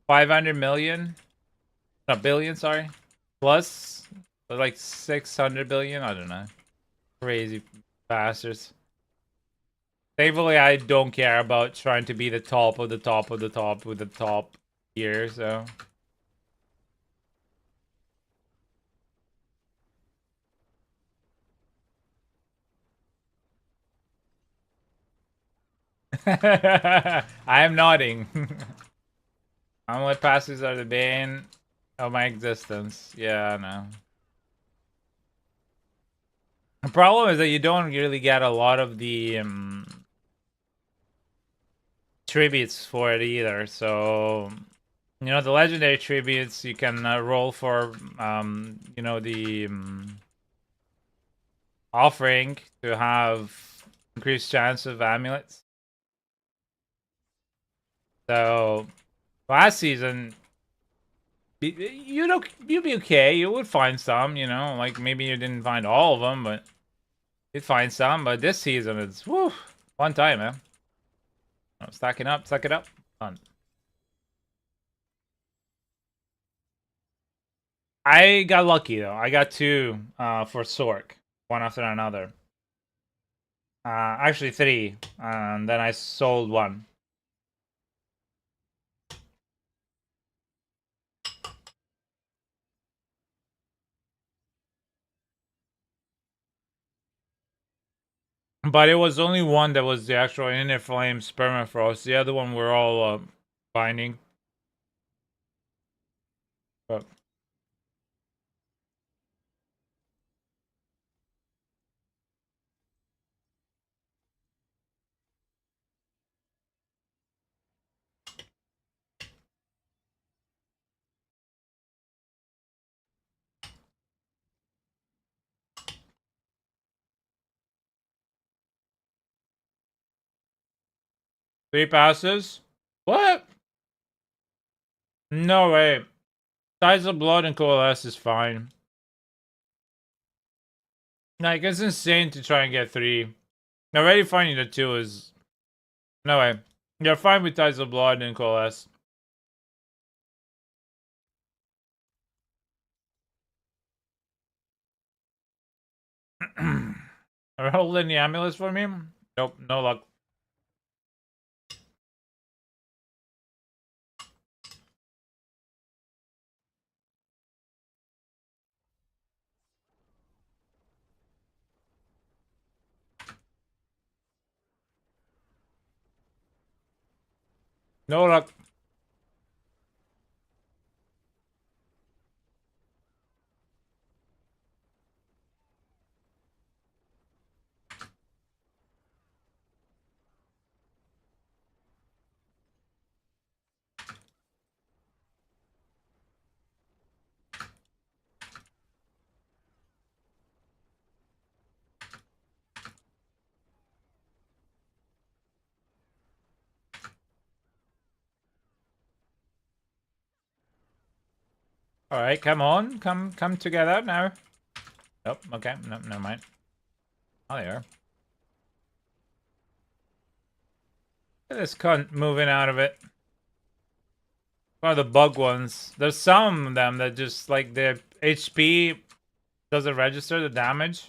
500 million? A billion, sorry. Plus like 600 billion. I don't know. Crazy bastards. Thankfully, I don't care about trying to be the top of the top of the top with the top here, so. I am nodding. Omelet passes are the bane of my existence. Yeah, I know. The problem is that you don't really get a lot of the tributes for it either. So, you know, the legendary tributes you can roll for, you know, the offering to have increased chance of amulets. So, last season, you'd be okay. You would find some, you know, like maybe you didn't find all of them, but you'd find some. But this season, it's woo, one time, man. Oh, stacking up, suck it up. Done. I got lucky though. I got two for Sork, one after another. Actually three, and then I sold one. But it was only one that was the actual inner flame spermafrost. The other one were all binding. But 3 passes? What? No way. Ties of blood and coalesce is fine. Like, it's insane to try and get 3. Already finding the 2 is... No way. You're fine with ties of blood and coalesce. Are holding the amulets for me? Nope, no luck. No luck. Alright, come on. Come together now. Nope, okay. No, never mind. Oh, there. Look at this cunt moving out of it. One of the bug ones. There's some of them that just, like, the HP doesn't register the damage.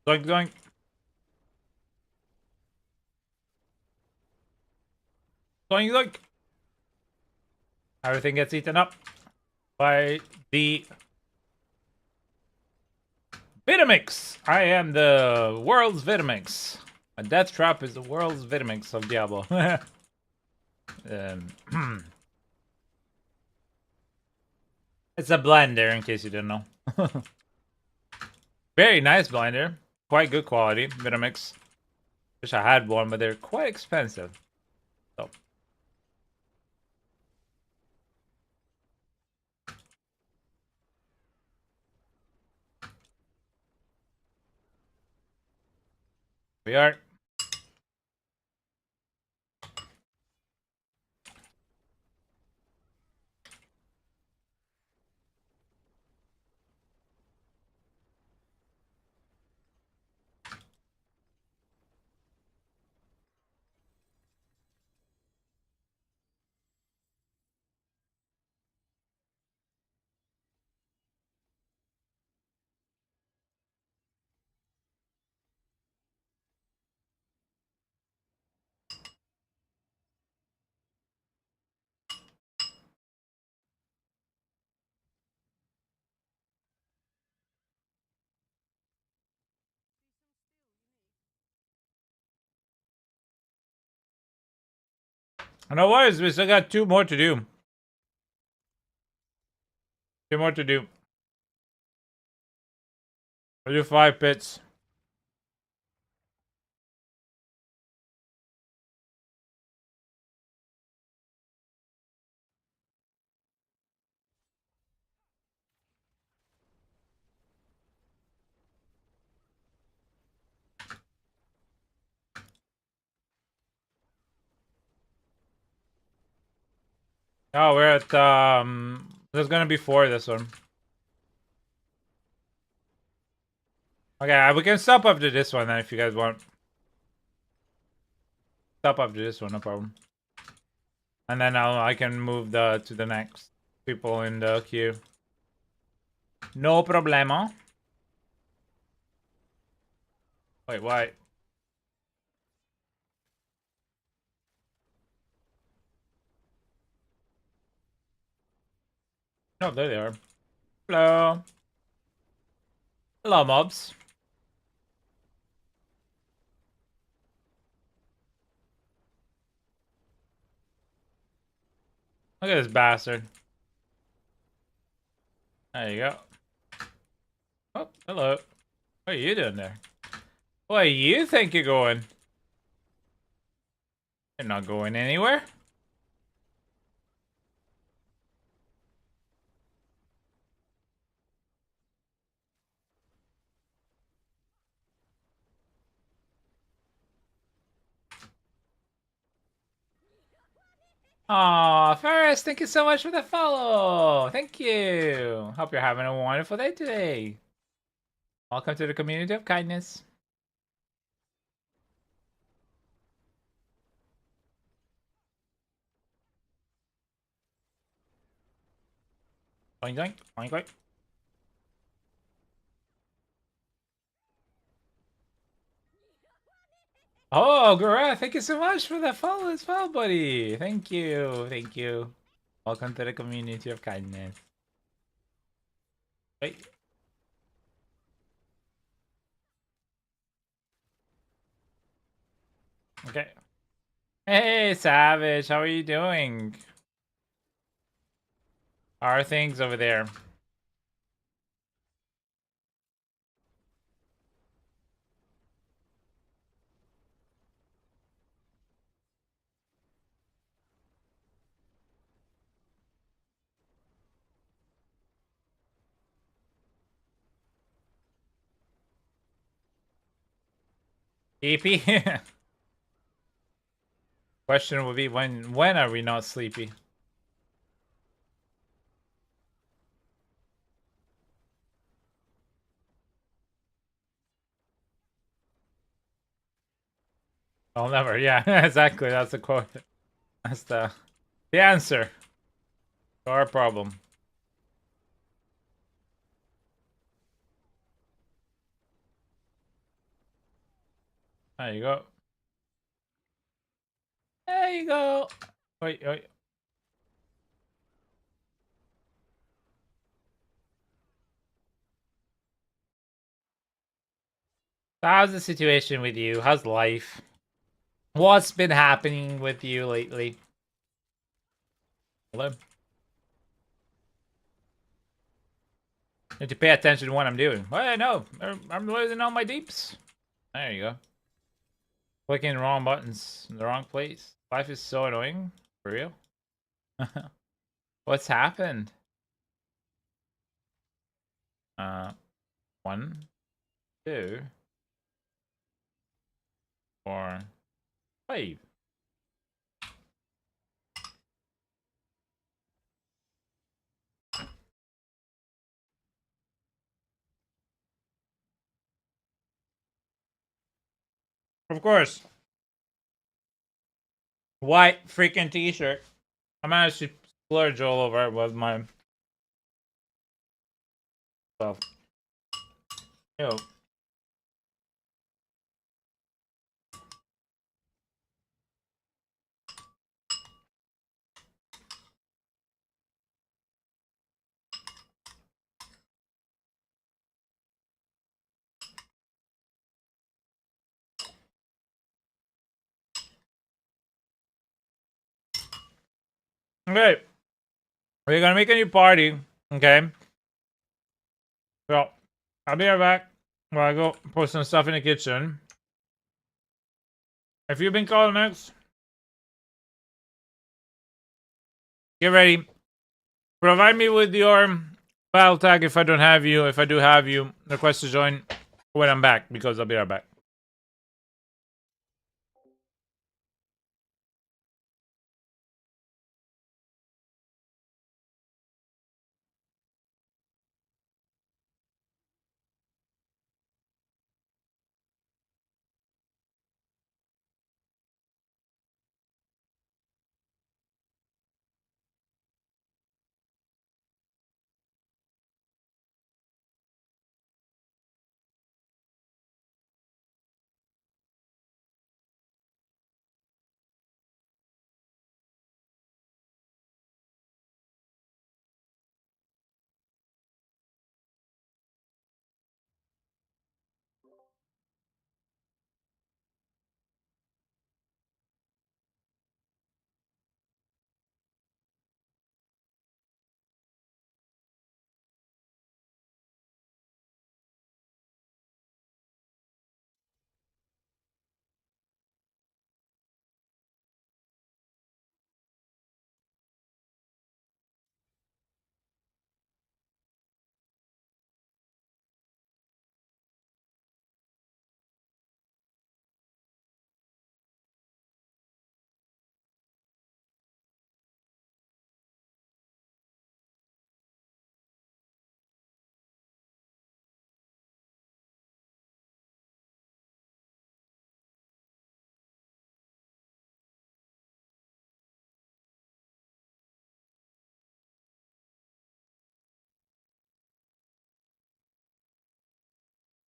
Doink, doink. Going look. Everything gets eaten up by the Vitamix. I am the world's Vitamix. A death trap is the world's Vitamix of Diablo. It's a blender, in case you didn't know. Very nice blender. Quite good quality. Vitamix. Wish I had one, but they're quite expensive. So. We are. No worries, we still got 2 more to do. 2 more to do. We'll do 5 pits. Oh, we're at there's gonna be 4 this one. Okay, we can stop after this one then if you guys want. Stop after this one, no problem. And then I can move to the next people in the queue. No problema. Wait, why? No, there they are. Hello. Hello, mobs. Look at this bastard. There you go. Oh, hello. What are you doing there? Where you think you're going? You're not going anywhere. Aw, Ferris, thank you so much for the follow. Thank you. Hope you're having a wonderful day today. Welcome to the community of kindness. Oink, oink, oink, oink. Oh, Gura, thank you so much for the follow as well, buddy. Thank you. Thank you. Welcome to the community of kindness. Wait. Okay. Hey, Savage, how are you doing? How are things over there? Sleepy? Question would be when are we not sleepy? I'll never. Yeah, exactly. That's the quote. That's the answer to our problem. There you go. There you go. Wait, wait. How's the situation with you? How's life? What's been happening with you lately? Hello? Need to pay attention to what I'm doing. Well, no, I'm losing all my deeps. There you go. Clicking the wrong buttons in the wrong place. Life is so annoying. For real? What's happened? 1, 2, 4, 5. Of course. White freaking t-shirt. I managed to splurge all over it with my stuff. Yo. Okay. We're gonna make a new party. Okay. So I'll be right back while I go put some stuff in the kitchen. If you've been calling next, get ready. Provide me with your file tag if I don't have you. If I do have you, request to join when I'm back because I'll be right back.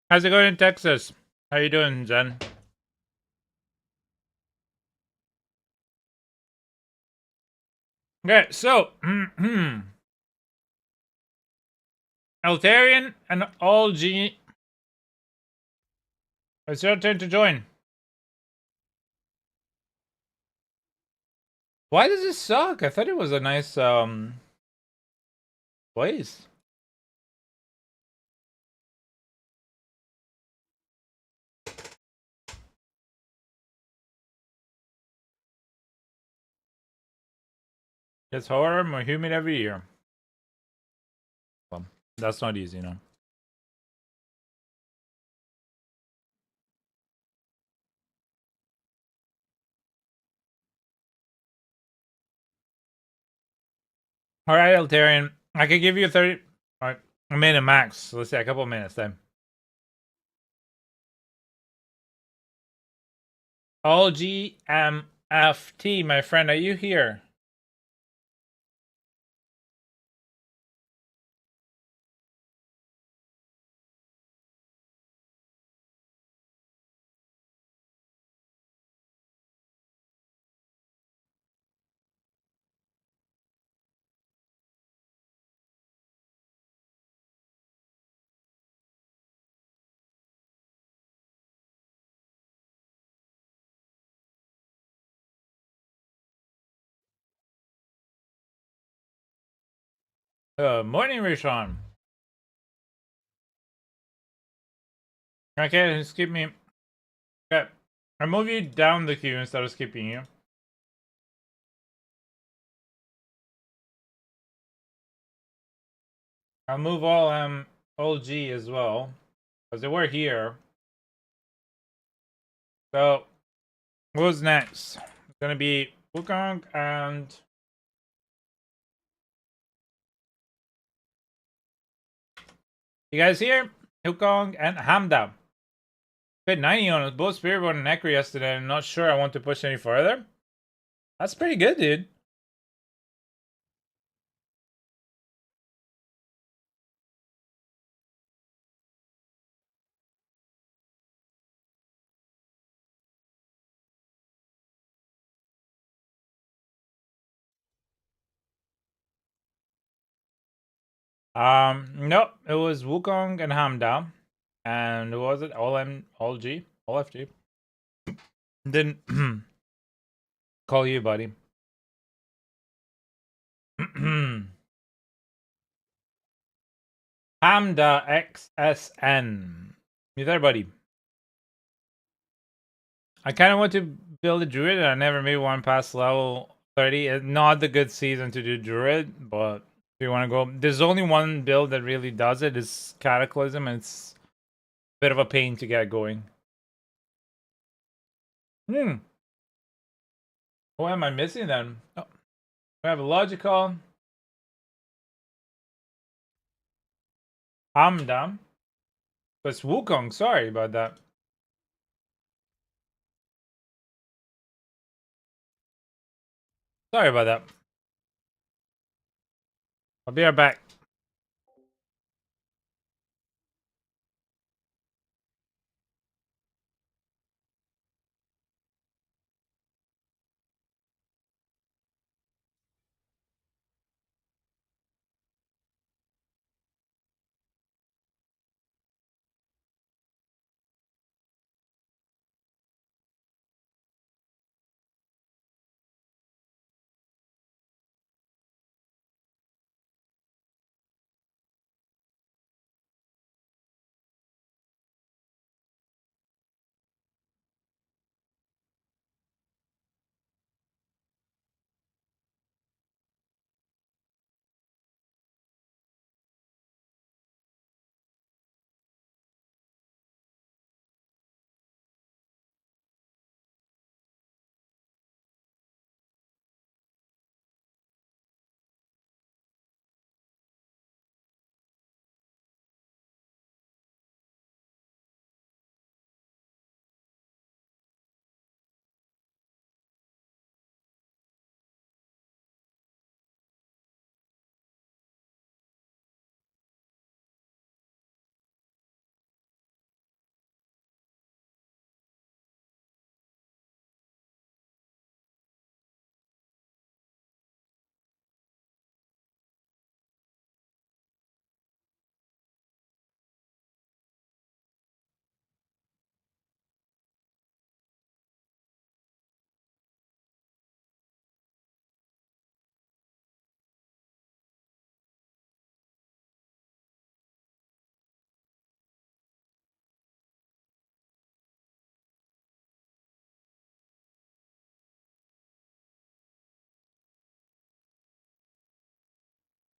How's it going in Texas? How you doing, Jen? Okay, so Altarian and all G. It's your turn to join. Why does this suck? I thought it was a nice place. It's hotter, more humid every year. Well, that's not easy, no. All right, Altarian. I could give you 30, a minute max. So let's say a couple of minutes then. All GMFT, my friend, are you here? Morning, Rishon. Okay, skip me. Okay, I move you down the queue instead of skipping you. I'll move all G as well, because they were here. So, who's next? It's gonna be Wukong and you guys here? Wukong and Hamda. Bit 90 on us, both Spiritboard and Necro yesterday. I'm not sure I want to push any further. That's pretty good, dude. Nope, it was Wukong and Hamda. And who was it? All G? All FG. Didn't call you, buddy. Hamda XSN. You there, buddy? I kind of want to build a druid, and I never made one past level 30. It's not the good season to do druid, but if you want to go, there's only one build that really does it. It's Cataclysm, and it's a bit of a pain to get going. What am I missing then? Oh, we have a logical. Hamda. It's Wukong. Sorry about that. Sorry about that. I'll be right back.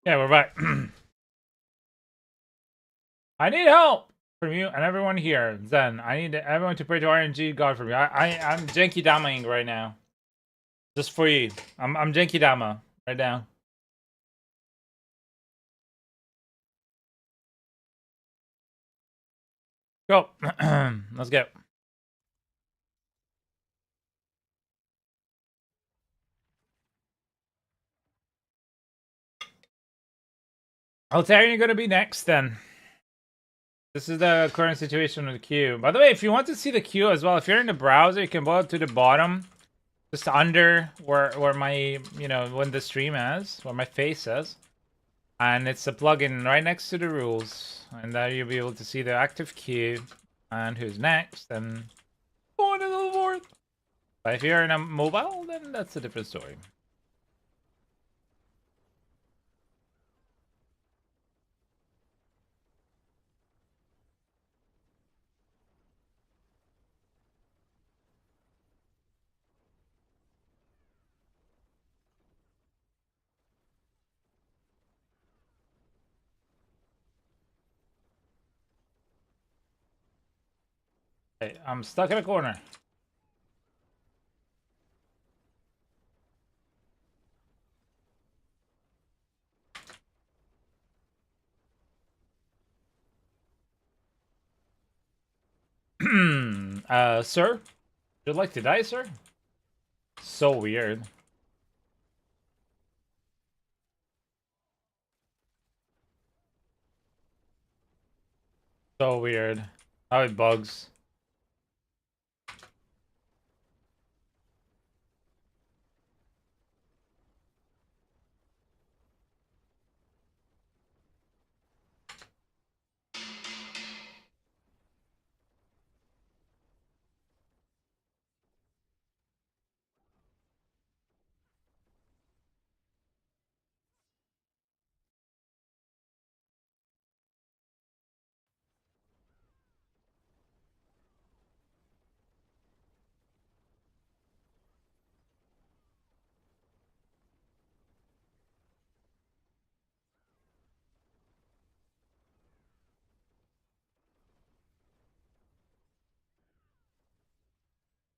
Yeah, we're back. I need help from you and everyone here. Zen, I need everyone to pray to RNG God for me. I'm Genki Damaing right now. Just for you. I'm Genki Dama right now. Go. Let's go. Altarian, you're gonna be next then. This is the current situation with the queue. By the way, if you want to see the queue as well, if you're in the browser, you can go up to the bottom, just under where my when the stream is, where my face is, and it's a plugin right next to the rules, and there you'll be able to see the active queue and who's next and going to the board. But if you're in a mobile, then that's a different story. Hey, I'm stuck in a corner. Sir? Would you like to die, sir? So weird. So weird. How it bugs.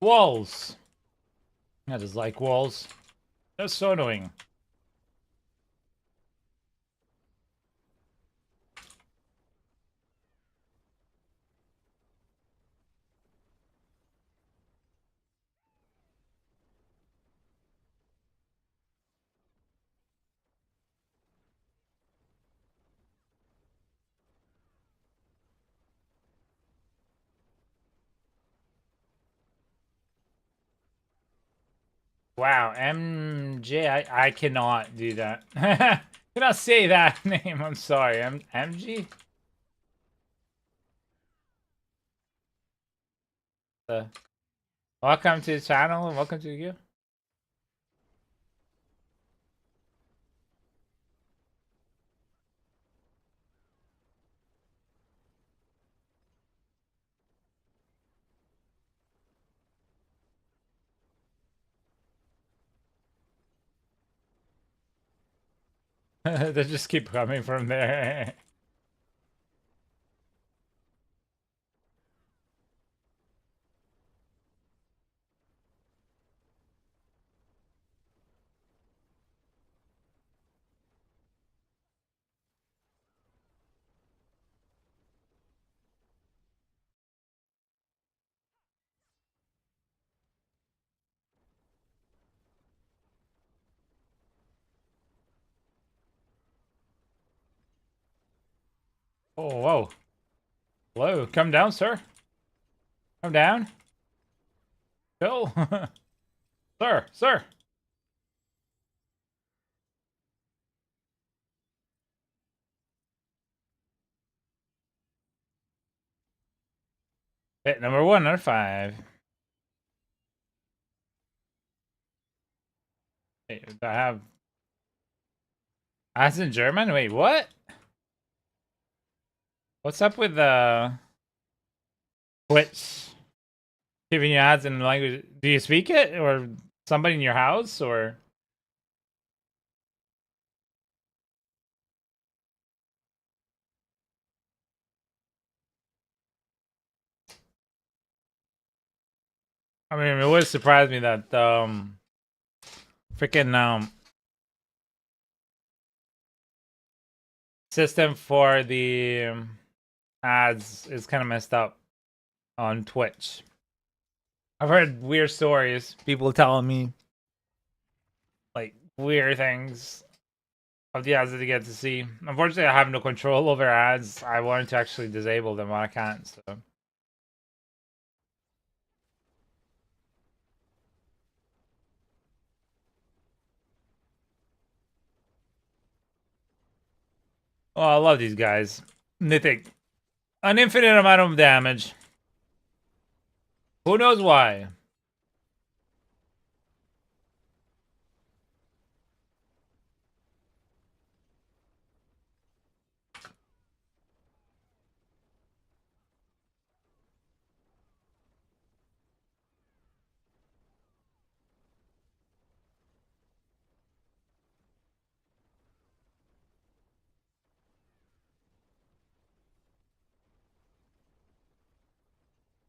Walls! I just like walls. They're so annoying. Wow, MJ, I cannot do that. Cannot say that name, I'm sorry. MG? Uh, welcome to the channel and welcome to you. They just keep coming from there. Oh, whoa. Hello, come down, sir. Come down. Go. Sir, sir. Hit number 1 out of 5. Hey, I have... Ads in German? Wait, what? What's up with Twitch giving you ads in language? Do you speak it, or somebody in your house, or? I mean, it would surprise me that freaking system for the ads is kind of messed up on Twitch. I've heard weird stories. People telling me like weird things of the ads that they get to see. Unfortunately, I have no control over ads. I wanted to actually disable them, but I can't. So. Oh, I love these guys. Mythic. An infinite amount of damage. Who knows why?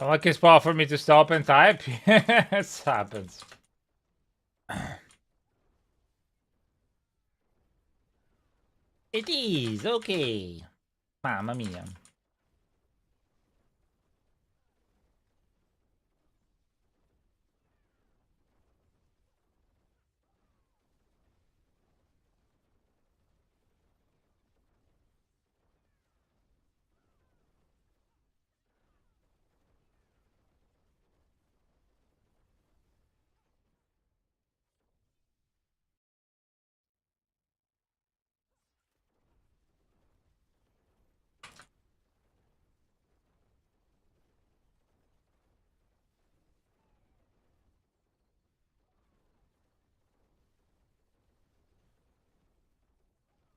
A lucky spot for me to stop and type. It happens. It is okay. Mamma mia.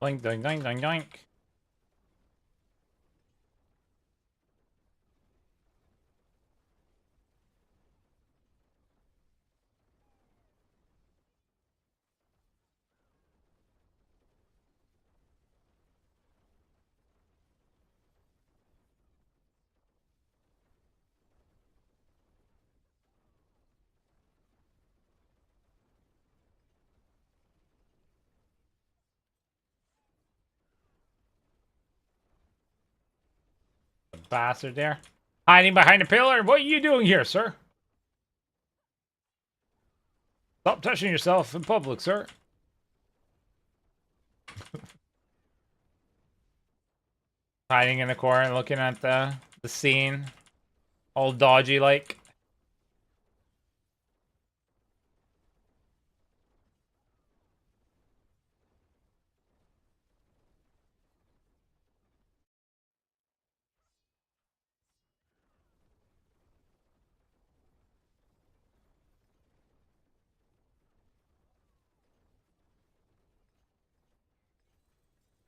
Doink, doink, doink, doink, doink. The bastard there. Hiding behind a pillar. What are you doing here, sir? Stop touching yourself in public, sir. Hiding in the corner, looking at the scene. All dodgy like.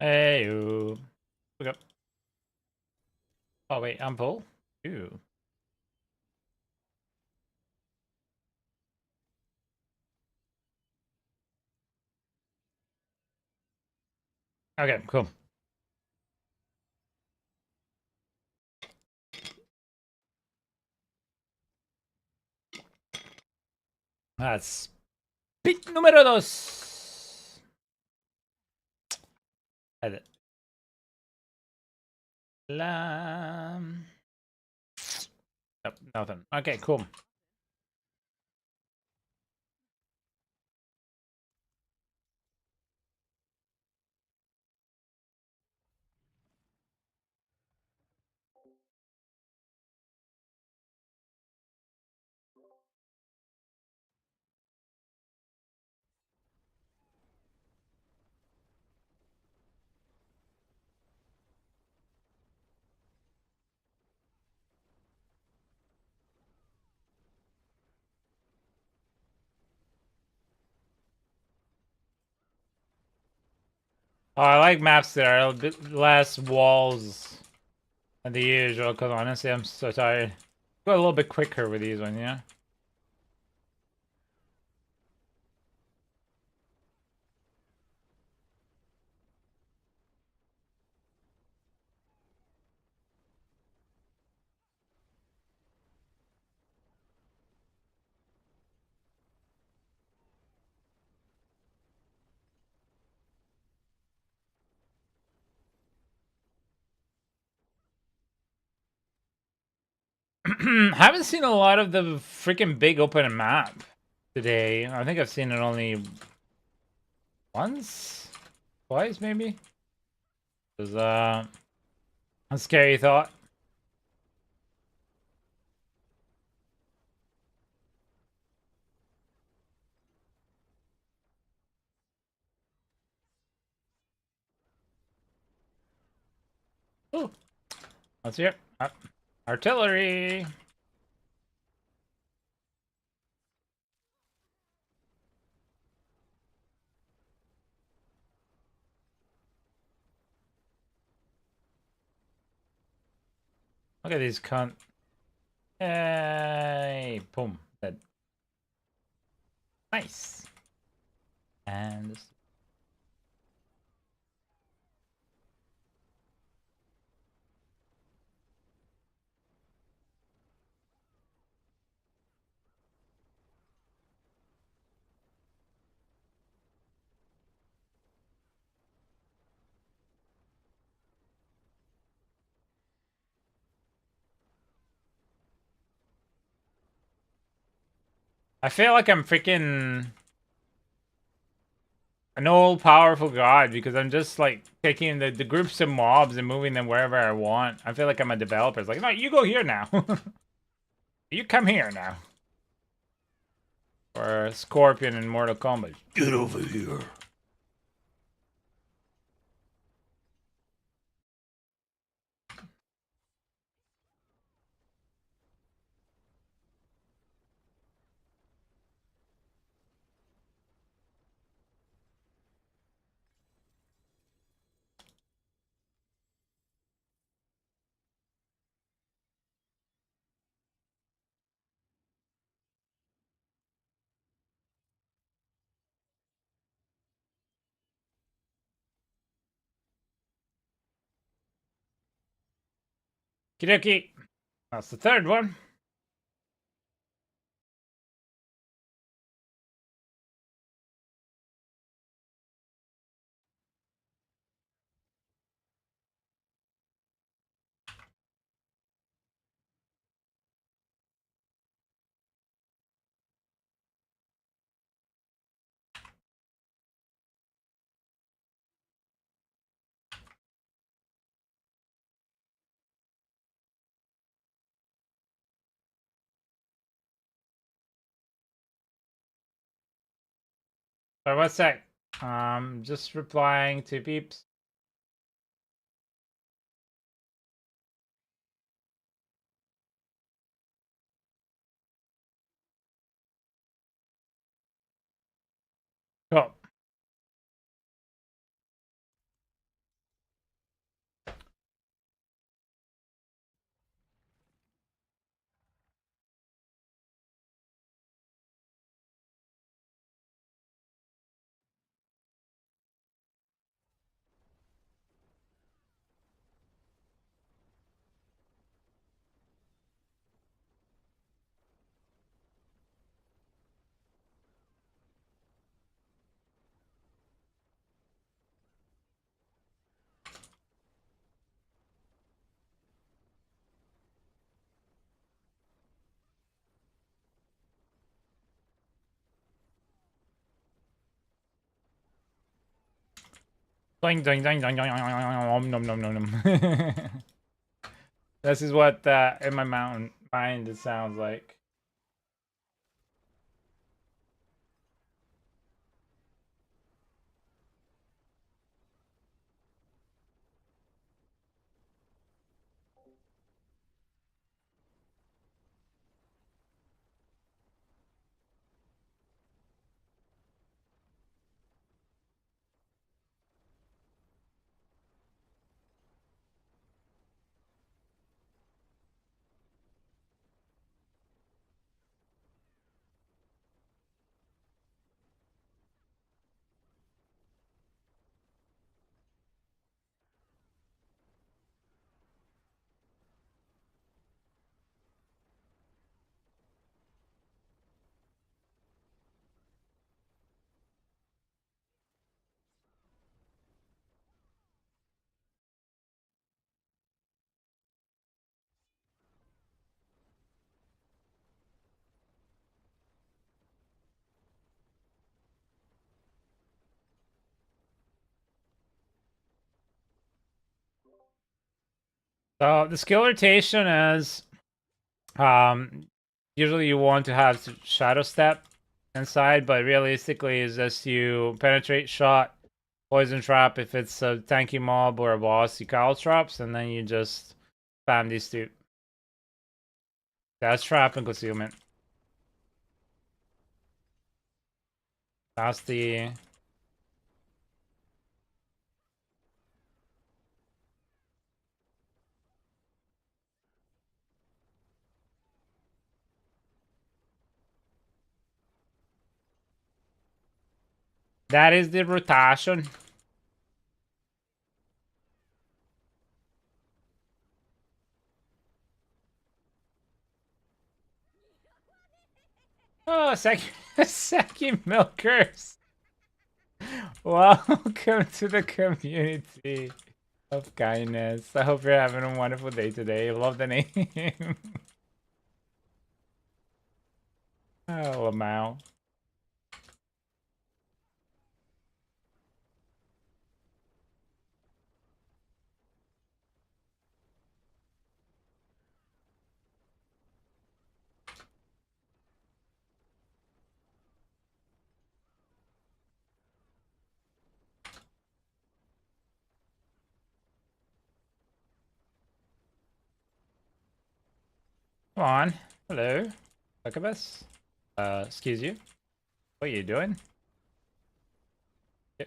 Hey, ooh. Look up. Oh, wait, I'm full? Ooh. Okay, cool. That's bit número dos. Edit. La... Nope, nothing. Okay, cool. Oh, I like maps that are a bit less walls than the usual, because honestly, I'm so tired. Go a little bit quicker with these ones, yeah? Haven't seen a lot of the freaking big open map today. I think I've seen it only once? Twice, maybe? It was, a scary thought. Ooh. Let's hear it. Artillery! Look at these cunt. Hey! Boom. Dead. Nice. And this. I feel like I'm freaking an old powerful god because I'm just like taking the groups of mobs and moving them wherever I want. I feel like I'm a developer. It's like, no, you go here now. You come here now. Or Scorpion in Mortal Kombat. Get over here. Kidoki. That's the third one. Sorry, what's that? Just replying to peeps. Cool. Doing, doing, doing, doing, doing, nom, nom, nom, nom, nom. This is what in my mind it sounds like. So the skill rotation is usually you want to have shadow step inside, but realistically is just you penetrate shot, poison trap if it's a tanky mob or a boss, you call traps, and then you just spam these two. That's trap and concealment. That's the that is the rotation. Oh, second, second milkers. Welcome to the community of kindness. I hope you're having a wonderful day today. Love the name. Oh, Lamau. Come on. Hello. Succubus. Excuse you. What are you doing? Yeah.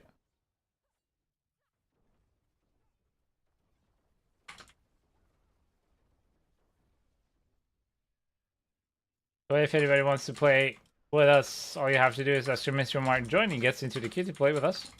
So if anybody wants to play with us, all you have to do is ask your Mr. Mark join. He gets into the queue to play with us.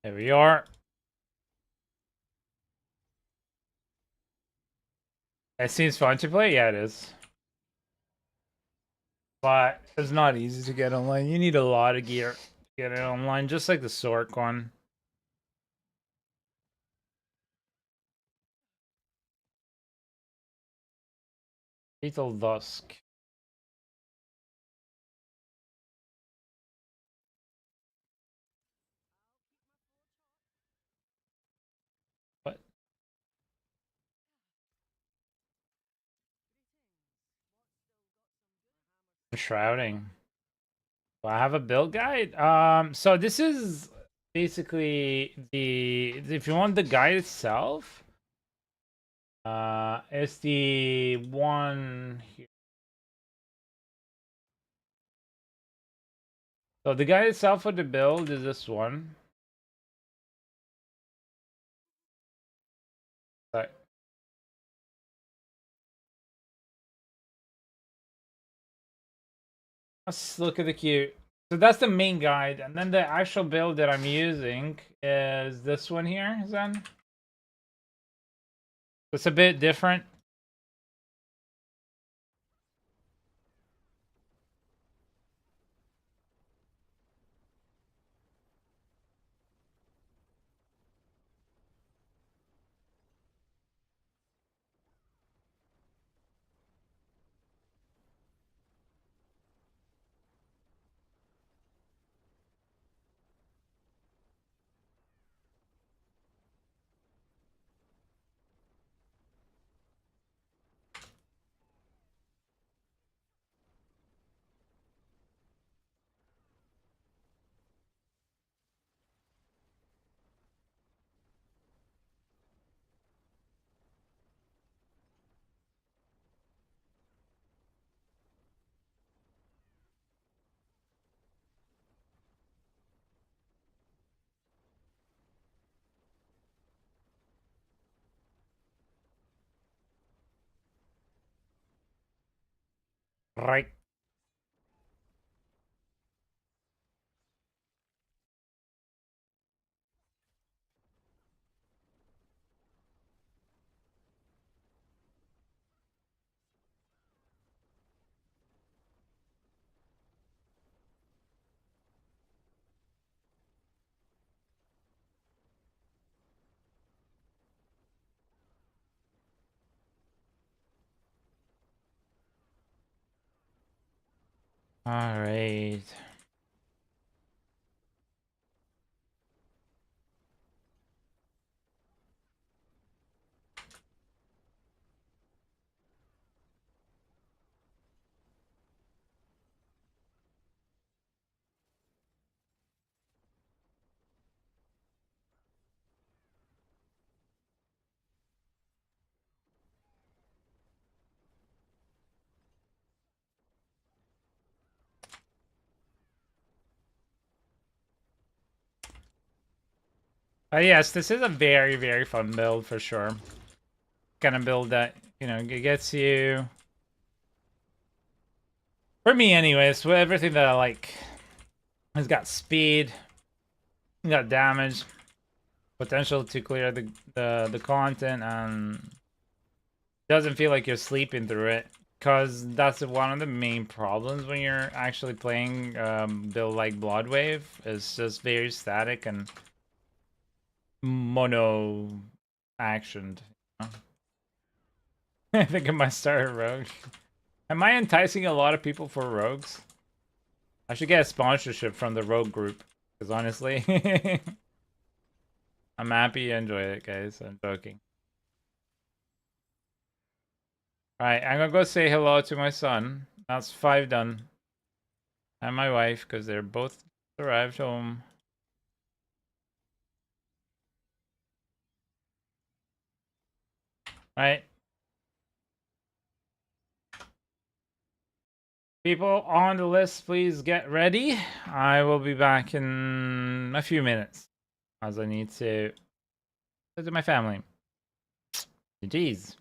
There we are. It seems fun to play. Yeah, it is. But it's not easy to get online. You need a lot of gear to get it online, just like the Sork one. Lethal Dusk. What? Shrouding. Do I have a build guide? So this is basically the if you want the guide itself, it's the one here. So the guide itself for the build is this one. Sorry. Let's look at the queue. So that's the main guide, and then the actual build that I'm using is this one here, Zen. It's a bit different. Right. All right. Yes, this is a very, very fun build for sure. kind of build that, you know, gets you. For me, anyways, with everything that I like, has got speed, got damage, potential to clear the content, and doesn't feel like you're sleeping through it. Cause that's one of the main problems when you're actually playing build like Bloodwave. It's just very static and mono actioned. I think I might start a rogue. Am I enticing a lot of people for rogues? I should get a sponsorship from the rogue group. Because honestly, I'm happy you enjoy it, guys. I'm joking. Alright, I'm gonna go say hello to my son. That's 5 done. And my wife, because they're both arrived home. Right. People on the list, please get ready. I will be back in a few minutes. As I need to visit my family. Jeez.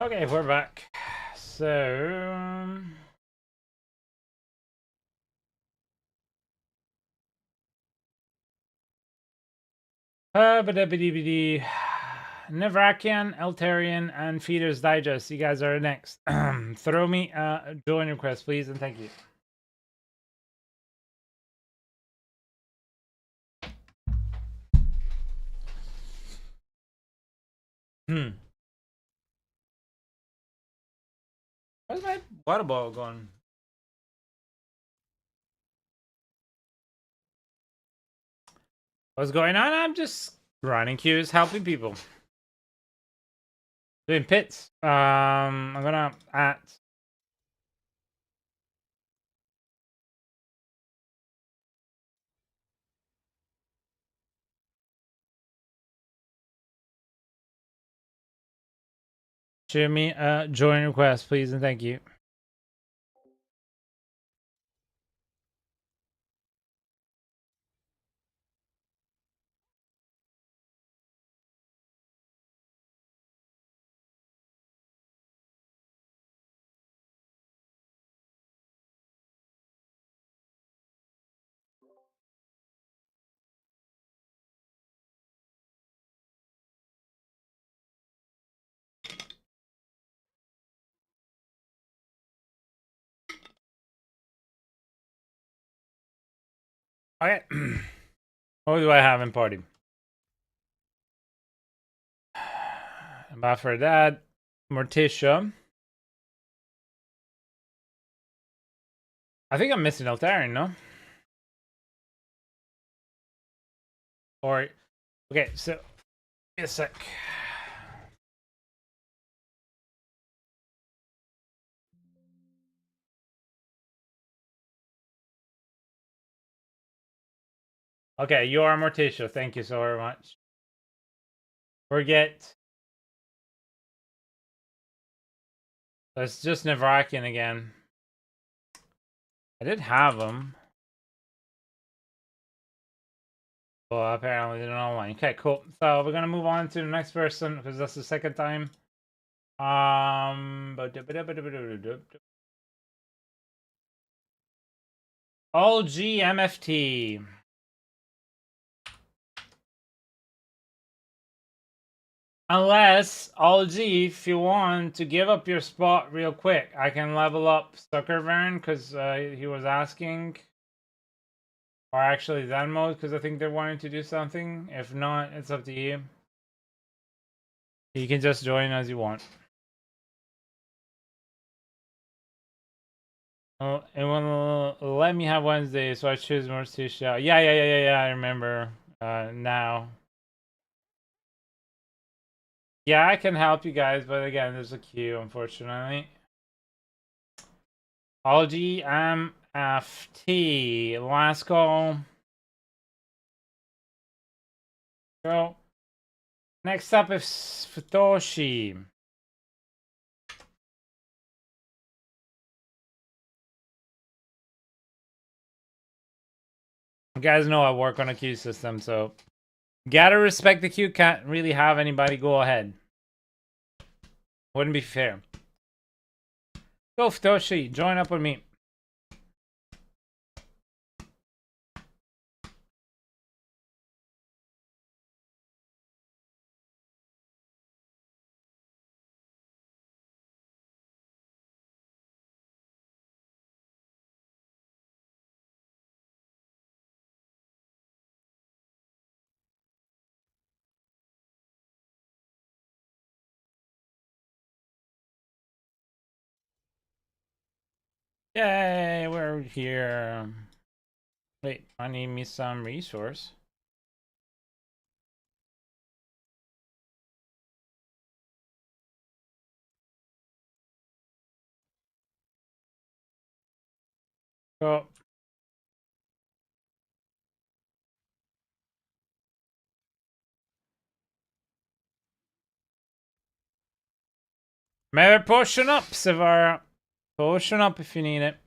Okay, we're back. So, ba-da-ba-dee-ba-dee. Nevrakian, Eltarian, and Feeder's Digest. You guys are next. Throw me a join request, please, and thank you. Where's my water bottle going? What's going on? I'm just running queues, helping people. Doing pits. I'm gonna at shoot me a join request, please, and thank you. Okay. What do I have in party? About for that, Morticia. I think I'm missing Eltarian, no? Or okay, so a sec. Okay, you are Morticia. Thank you so very much. Forget. That's just Nevrakian again. I did have them. Well, apparently they're not online. Okay, cool. So we're gonna move on to the next person because that's the second time. All GMFT. Unless, G, if you want to give up your spot real quick, I can level up Zuckervern because he was asking. Or actually Zen mode because I think they're wanting to do something. If not, it's up to you. You can just join as you want. Oh, it won't let me have Wednesday, so I choose Morticia. Yeah, I remember now. Yeah, I can help you guys, but again, there's a queue, unfortunately. LGMFT. Last call. Go. Next up is Futoshi. You guys know I work on a queue system, so gotta respect the queue. Can't really have anybody go ahead. Wouldn't be fair. Go, Futoshi. Join up with me. Yay, we're here. Wait, I need me some resource. Go. Maybe potion up, Savara. Potion up if you need it.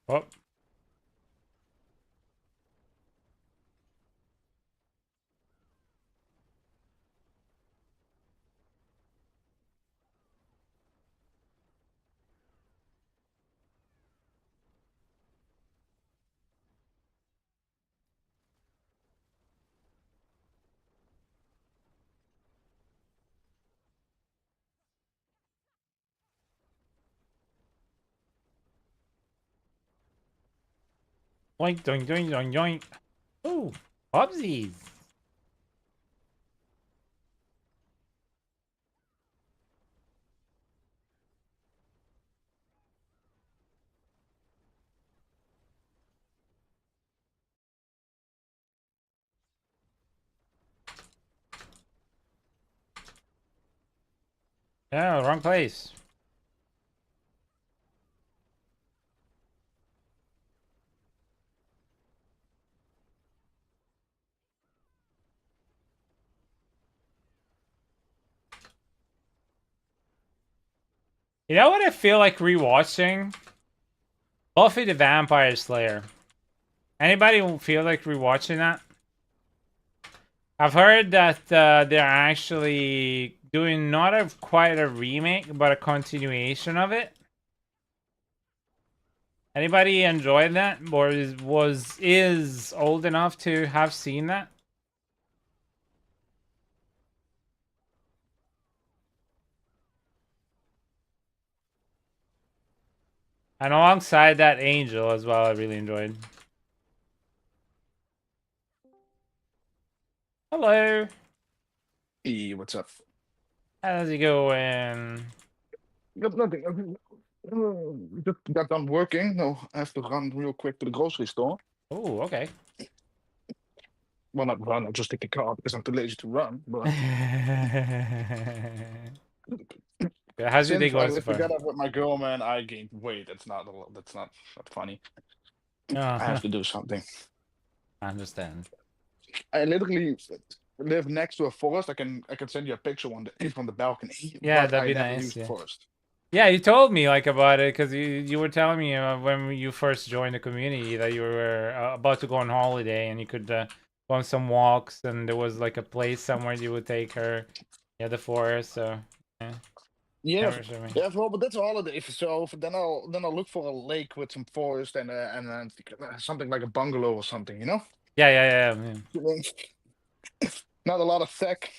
Oh, doink, doink, doink, doink, doink. Oh, Bubsies. Yeah, wrong place. You know what I feel like rewatching? Buffy the Vampire Slayer. Anybody feel like rewatching that? I've heard that they're actually doing not quite a remake, but a continuation of it. Anybody enjoyed that, or is old enough to have seen that? And alongside that, Angel as well, I really enjoyed. Hello, Hey, what's up? how's it going? Got nothing. Just got done working. No, I have to run real quick to the grocery store. Oh, okay. Well, not run. I'll just take the car because I'm too lazy to run. But How's your day since I going so lived far? together with my girl, man, I gained weight. That's not funny. I Oh, have to do something. I understand. I literally live next to a forest. I can send you a picture from the balcony, Yeah, but that'd I be never nice. use the Yeah. forest. Yeah, you told me like about it because you were telling me when you first joined the community that you were about to go on holiday and you could go on some walks and there was like a place somewhere you would take her. Yeah, the forest. So yeah, Yes, never showed me. yes, well, but that's a holiday. So then I'll look for a lake with some forest and something like a bungalow or something, you know? Yeah, yeah, yeah, yeah. Not a lot of tech,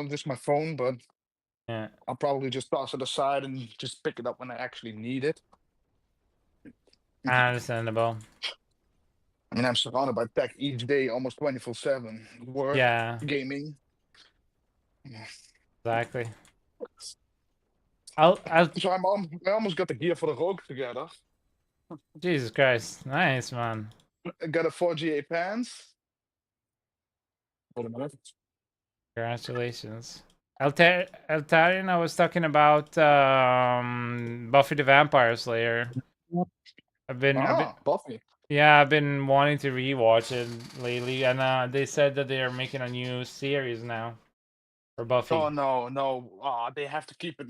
just my phone, but Yeah. I'll probably just toss it aside and just pick it up when I actually need it. Understandable. I mean, I'm surrounded by tech each day, almost 24/7. Work, Yeah, gaming. Yeah. exactly. I'll. So I almost got the gear for the rogue together. Jesus Christ, nice man. I got a 4GA pants. Hold a minute. Congratulations. Altarian, I was talking about Buffy the Vampire Slayer. I've been Ah, Buffy. Yeah, I've been wanting to rewatch it lately, and they said that they are making a new series now for Oh Buffy. no, no. They have to keep it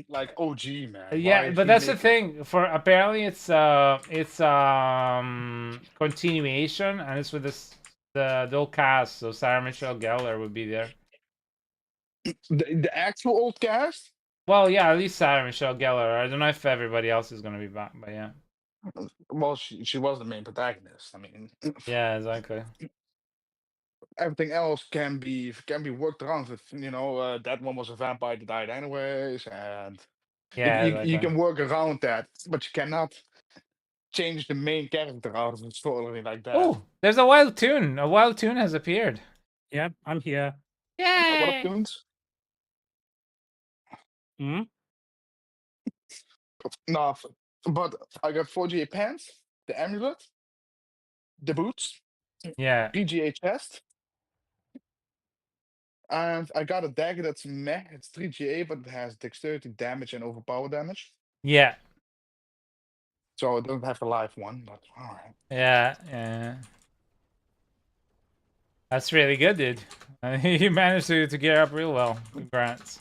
like OG, man. Yeah, Why but that's the remake it? thing. For apparently it's continuation, and it's with the old cast. So Sarah Michelle Gellar would be there. The actual old cast? Well, yeah, at least Sarah Michelle Gellar. I don't know if everybody else is gonna be back, but yeah, Well, she was the main protagonist. I mean, yeah, exactly. everything else can be worked around with. That one was a vampire that died anyways, and you, Yeah, you you exactly. can work around that, but you cannot change the main character out of the story like that. Oh, there's a wild tune. A wild tune has appeared. Yep, I'm here. What up, Yay! tunes? Hmm? No, but I got 4GA pants, the amulet, the boots, Yeah, 3GA chest, and I got a dagger that's meh. It's 3GA, but it has dexterity damage and overpower damage. yeah, So it doesn't have the live one, but all right. yeah, yeah. That's really good, dude. You managed to gear up real well. Congrats.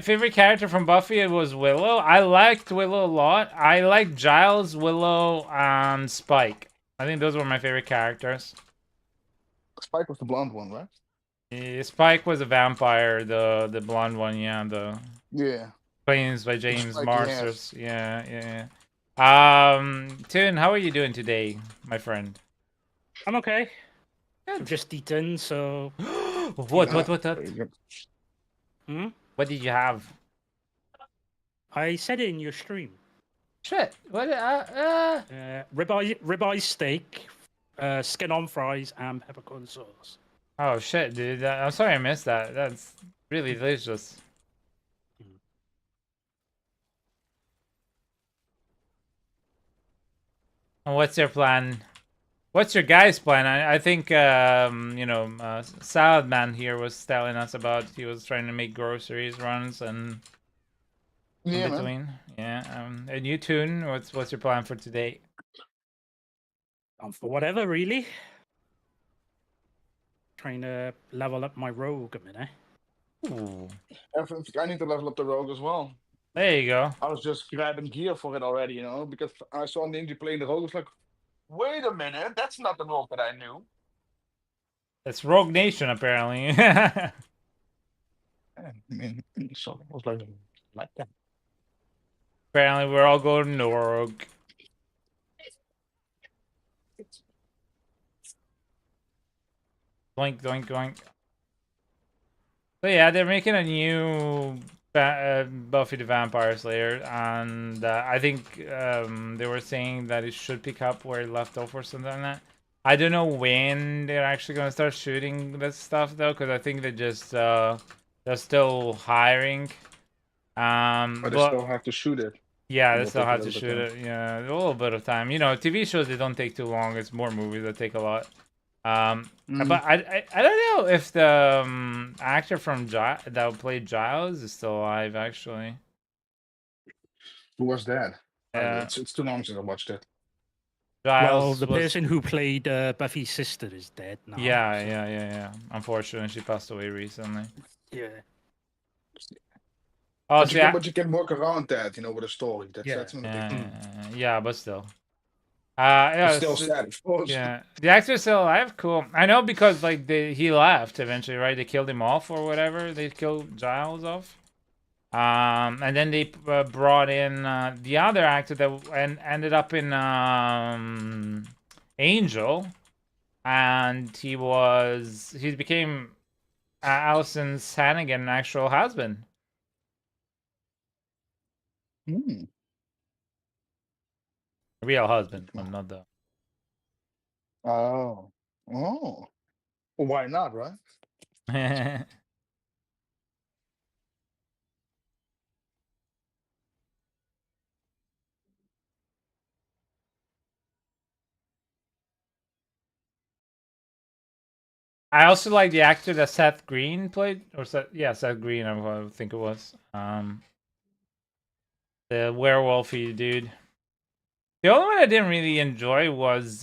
Favorite character from Buffy, it was Willow. I liked Willow a lot. I liked Giles, Willow, and Spike. I think those were my favorite characters. Spike was the blonde one, right? Spike was a vampire, the blonde one, yeah, the Yeah. Plains by The James spiky hair. Marsters. Yeah. Tune, how are you doing today, my friend? I'm okay. I've Good. just eaten, so. What? Very good. Hmm? What did you have? I said it in your stream. Shit. What? Ribeye steak, skin on fries, and peppercorn sauce. Oh shit, dude. I'm sorry I missed that. That's really delicious. And what's your plan? What's your guys' plan? I think Salad Man here was telling us about he was trying to make groceries runs and Yeah, in man. between. Yeah. And you, Tune, what's your plan for today? For whatever, really. Trying to level up my rogue a minute. Ooh. I need to level up the rogue as well. There you go. I was just grabbing gear for it already, you know, because I saw Ninja playing the rogue. I was like, wait a minute, that's not the rogue that I knew. It's Rogue Nation apparently. I mean, so I was like that. Apparently we're all going to Rogue. Doink, doink, doink. So yeah, they're making a new Buffy the Vampire Slayer, and I think they were saying that it should pick up where it left off or something like that. I don't know when they're actually gonna start shooting this stuff though, because I think they're still hiring. But they still have to shoot it. Yeah, they It'll still take a have to little shoot bit of it. Yeah, a little bit of time. You know, TV shows they don't take too long. It's more movies that take a lot. But I don't know if the actor from that played Giles is still alive. Actually, Who was that? Yeah. It's too long since I watched it. Giles Well, the was. person who played Buffy's sister is dead now. Yeah. Unfortunately, she passed away recently. Yeah. Oh, But you can work around that, you know, with a story. That's not a big thing. yeah, but still. Yeah, It's still sad, of course. Yeah, the actor's still alive. Cool. I know because like he left eventually, right? They killed him off or whatever. They killed Giles off. And then they brought in the other actor that ended up in Angel, and he became Allison Hannigan's actual husband. Hmm. Real husband, but not the. Oh. Well, why not, right? I also like the actor that Seth Green played, or Seth Green, I think it was. The werewolfy dude. The only one I didn't really enjoy was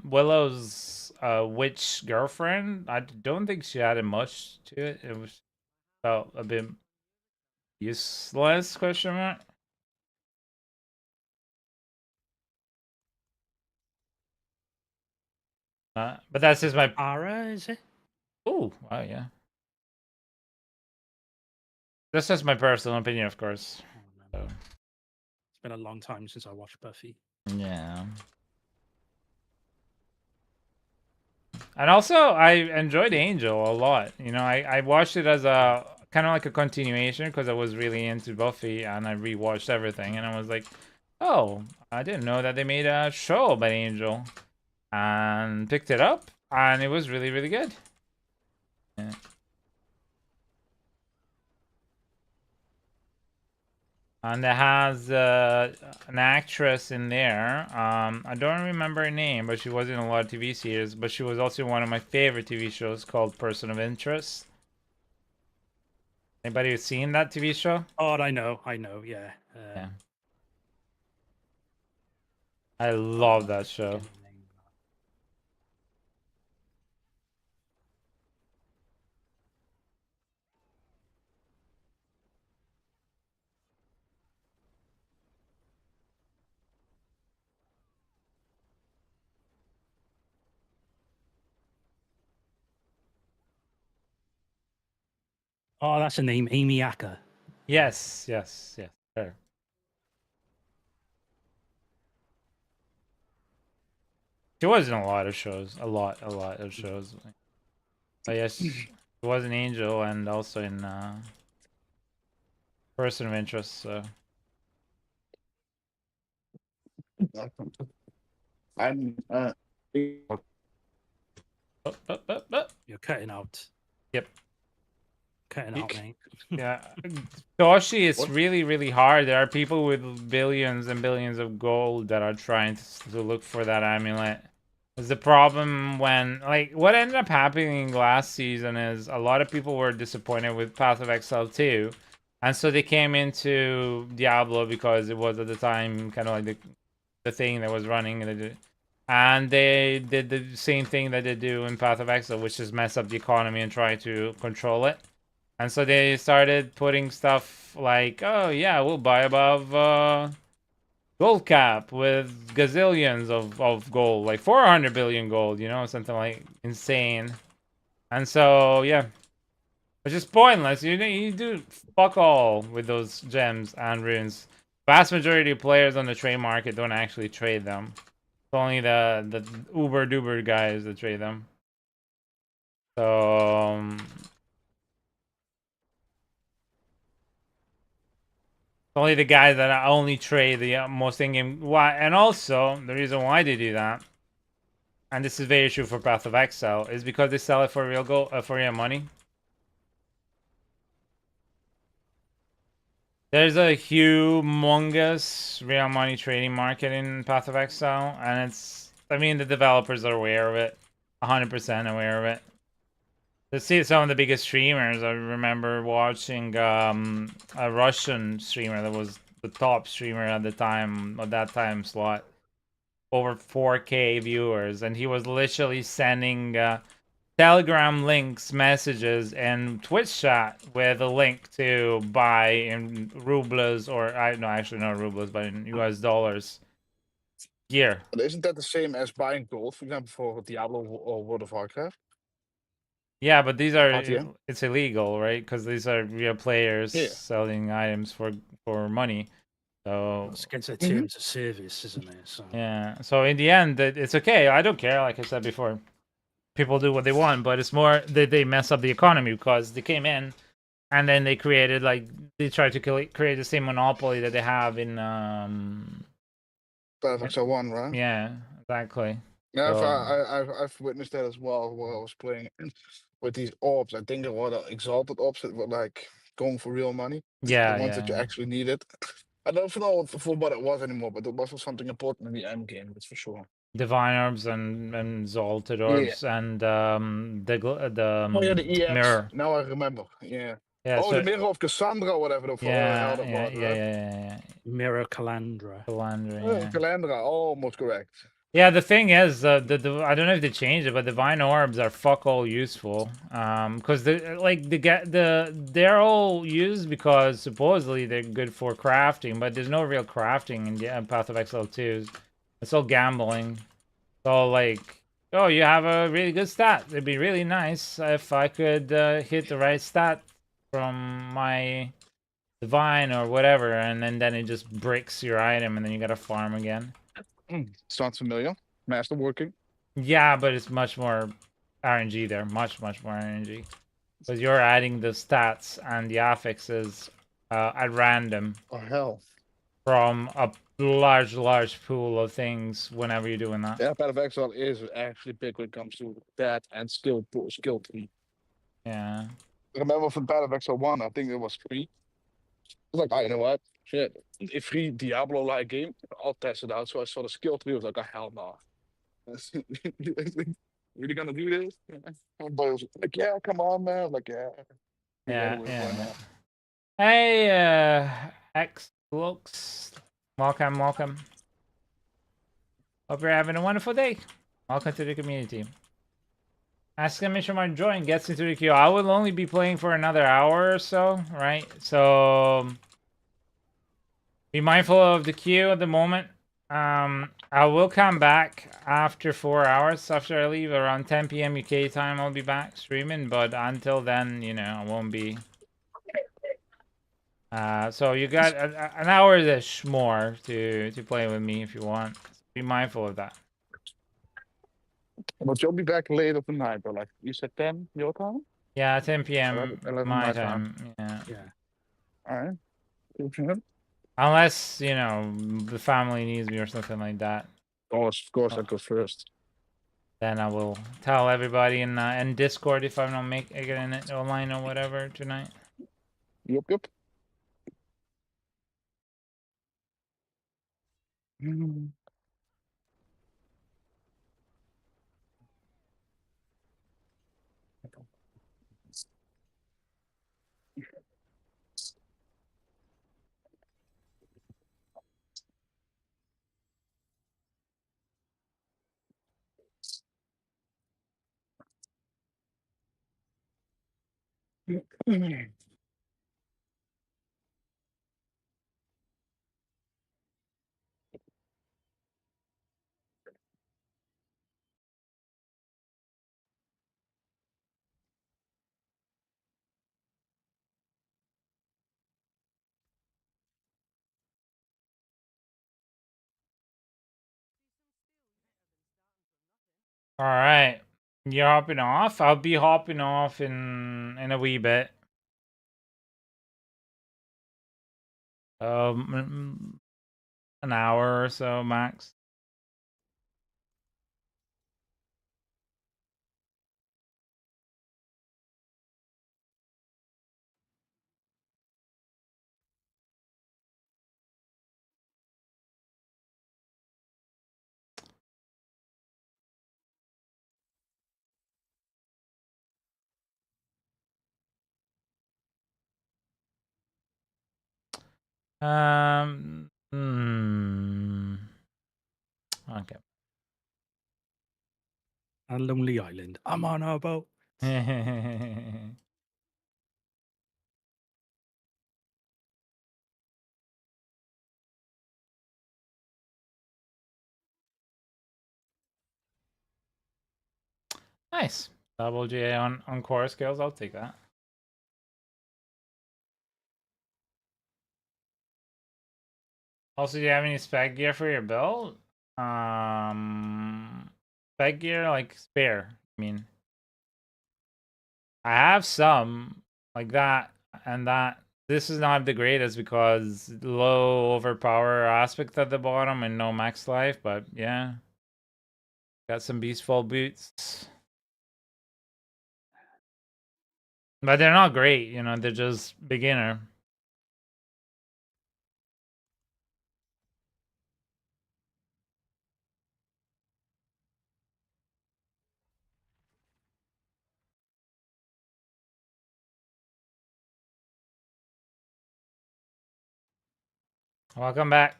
Willow's witch girlfriend. I don't think she added much to it. It was felt a bit useless, question mark. But that's just my. Ara, is it? Oh, wow, yeah. That's just my personal opinion, of course. So, It's been a long time since I watched Buffy. yeah. And also, I enjoyed Angel a lot. You know, I watched it as a kind of like a continuation because I was really into Buffy and I rewatched everything and I was like, oh, I didn't know that they made a show about Angel, and picked it up and it was really, really good. Yeah. And it has an actress in there. I don't remember her name, but she was in a lot of TV series. But she was also in one of my favorite TV shows called Person of Interest. Anybody seen that TV show? Oh, I know, yeah. Yeah. I love that show. Oh, that's a name, Amy Acker. Yes, yes, yes. Sure. She was in a lot of shows. A lot of shows. But yes, she was an angel and also in Person of Interest. So. I'm You're cutting out. Yep. Cutting out, mate. Yeah. Toshi, it's What? really, really hard. There are people with billions and billions of gold that are trying to look for that amulet. Is the problem when, like, what ended up happening last season is a lot of people were disappointed with Path of Exile 2. And so they came into Diablo because it was at the time kind of like the thing that was running. And they did the same thing that they do in Path of Exile, which is mess up the economy and try to control it. And so they started putting stuff like, oh yeah, we'll buy above gold cap with gazillions of gold, like 400 billion gold, you know, something like insane. And so, yeah, which is pointless. You do fuck all with those gems and runes. Vast majority of players on the trade market don't actually trade them. It's only the uber duber guys that trade them. So only the guys that only trade the most in-game. Why? And also the reason why they do that, and this is very true for Path of Exile, is because they sell it for real gold, for real money. There's a humongous real money trading market in Path of Exile, and it's. I mean, the developers are aware of it, 100% aware of it. To see some of the biggest streamers, I remember watching a Russian streamer that was the top streamer at the time, at that time slot, over 4K viewers, and he was literally sending Telegram links, messages, and Twitch chat with a link to buy in rubles, or I no, actually not rubles, but in US dollars gear. But isn't that the same as buying gold, for example, for Diablo or World of Warcraft? Yeah, but these are RTM? it's illegal, right? Because these are real players Yeah. selling items for money. So It's against their Mhm. terms of service, isn't it? So yeah. So in the end, it's okay. I don't care. Like I said before, people do what they want, but it's more that they mess up the economy because they came in and then they created like they tried to create the same monopoly that they have in Path of Exile 1, right? yeah, exactly. Yeah, So, I've witnessed that as well while I was playing with these orbs. I think there were the exalted orbs that were like going for real money. The ones that you yeah. actually needed. I don't know for what it was anymore, but it was for something important in the end game, that's for sure. Divine orbs and exalted Yeah. orbs and the Oh yeah, the EX. mirror. Now I remember. Yeah. Yeah, Oh, so the mirror of Cassandra, or whatever the hell that was, right? yeah. Mirror Calandra. Calandra, yeah. Calandra, almost correct. Yeah, the thing is, the I don't know if they changed it, but divine orbs are fuck all useful. Because they're all used because supposedly they're good for crafting, but there's no real crafting in the Path of Exile 2. It's all gambling. So like, oh, you have a really good stat. It'd be really nice if I could hit the right stat from my divine or whatever, and then it just breaks your item, and then you gotta farm again. Sounds familiar. Master working. Yeah, but it's much more RNG there. Much more RNG. Because you're adding the stats and the affixes at random Oh hell. from a large pool of things whenever you're doing that. Yeah, Path of Exile is actually big when it comes to that and skill tree. Yeah. I remember from Path of Exile 1, I think it was free. I was like, oh, you know what? Shit. A free Diablo like game, I'll test it out. So I saw the skill tree, I was like, oh hell no. Really gonna do this? But it was like, yeah, come on, man. I was like, yeah. Yeah, Why yeah. not? Hey, X looks. Welcome. Hope you're having a wonderful day. Welcome to the community. Exclamation mark join gets into the queue. I will only be playing for another hour or so, right? So be mindful of the queue at the moment. I will come back after 4 hours after I leave around 10 p.m. UK time. I'll be back streaming, but until then, you know, I won't be So you got an hour-ish more to play with me if you want. Be mindful of that. But you'll be back late of the night, or like you said 10 your time? Yeah, 10 p.m. 11 my my time. time. Yeah. Yeah. Alright. Good for him. Unless, you know, the family needs me or something like that. Of course, I go first. Then I will tell everybody in Discord if I don't make it in it online or whatever tonight. Yep. Mm. All right. You're hopping off? I'll be hopping off in a wee bit. An hour or so max. Okay. A lonely island. I'm on a boat. Nice. Double J on core skills. I'll take that. Also, do you have any spec gear for your build? Spec gear like spare. I mean, I have some like that and that. This is not the greatest because low overpower aspect at the bottom and no max life, but yeah. Got some beastfall boots. But they're not great, you know, they're just beginner. Welcome back.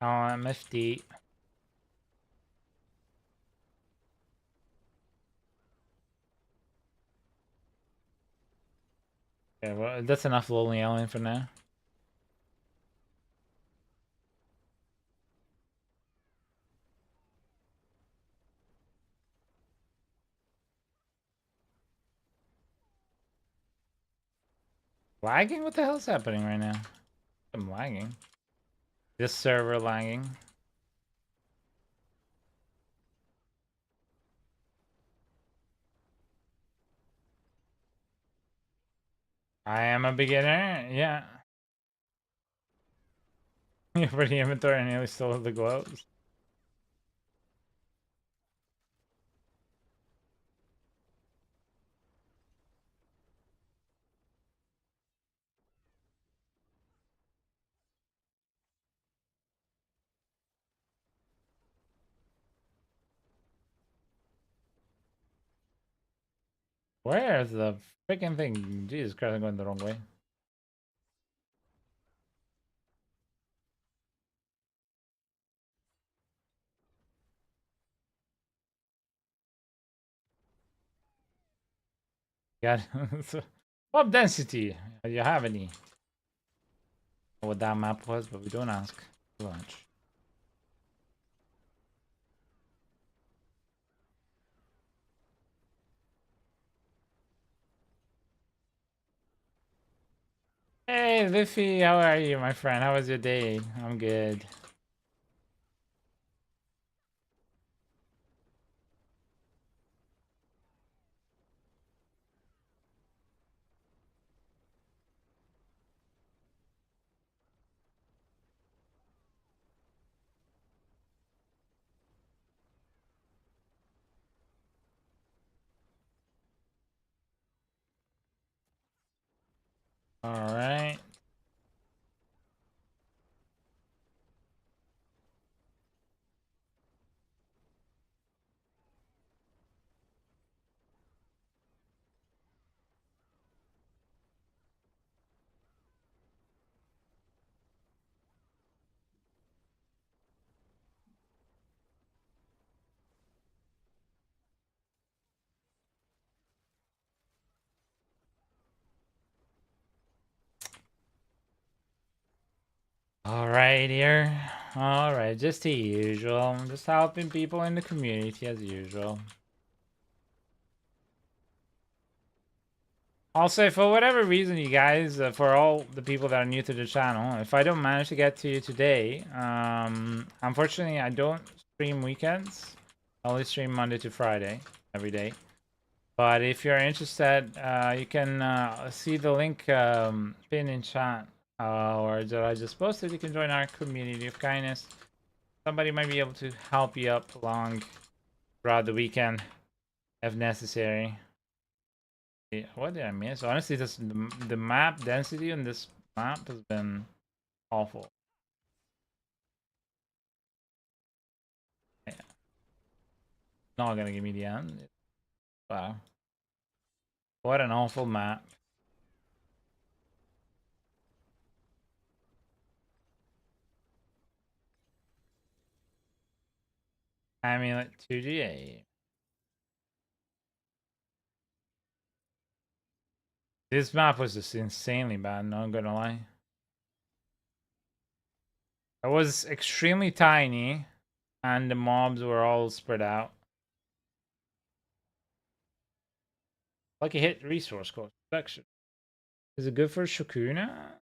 MFD. Yeah, well, that's enough lonely alien for now. Lagging? What the hell's happening right now? I'm lagging. This server lagging. I am a beginner, yeah. For the inventory, I nearly stole the gloves. Where's the freaking thing? Jesus Christ, I'm going the wrong way. God. Mob density. Do you have any? What that map was, but we don't ask too much. Hey, Liffy, how are you, my friend? How was your day? I'm good. All right. All right, here. All right, just the usual. Just helping people in the community as usual. Also, for whatever reason, you guys, for all the people that are new to the channel, if I don't manage to get to you today, unfortunately, I don't stream weekends. I only stream Monday to Friday, every day. But if you're interested, you can see the link pinned in chat, or that I just posted. You can join our community of kindness. Somebody might be able to help you up along throughout the weekend, if necessary. Yeah, what did I miss? Honestly, the map density on this map has been awful. Yeah. Not gonna give me the end. Wow. What an awful map. I mean, like 2GA. This map was just insanely bad, not gonna lie. It was extremely tiny, and the mobs were all spread out. Like a hit resource cost section. Is it good for Shakuna?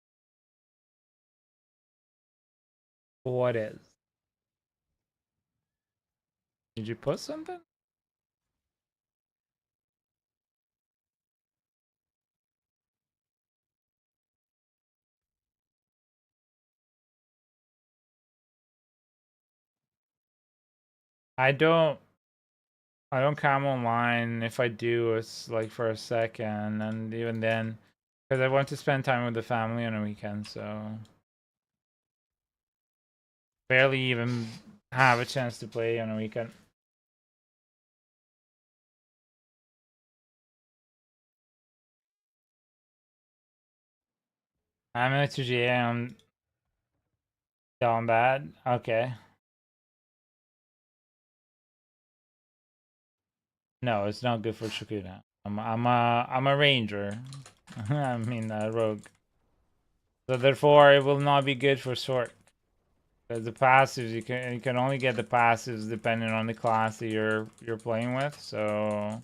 What is? Did you put something? I don't come online. If I do, it's like for a second, and even then, because I want to spend time with the family on a weekend, so barely even have a chance to play on a weekend. I'm at 2GA. I'm down bad. Okay. No, it's not good for Shakuna. I'm a ranger. I mean a rogue. So therefore, it will not be good for sword. Because the passives you can only get the passives depending on the class that you're playing with. So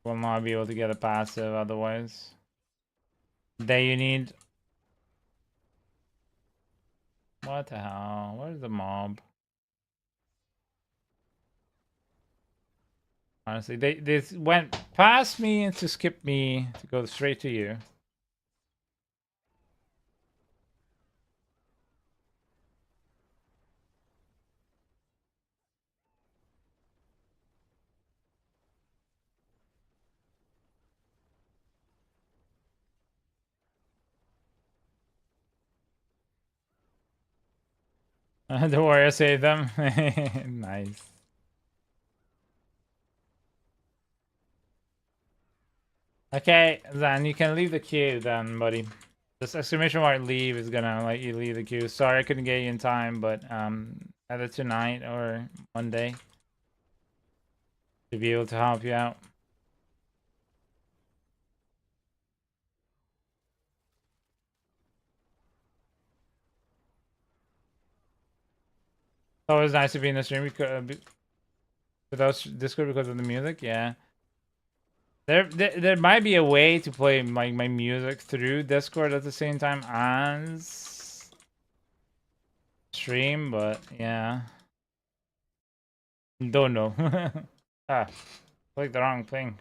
will not be able to get a passive otherwise. Then you need. What the hell? Where's the mob? Honestly, they went past me and to skip me to go straight to you. Don't worry, I saved them. Nice. Okay, then you can leave the queue then, buddy. This exclamation mark leave is gonna let you leave the queue. Sorry I couldn't get you in time, but either tonight or Monday to be able to help you out. It's always nice to be in the stream because without Discord because of the music, yeah. There might be a way to play my music through Discord at the same time as stream, but yeah, don't know. Ah, clicked the wrong thing.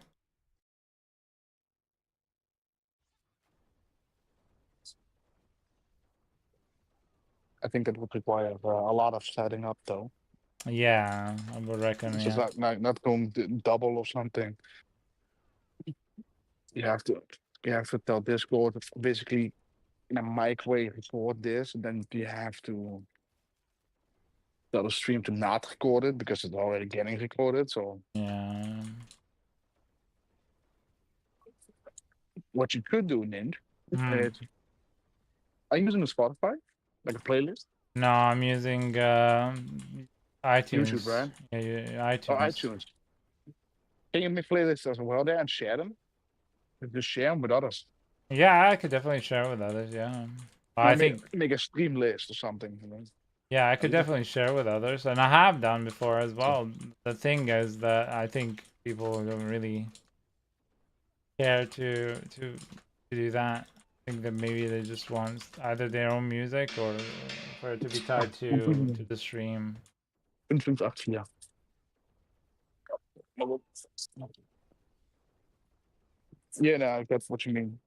I think it would require a lot of setting up though. Yeah, I would reckon. It's Yeah. just not going double or something. You have to tell Discord basically in a mic way record this, and then you have to tell the stream to not record it because it's already getting recorded. So Yeah. what you could do, Ninja, Hmm. is are you using a Spotify? Like a playlist? No, I'm using iTunes. YouTube, right? Yeah, Or iTunes. iTunes. Can you make playlists as well there and share them? Just share them with others. Yeah, I could definitely share with others. Yeah. I Like think. make a stream list or something. You know? Yeah, I could you can- definitely share with others, and I have done before as well. The thing is that I think people don't really care to do that. I think that maybe they just want either their own music or for it to be tied to the stream. 558, ja. Yeah, no, I get what you mean.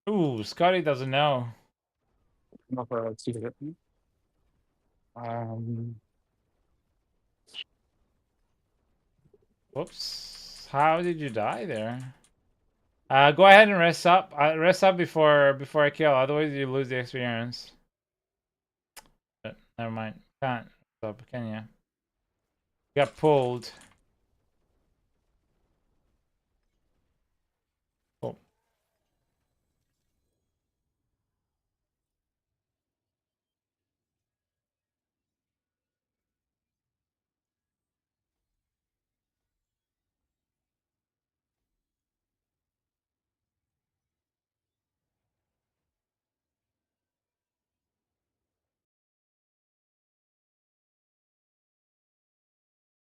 Ooh, Scotty doesn't know. Nog het sigaret. Whoops! How did you die there? Go ahead and rest up. Rest up before I kill. Otherwise, you lose the experience. But never mind. Can't rest up, can you? Got pulled. Oh.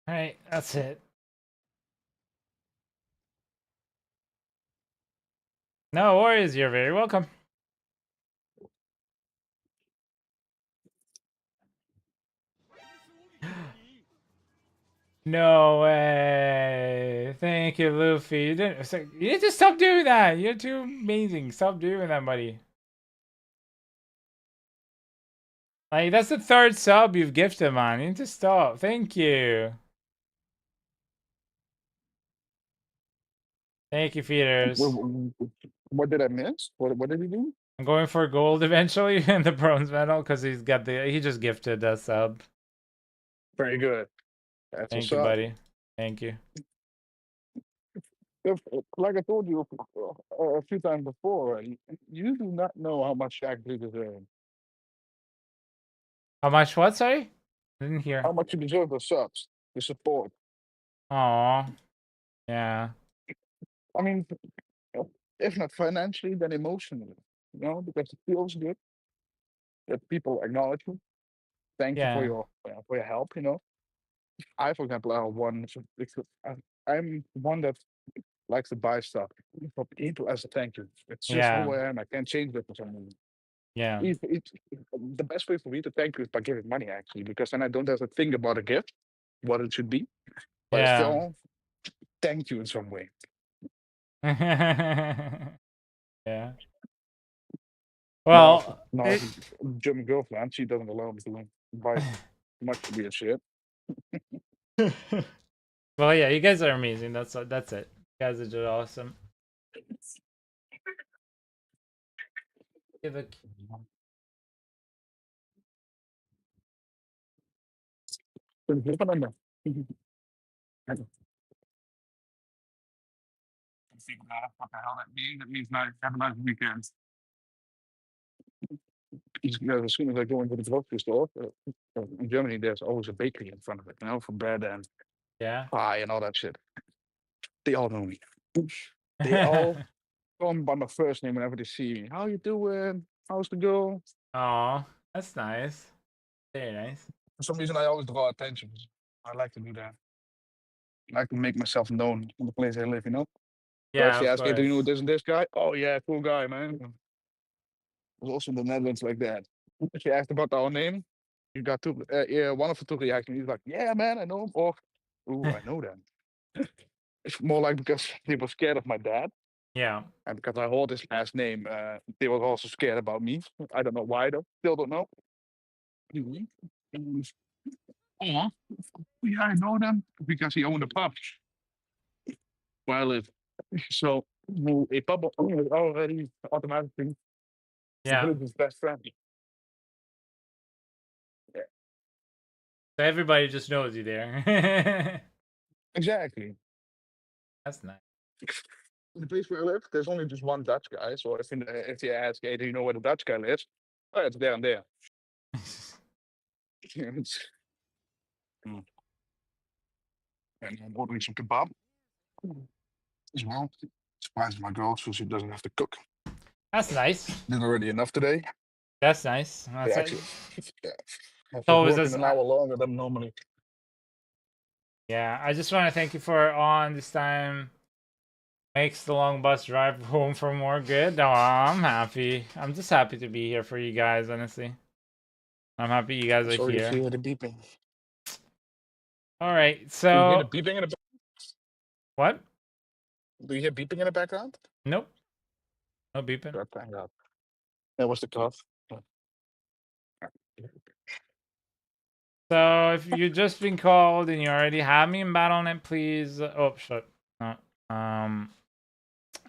All right, that's it. No worries. You're very welcome. No way. Thank you, Luffy. You didn't. It's like, you need to stop doing that. You're too amazing. Stop doing that, buddy. Like, that's the third sub you've gifted, man. You need to stop. Thank you. Thank you, feeders. What did I miss? What did he do? I'm going for gold eventually in the bronze medal because he just gifted that sub. Very good. That's Thank what's you, up. buddy. Thank you. Like I told you a few times before, you do not know how much you actually deserve. How much? What? Sorry, I didn't hear. How much you deserve the subs, the support. Aw, yeah, I mean, if not financially, then emotionally. You know, because it feels good that people acknowledge you. Thank you yeah, for your help. You know, I, for example, I'm one that likes to buy stuff for people as a thank you. It's just yeah, who I am. I can't change that for some reason. yeah, The best way for me to thank you is by giving money, actually, because then I don't have to think about a gift, what it should be, but I yeah. still thank you in some way. Yeah. Now, Well, now, German girlfriend, she doesn't allow me to buy much weird shit. well, yeah, you guys are amazing. That's it. You guys are just awesome. Give a What the hell that means? That means not have a nice weekend. As soon as I go into the grocery store, in Germany, there's always a bakery in front of it, you know, for bread and yeah. pie and all that shit. They all know me. They all call me by my first name whenever they see me. How you doing? How's the girl? Aw, that's nice. Very nice. For some reason, I always draw attention. I like to do that. I like to make myself known in the place I live, you know? So if Yeah, you of ask, hey, do you know course. this and this guy? Oh, yeah, cool guy, man. It was also in the Netherlands like that. If you asked about our name, you got two, yeah, one of the two reactions. He's like, yeah, man, I know him. Or, ooh, I know them. It's more like because they were scared of my dad. Yeah. And because I hold his last name, they were also scared about me. I don't know why, though. Still don't know. Mhm. Oh, yeah, I know them because he owned a pub where I live. So a pub owner is already automatically the Yeah. village's best friend. So everybody just knows you there. Exactly. That's nice. In the place where I live, there's only just one Dutch guy. So if you ask, hey, do you know where the Dutch guy lives? Oh, it's there and there. It's- Mm. And I'm ordering some kebab as well. Surprised my girl, so she doesn't have to cook. That's nice. Did already enough today. That's nice. Yeah, That's actually, yeah. I was always working as an hour longer than normally. yeah. I just want to thank you for on this time. Makes the long bus drive home from work good. Oh, I'm happy. I'm just happy to be here for you guys. Honestly, I'm happy you guys are Sorry if here. you hear the beeping. All right. Do you hear the So beeping in the what? Do you hear beeping in the background? Nope. No beeping. God, thank God. That was the cough. So if you just been called and you already have me in Battle.net, please. Oh, shut. No.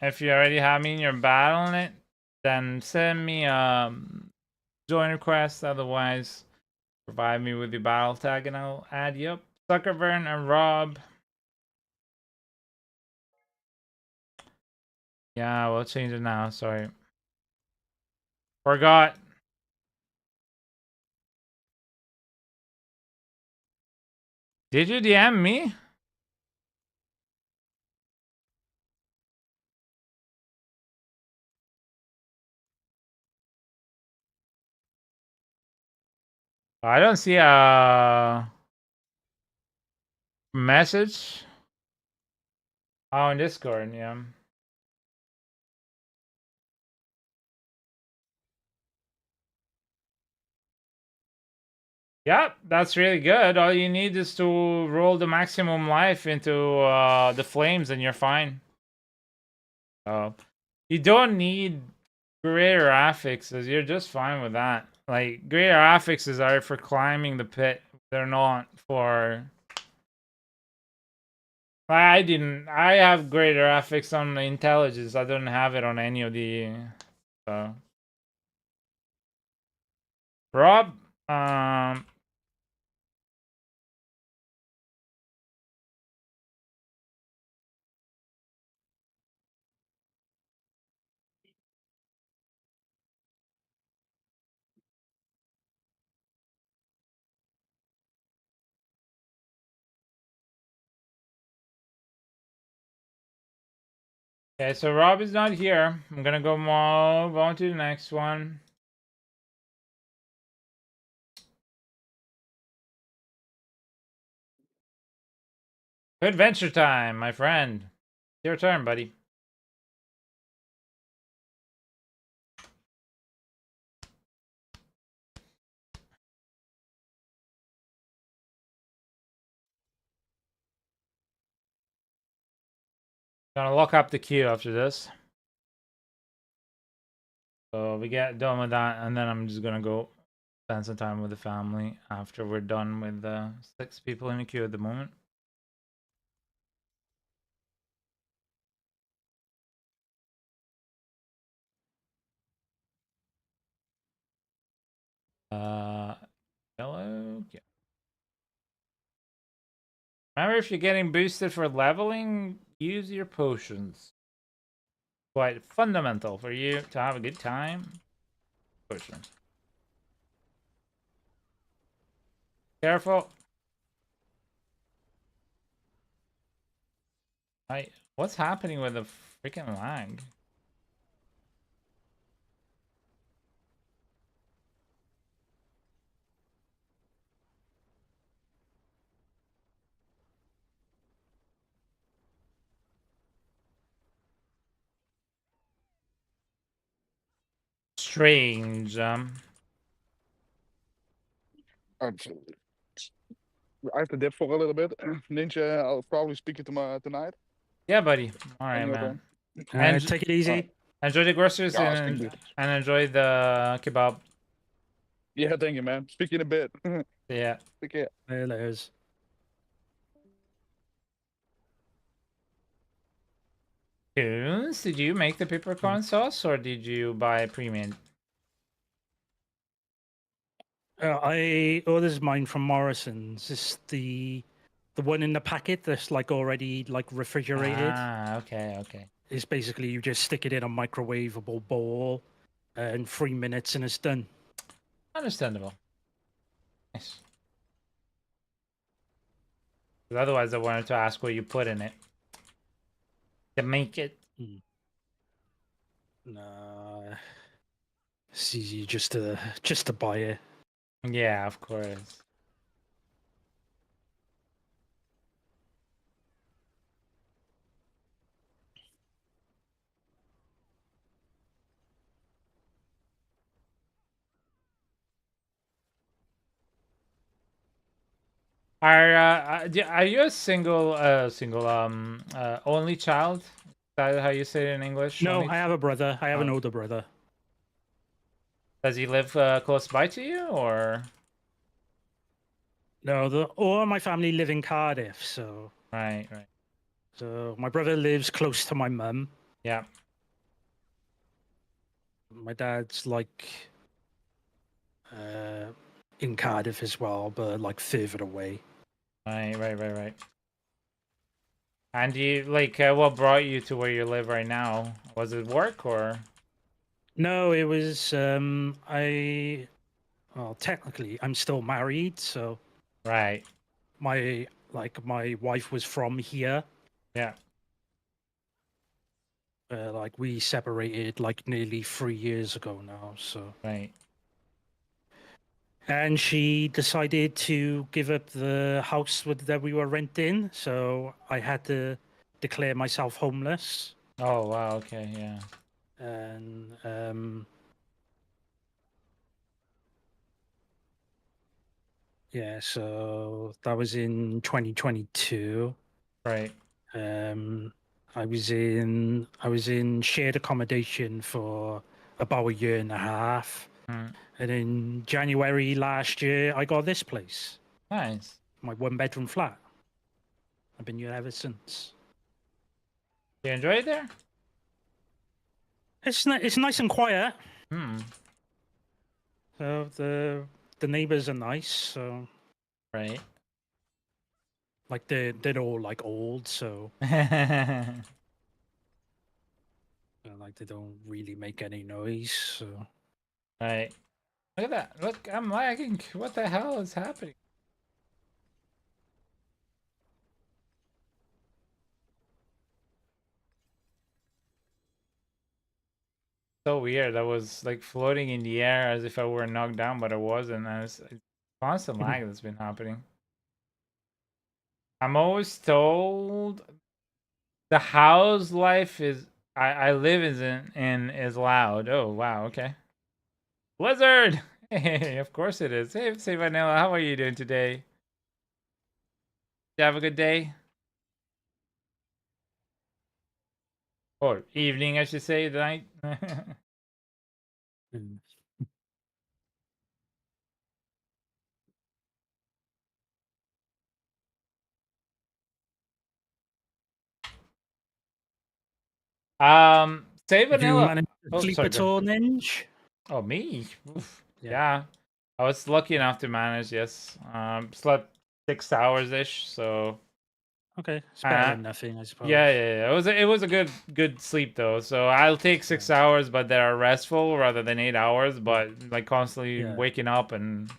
If you already have me in your Battle.net, then send me join request. Otherwise, provide me with your battle tag and I'll add you up. Zuckerburn and Rob. Yeah, we'll change it now. Sorry. Forgot. Did you DM me? I don't see a message. Oh, in Discord, yeah. Yep, that's really good. All you need is to roll the maximum life into the flames and you're fine. You don't need greater affixes. You're just fine with that. Like, greater affixes are for climbing the pit. They're not for... I didn't. I have greater affix on the intelligence. I don't have it on any of the... Rob, okay, so Rob is not here. I'm gonna go move on to the next one. Adventure time, my friend. Your turn, buddy. Gonna lock up the queue after this. So we get done with that, and then I'm just gonna go spend some time with the family after we're done with the 6 people in the queue at the moment. Hello. Yeah. Remember, if you're getting boosted for leveling, use your potions. Quite fundamental for you to have a good time. Potions. Careful. What's happening with the freaking lag? strange. Absolutely. I have to dip for a little bit. Ninja, I'll probably speak it tonight. Yeah, buddy. All When right, you're man. done. And Take it easy. Alright. enjoy the groceries Yeah, I'll speak to you. and enjoy the kebab. Yeah, thank you, man. Speak in a bit. Yeah. Take care. There it is. Tunes, did you make the peppercorn sauce or did you buy pre-made? I ordered mine from Morrison's. It's the one in the packet that's like already like refrigerated. Ah, okay, okay. It's basically you just stick it in a microwavable bowl, and 3 minutes and it's done. Understandable. Nice. 'Cause otherwise, I wanted to ask what you put in it to make it. Nah, it's easy just to buy it. Yeah, of course. Are you a single only child? Is that how you say it in English? No, Only I have a brother. I have an Oh. older brother. Does he live close by to you, or? No, all my family live in Cardiff, so Right, right. so my brother lives close to my mum. Yeah. My dad's like in Cardiff as well, but like further away. Right. And you like what brought you to where you live right now? Was it work or? No, it was well, technically I'm still married, so Right. my wife was from here. Yeah. Like we separated like nearly 3 years ago now, so Right. and she decided to give up the house that we were renting, so I had to declare myself homeless. Oh wow. Okay. Yeah. And yeah, so that was in 2022. Right. I was in shared accommodation for about a year and a half, Mm. and in January last year I got this place, Nice. my 1-bedroom flat. I've been here ever since. You enjoy it there? It's nice and quiet. Hmm. So the neighbors are nice. So Right. like they're all like old, so like they don't really make any noise. So Right. Look at that. Look, I'm lagging. What the hell is happening? So weird. I was like floating in the air as if I were knocked down, but I wasn't. And it's constant lag that's been happening. I'm always told the house life is I live in is loud. Oh wow, okay. Blizzard! Hey, of course it is. Hey, say Vanilla, how are you doing today? You have a good day? Or evening, I should say, night. mm. Say Have you Vanilla. managed to Oh, sleep sorry, at go ahead. all, Ninja? Oh, me? Oof. Yeah. Yeah. I was lucky enough to manage, yes. Slept 6 hours ish, so Okay, it's better than nothing, I suppose. yeah. It was a good sleep though. So I'll take 6 hours, but that are restful rather than 8 hours. But like constantly Yeah. waking up and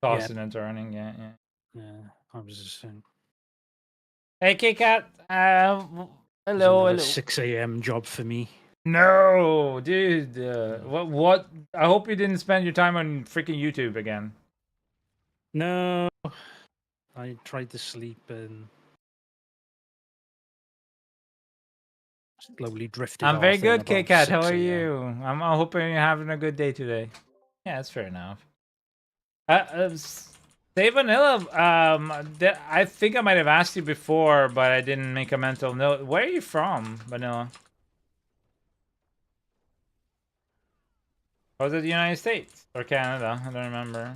tossing and turning. Yeah. Yeah, I was just saying. Hey, K-Cat. It's Hello. another 6 a.m. job for me. No, dude. What? I hope you didn't spend your time on freaking YouTube again. No, I tried to sleep and slowly drifted I'm off. very in good, about K-Cat. How 6 are a.m. you? I'm hoping you're having a good day today. Yeah, that's fair enough. Say Vanilla, I think I might have asked you before, but I didn't make a mental note. Where are you from, Vanilla? Was it the United States or Canada? I don't remember.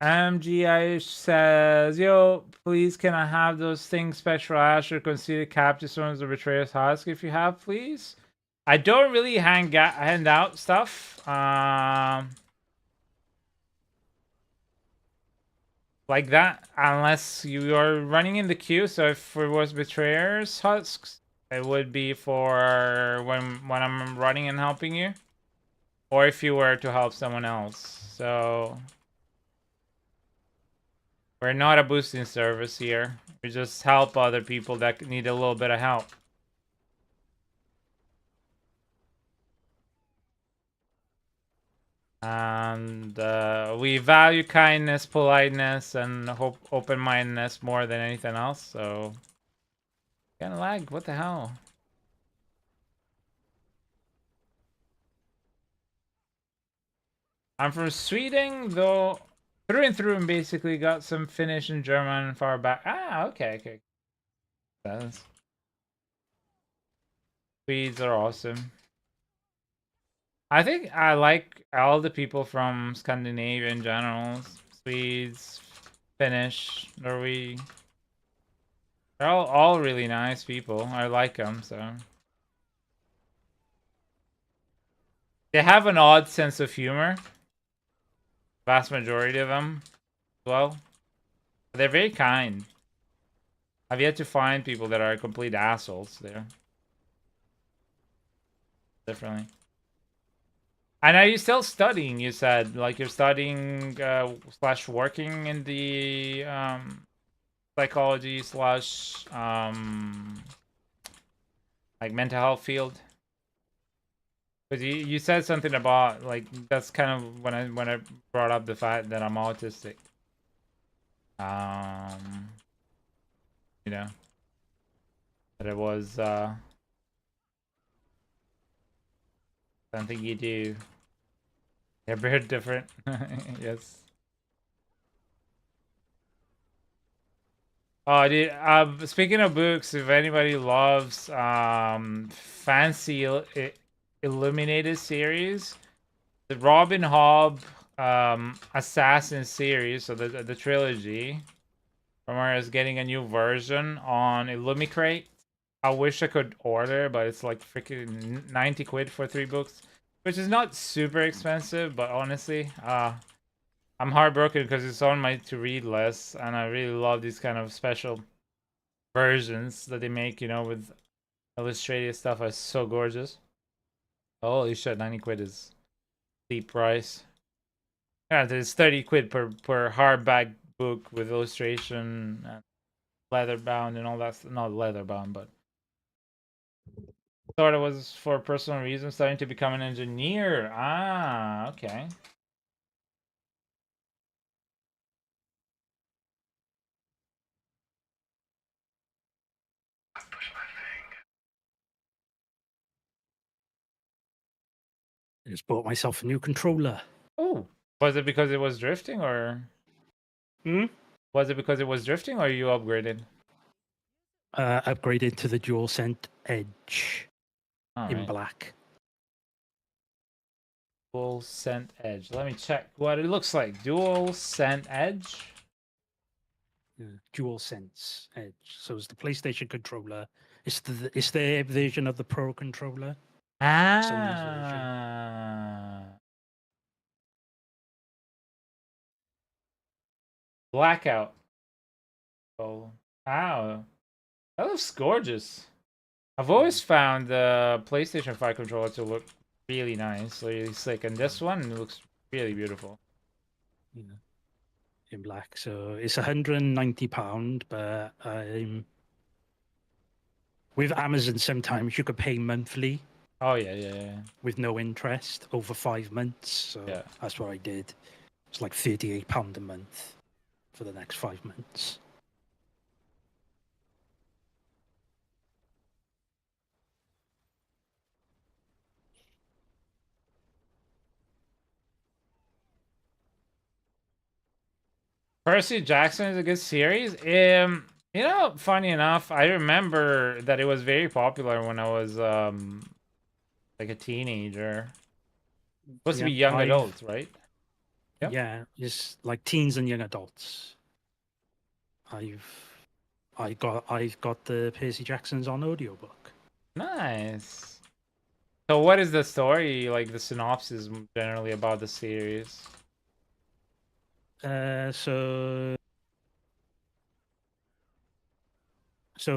MGI says, yo, please can I have those things Spectral Asher consider capture some of the Betrayer's Husk if you have, please? I don't really hand out stuff. Like that, unless you are running in the queue. So if it was Betrayer's Husks, it would be for when I'm running and helping you. Or if you were to help someone else. So we're not a boosting service here. We just help other people that need a little bit of help. And we value kindness, politeness, and open-mindedness more than anything else. So, kind of lag. What the hell? I'm from Sweden, though through and through, and basically got some Finnish and German far back. Ah, okay, okay. Swedes are awesome. I think I like all the people from Scandinavia in general. Swedes, Finnish, Norway. They're all really nice people. I like them, so. They have an odd sense of humor. Vast majority of them, as well. They're very kind. I've yet to find people that are complete assholes there. Definitely. And are you still studying? You said like you're studying slash working in the psychology slash like mental health field. Because you said something about like that's kind of when I brought up the fact that I'm autistic. You know, that it was something you do. They're very different. Yes. Oh, dude. Speaking of books, if anybody loves fancy illuminated series, the Robin Hobb Assassin series, so the trilogy, Romero is getting a new version on Illumicrate. I wish I could order, but it's like freaking 90 quid for 3 books, which is not super expensive, but honestly, I'm heartbroken because it's on my to-read list, and I really love these kind of special versions that they make, you know, with illustrated stuff. It's so gorgeous. Holy shit, 90 quid is steep price. Yeah, there's 30 quid per hardback book with illustration and leather bound and all that. Not leather bound, but thought it was for personal reasons starting to become an engineer. Ah, okay. I just bought myself a new controller. Oh, was it because it was drifting, or was it because it was drifting, or you upgraded? Upgraded to the DualSense Edge All in right. black. Dual Scent Edge. Let me check what it looks like. Dual Scent Edge. DualSense Edge. So it's the PlayStation controller. It's their version of the Pro controller. Sony's version. Ah. Blackout. Oh, wow. That looks gorgeous. I've always found the PlayStation 5 controller to look really nice, really slick, and this one looks really beautiful. Yeah. In black. So it's £190, but with Amazon, sometimes you could pay monthly Oh yeah. with no interest over 5 months. So Yeah. that's what I did. It's like £38 a month for the next 5 months. Percy Jackson is a good series. You know, funny enough, I remember that it was very popular when I was like a teenager. Supposed to be young adults, right? Yep. Yeah, it's like teens and young adults. I've got the Percy Jackson's on audiobook. Nice. So what is the story, like the synopsis generally about the series? So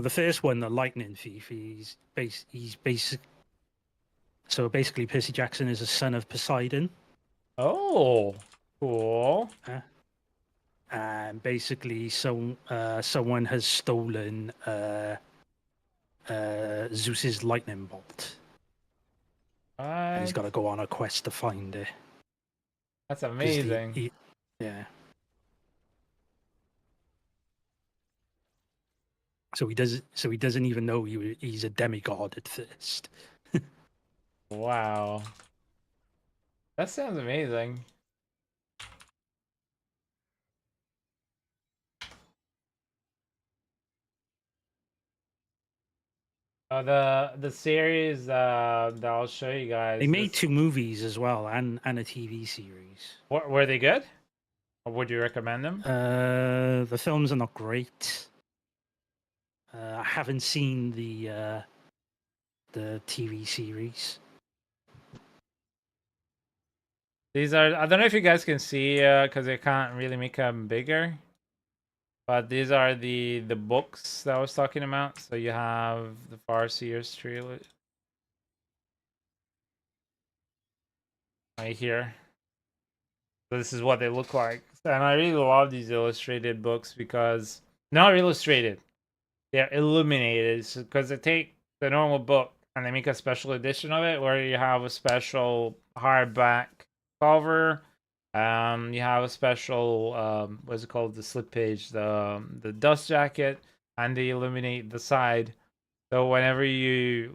the first one, the Lightning Thief, he's basic. So basically, Percy Jackson is a son of Poseidon. Oh, cool. And basically, someone has stolen Zeus's lightning bolt, and he's got to go on a quest to find it. That's amazing. Yeah. So he doesn't even know he's a demigod at first. Wow. That sounds amazing. The series that I'll show you guys. They made 2 movies as well, and a TV series. Were they good? Or would you recommend them? The films are not great. I haven't seen the TV series. These are, I don't know if you guys can see because I can't really make them bigger. But these are the books that I was talking about. So you have the Farseer's trilogy right here. So this is what they look like. And I really love these illustrated books because not illustrated, they're illuminated. Because they take the normal book and they make a special edition of it where you have a special hardback cover. You have a special what's it called, the slip page, the dust jacket, and they illuminate the side. So whenever you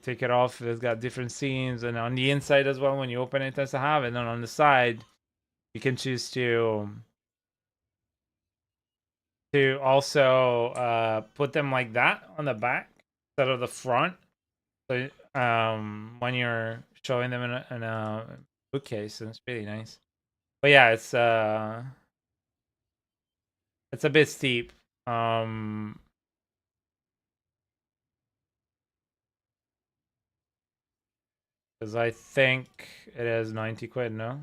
take it off, it's got different scenes, and on the inside as well. When you open it, it does have it, and then on the side, you can choose to also put them like that on the back instead of the front. So when you're showing them in a bookcase, and it's really nice. But yeah, it's a bit steep. Because I think it is 90 quid, no?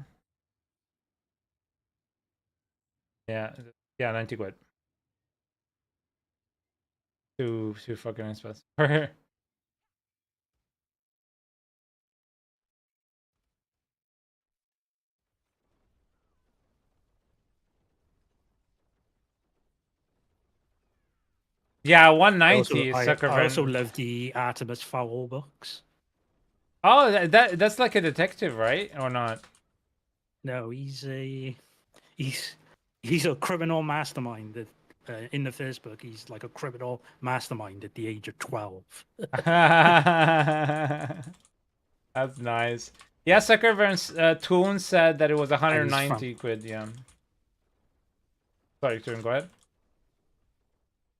Yeah, 90 quid. Too fucking expensive. Yeah, 190 I sucker also friend. love the Artemis Fowl books. Oh, that's like a detective, right? Or not? No, he's a criminal mastermind. That in the first book, he's like a criminal mastermind at the age of 12. That's nice. Yeah, Zuckerberg's Toon said that it was And 190 quid. Yeah. Sorry, Toon, go ahead.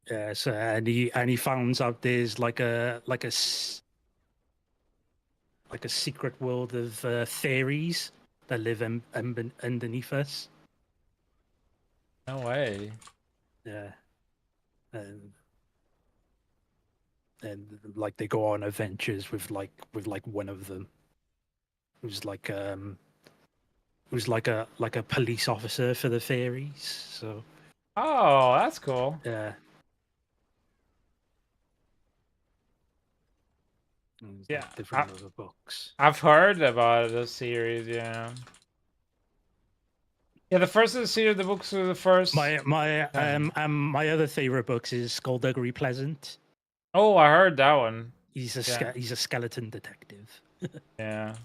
Yes, and he finds out there's like a secret world of fairies that live underneath us. No way. Yeah, and like they go on adventures with one of them, who's like a police officer for the fairies. So Oh, that's cool. yeah. Yeah, Different other books. I've heard about the series. Yeah. Yeah, the first of the series, the books were the first. My other favorite books is Skullduggery Pleasant. Oh, I heard that one. He's Yeah. he's a skeleton detective. Yeah.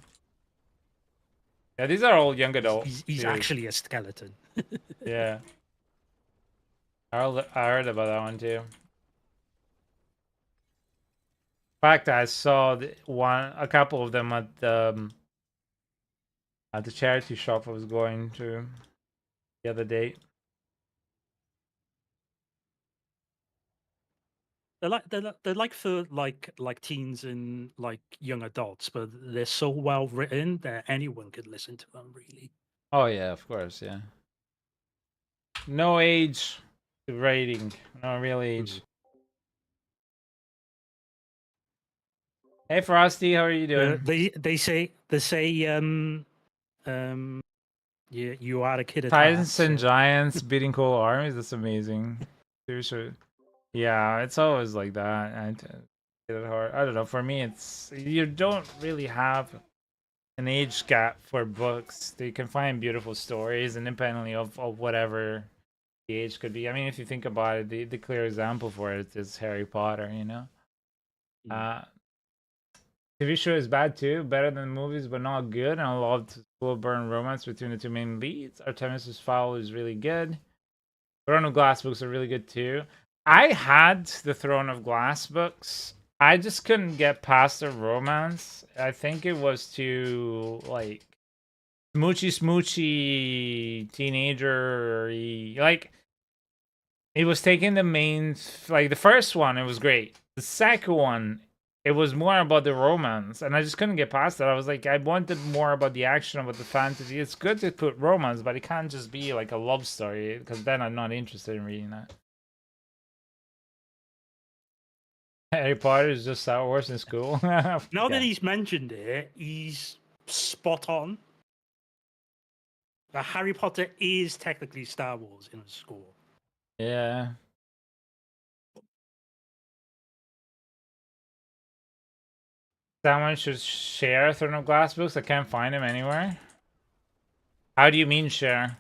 Yeah, these are all young adult He's series. actually a skeleton. Yeah. I heard about that one too. In fact, I saw a couple of them at the charity shop I was going to the other day. They're like for like teens and like young adults, but they're so well written that anyone could listen to them. Really. Oh yeah, of course, yeah. No age rating, no real age. Hey Frosty, how are you doing? They say you are a kid at Titans heart. and So. Giants beating cool armies. That's amazing. Seriously. Yeah, it's always like that. And get it hard. I don't know. For me, it's you don't really have an age gap for books. You can find beautiful stories, independently of whatever the age could be. I mean, if you think about it, the clear example for it is Harry Potter. You know, TV show is bad too, better than movies, but not good. And I loved slow burn romance between the two main leads. Artemis's Fowl is really good. Throne of Glass books are really good too. I had the Throne of Glass books. I just couldn't get past the romance. I think it was too like smoochy teenager, like it was taking the main, like the first one it was great. The second one it was more about the romance, and I just couldn't get past that. I was like, I wanted more about the action, about the fantasy. It's good to put romance, but it can't just be like a love story, because then I'm not interested in reading that. Harry Potter is just Star Wars in school. Now Yeah. that he's mentioned it, he's spot on. Harry Potter is technically Star Wars in a school. Yeah. Someone should share Throne of Glass books. I can't find them anywhere. How do you mean share?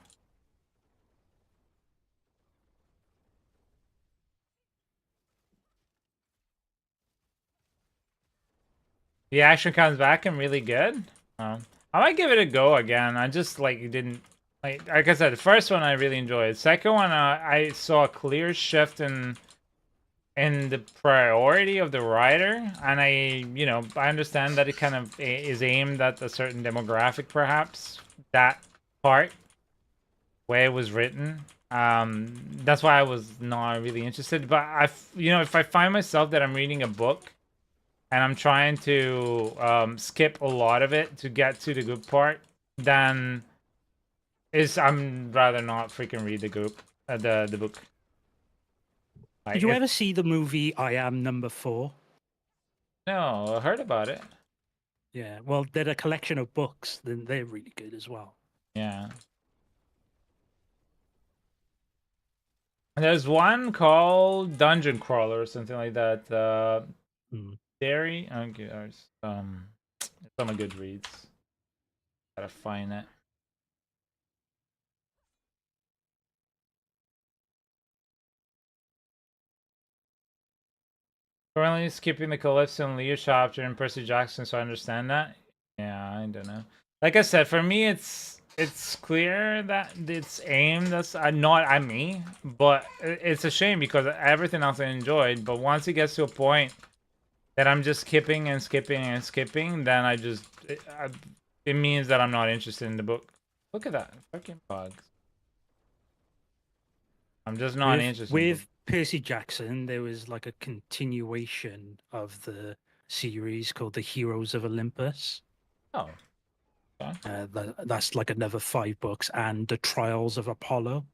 The action comes back and really good. I might give it a go again. I just like didn't like I said, the first one I really enjoyed. Second one, I saw a clear shift in the priority of the writer, and I understand that it kind of is aimed at a certain demographic, perhaps that part way it was written. That's why I was not really interested. But if I find myself that I'm reading a book and I'm trying to skip a lot of it to get to the good part, then I'm rather not freaking read the book. Did you ever see the movie I Am Number 4? No, I heard about it. Yeah, well, they're a collection of books. Then they're really good as well. Yeah. There's one called Dungeon Crawler or something like that. Dairy. Okay, it's on my Goodreads. Gotta find it. Currently skipping the Calypso and Leo chapter and Percy Jackson, so I understand that. Yeah, I don't know. Like I said, for me, it's clear that it's aimed that's not at me, but it's a shame because everything else I enjoyed. But once it gets to a point that I'm just skipping and skipping and skipping, then it means that I'm not interested in the book. Look at that fucking bugs. I'm just not interested. With Percy Jackson, there was like a continuation of the series called The Heroes of Olympus. Oh. Okay. That's like another 5 books, and The Trials of Apollo,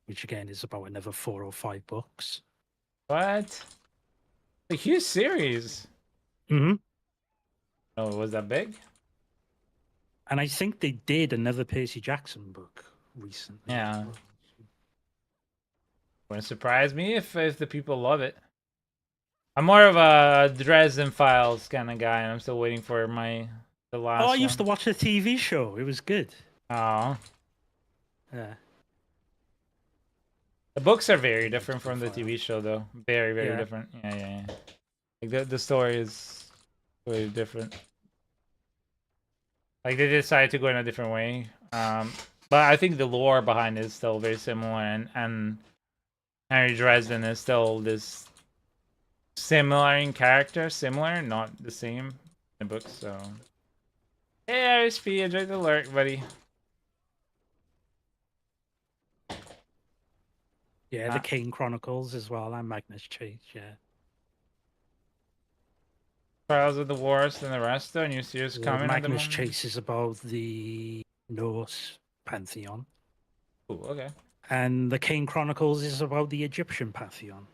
which again is about another 4 or 5 books. What? A huge series. Mm-hmm. Oh, was that big? And I think they did another Percy Jackson book recently. Yeah. Wouldn't surprise me if the people love it. I'm more of a Dresden Files kind of guy, and I'm still waiting for the last one. Oh, I used to watch the TV show. It was good. Oh. Yeah. The books are very different from the TV show, though. Very, very different. Yeah. Like the story is way different. Like they decided to go in a different way. But I think the lore behind it is still very similar, and Harry Dresden is still this similar in character, similar, not the same in the book. So, hey, RSP, enjoy the alert, buddy. Yeah, the Kane Chronicles as well, and Magnus Chase. Yeah. Trials of the Wars and the rest, though. New series coming at the Magnus moment. Chase is about the Norse pantheon, Ooh, okay. and the Kane Chronicles is about the Egyptian pantheon.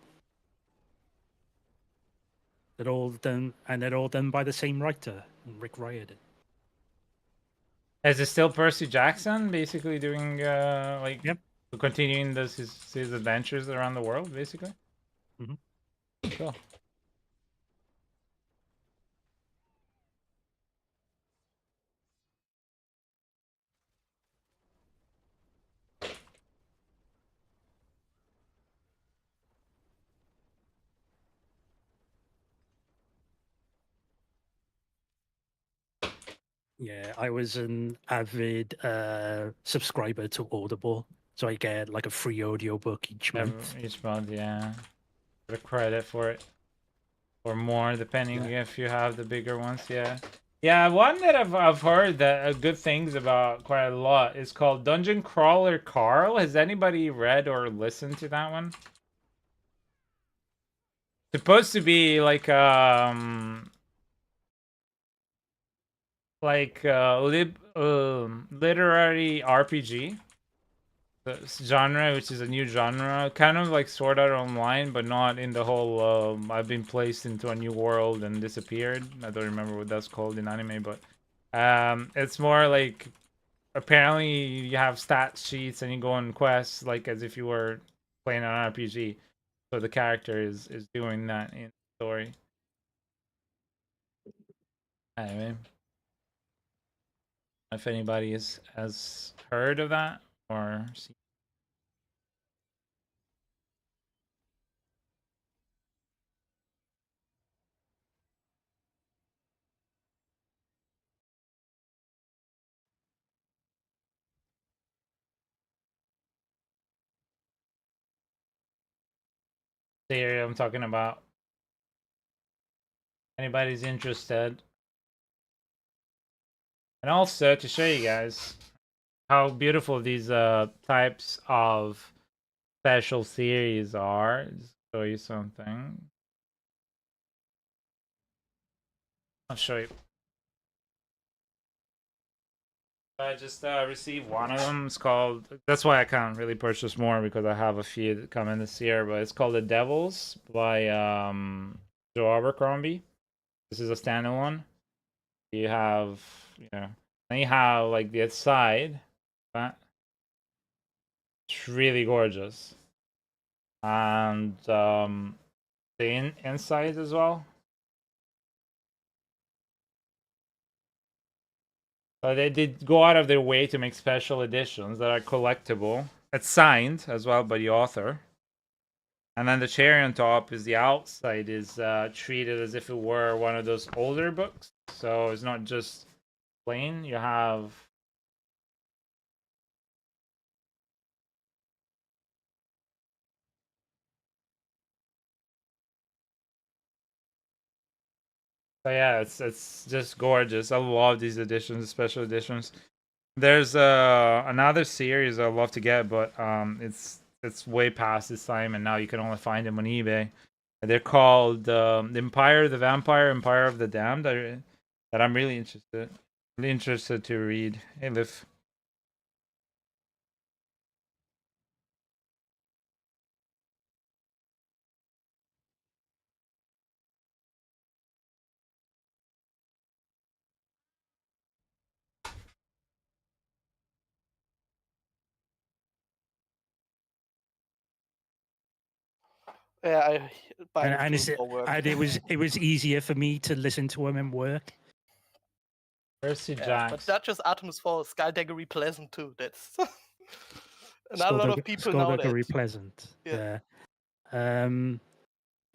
They're all done by the same writer, Rick Riordan. Is it still Percy Jackson basically doing like Yep. continuing his adventures around the world basically? Mhm. Cool. Yeah, I was an avid subscriber to Audible, so I get like a free audiobook each month. Each month, yeah. The credit for it. Or more, depending if you have the bigger ones, yeah. Yeah, one that I've heard that good things about quite a lot is called Dungeon Crawler Carl. Has anybody read or listened to that one? Supposed to be like literary RPG genre, which is a new genre, kind of like Sword Art Online, but not in the whole I've been placed into a new world and disappeared. I don't remember what that's called in anime, but it's more like apparently you have stat sheets and you go on quests like as if you were playing an RPG. So the character is doing that in the story. Anyway, if anybody has heard of that or seen. The area I'm talking about. Anybody's interested. And also to show you guys how beautiful these types of special series are, just show you something. I'll show you. I just received one of them. It's called. That's why I can't really purchase more because I have a few that come in this year. But it's called The Devils by Joe Abercrombie. This is a standalone. You have, then you have like the outside. That it's really gorgeous, and the inside as well. They did go out of their way to make special editions that are collectible. It's signed as well by the author. And then the cherry on top is the outside is treated as if it were one of those older books. So it's not just plain. You have so yeah, it's just gorgeous. I love these editions, special editions. There's another series I'd love to get, but it's way past its time, and now you can only find them on eBay. They're called the Empire of the Vampire, Empire of the Damned. That I'm really interested to read. Hey, Liv. Yeah, I buy And them for work. it was easier for me to listen to them in work. Percy Yeah, Jackson. but Duchess Artemis Fowl, Skullduggery Pleasant too. That's not a lot of people know that. Pleasant. Yeah.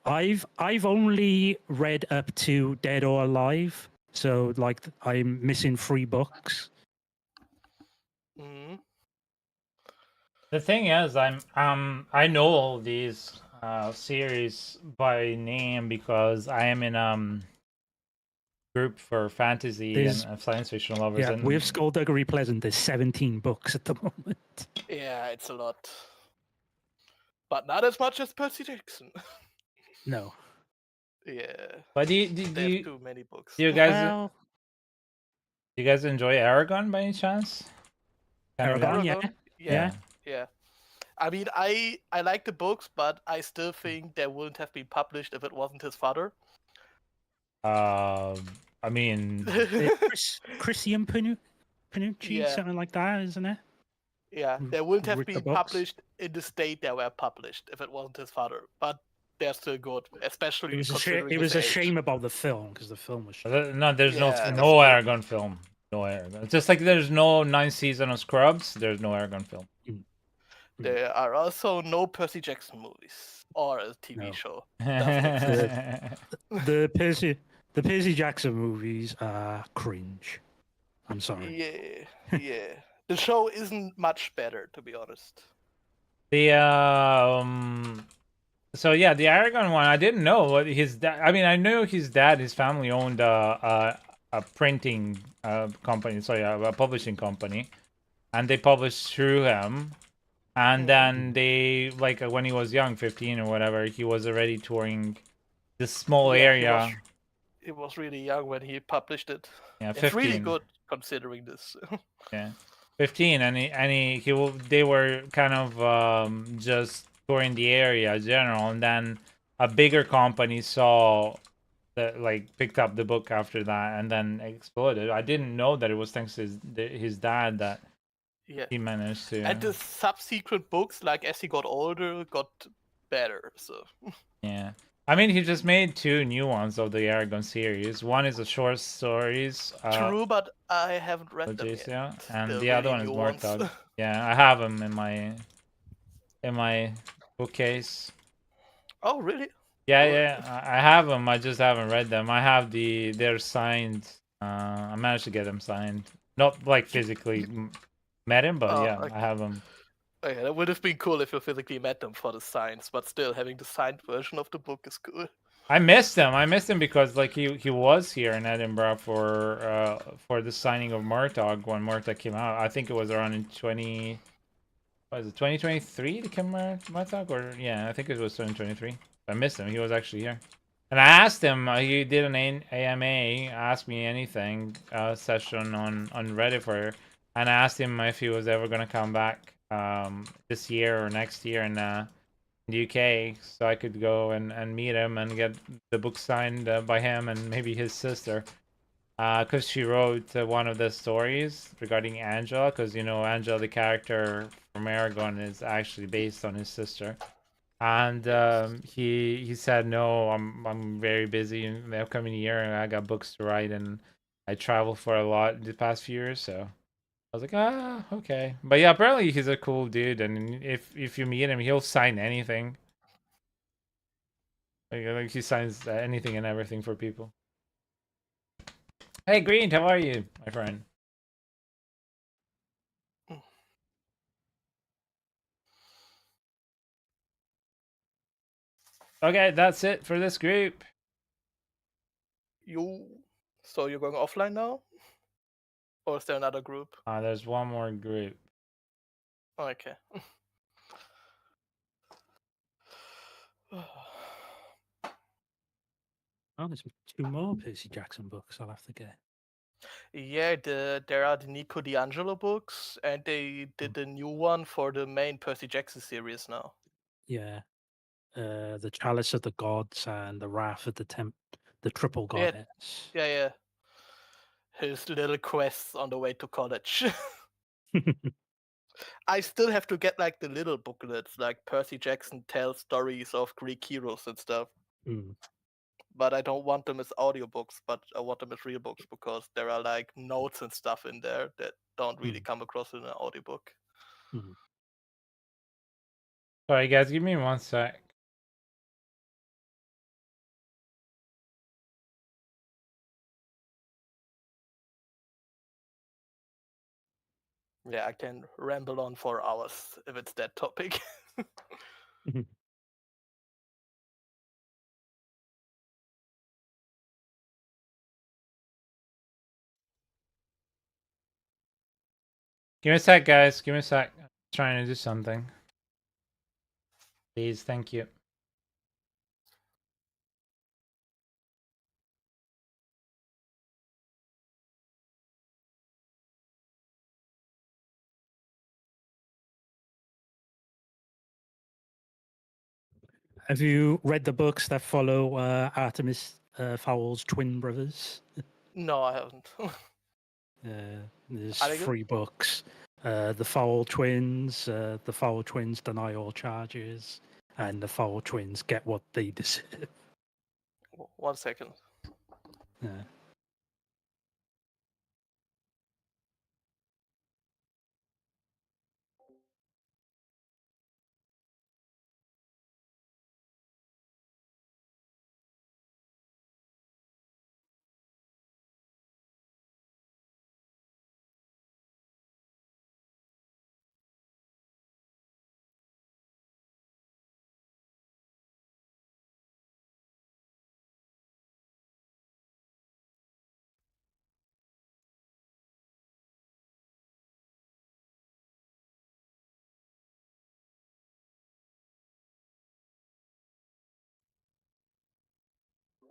I've only read up to Dead or Alive, so like I'm missing 3 books. Mhm. The thing is, I know all these series by name because I am in group for fantasy There's and science fiction lovers, yeah, and with Skullduggery Pleasant, there's 17 books at the moment. Yeah, it's a lot. But not as much as Percy Jackson. No, Yeah, but they have too many books. do you guys well, enjoy Aragon by any chance? Aragon, yeah, Yeah, yeah. I mean, I like the books, but I still think they wouldn't have been published if it wasn't his father. I mean, Christian Panucci, Yeah. something like that, isn't it? Yeah, they wouldn't have With the been books. published in the state they were published if it wasn't his father. But they're still good, especially It was considering it was his a age. shame about the film because the film was. no, there's Yeah, no Aragon film. No Aragon. Just like there's no 9th season of Scrubs, there's no Aragon film. There are also no Percy Jackson movies or a TV No. show. The Percy Jackson movies are cringe. I'm sorry. Yeah, yeah. The show isn't much better, to be honest. The so yeah, the Aragon one, I didn't know what his dad. I mean, I knew his dad, his family owned a printing company, sorry, a publishing company, and they published through him. And then they, like, when he was young, 15 or whatever, he was already touring this small Yeah, area. He was really young when he published it. Yeah, 15. It's really good considering this. Yeah, 15, and they were kind of just touring the area in general, and then a bigger company saw that, like, picked up the book after that, and then exploded. I didn't know that it was thanks to his dad that Yeah. he managed to. And the subsequent books, like as he got older, got better. So Yeah. I mean, he just made 2 new ones of the Aragon series. One is a short stories. true, but I haven't read them Jason, yet. and The the other really one is new War ones. Thug. Yeah, I have them in my bookcase. Oh, really? Yeah, Cool. yeah, I have them. I just haven't read them. I have they're signed. I managed to get them signed. Not like physically met him, but Oh, yeah, okay. I have them. Okay, that would have been cool if you physically met them for the signs, but still, having the signed version of the book is cool. I missed him. I missed him because, like, he was here in Edinburgh for the signing of Murtagh when Murtagh came out. I think it was around in 2023 the came out Murtagh, or yeah, I think it was 2023. I missed him. He was actually here. And I asked him, he did an AMA, Ask Me Anything session on Reddit for, and I asked him if he was ever going to come back this year or next year in the UK, so I could go and meet him and get the book signed by him and maybe his sister. Because she wrote one of the stories regarding Angela, because, you know, Angela, the character from Aragon, is actually based on his sister. And he said, no, I'm very busy in the upcoming year, and I got books to write, and I travel for a lot the past few years, so I was like, okay. But yeah, apparently he's a cool dude, and if you meet him, he'll sign anything. Like he signs anything and everything for people. Hey, Green, how are you, my friend? Okay, that's it for this group. So you're going offline now? Or is there another group? There's one more group. Okay. Oh, there's 2 more Percy Jackson books I'll have to get. Yeah, there are the Nico D'Angelo books, and they did a new one for the main Percy Jackson series now. Yeah. The Chalice of the Gods and the Wrath of the Triple Yeah. Goddess. Yeah. His little quests on the way to college. I still have to get like the little booklets, like Percy Jackson tells stories of Greek heroes and stuff. But I don't want them as audiobooks, but I want them as real books because there are like notes and stuff in there that don't really come across in an audiobook. Sorry, guys, give me 1 sec. Yeah, I can ramble on for hours if it's that topic. Give me a sec, guys. Give me a sec. I'm trying to do something. Please, thank you. Have you read the books that follow Artemis Fowl's twin brothers? No, I haven't. There's Are they good? 3 books. The Fowl twins, the Fowl twins deny all charges, and the Fowl twins get what they deserve. 1 second. Yeah.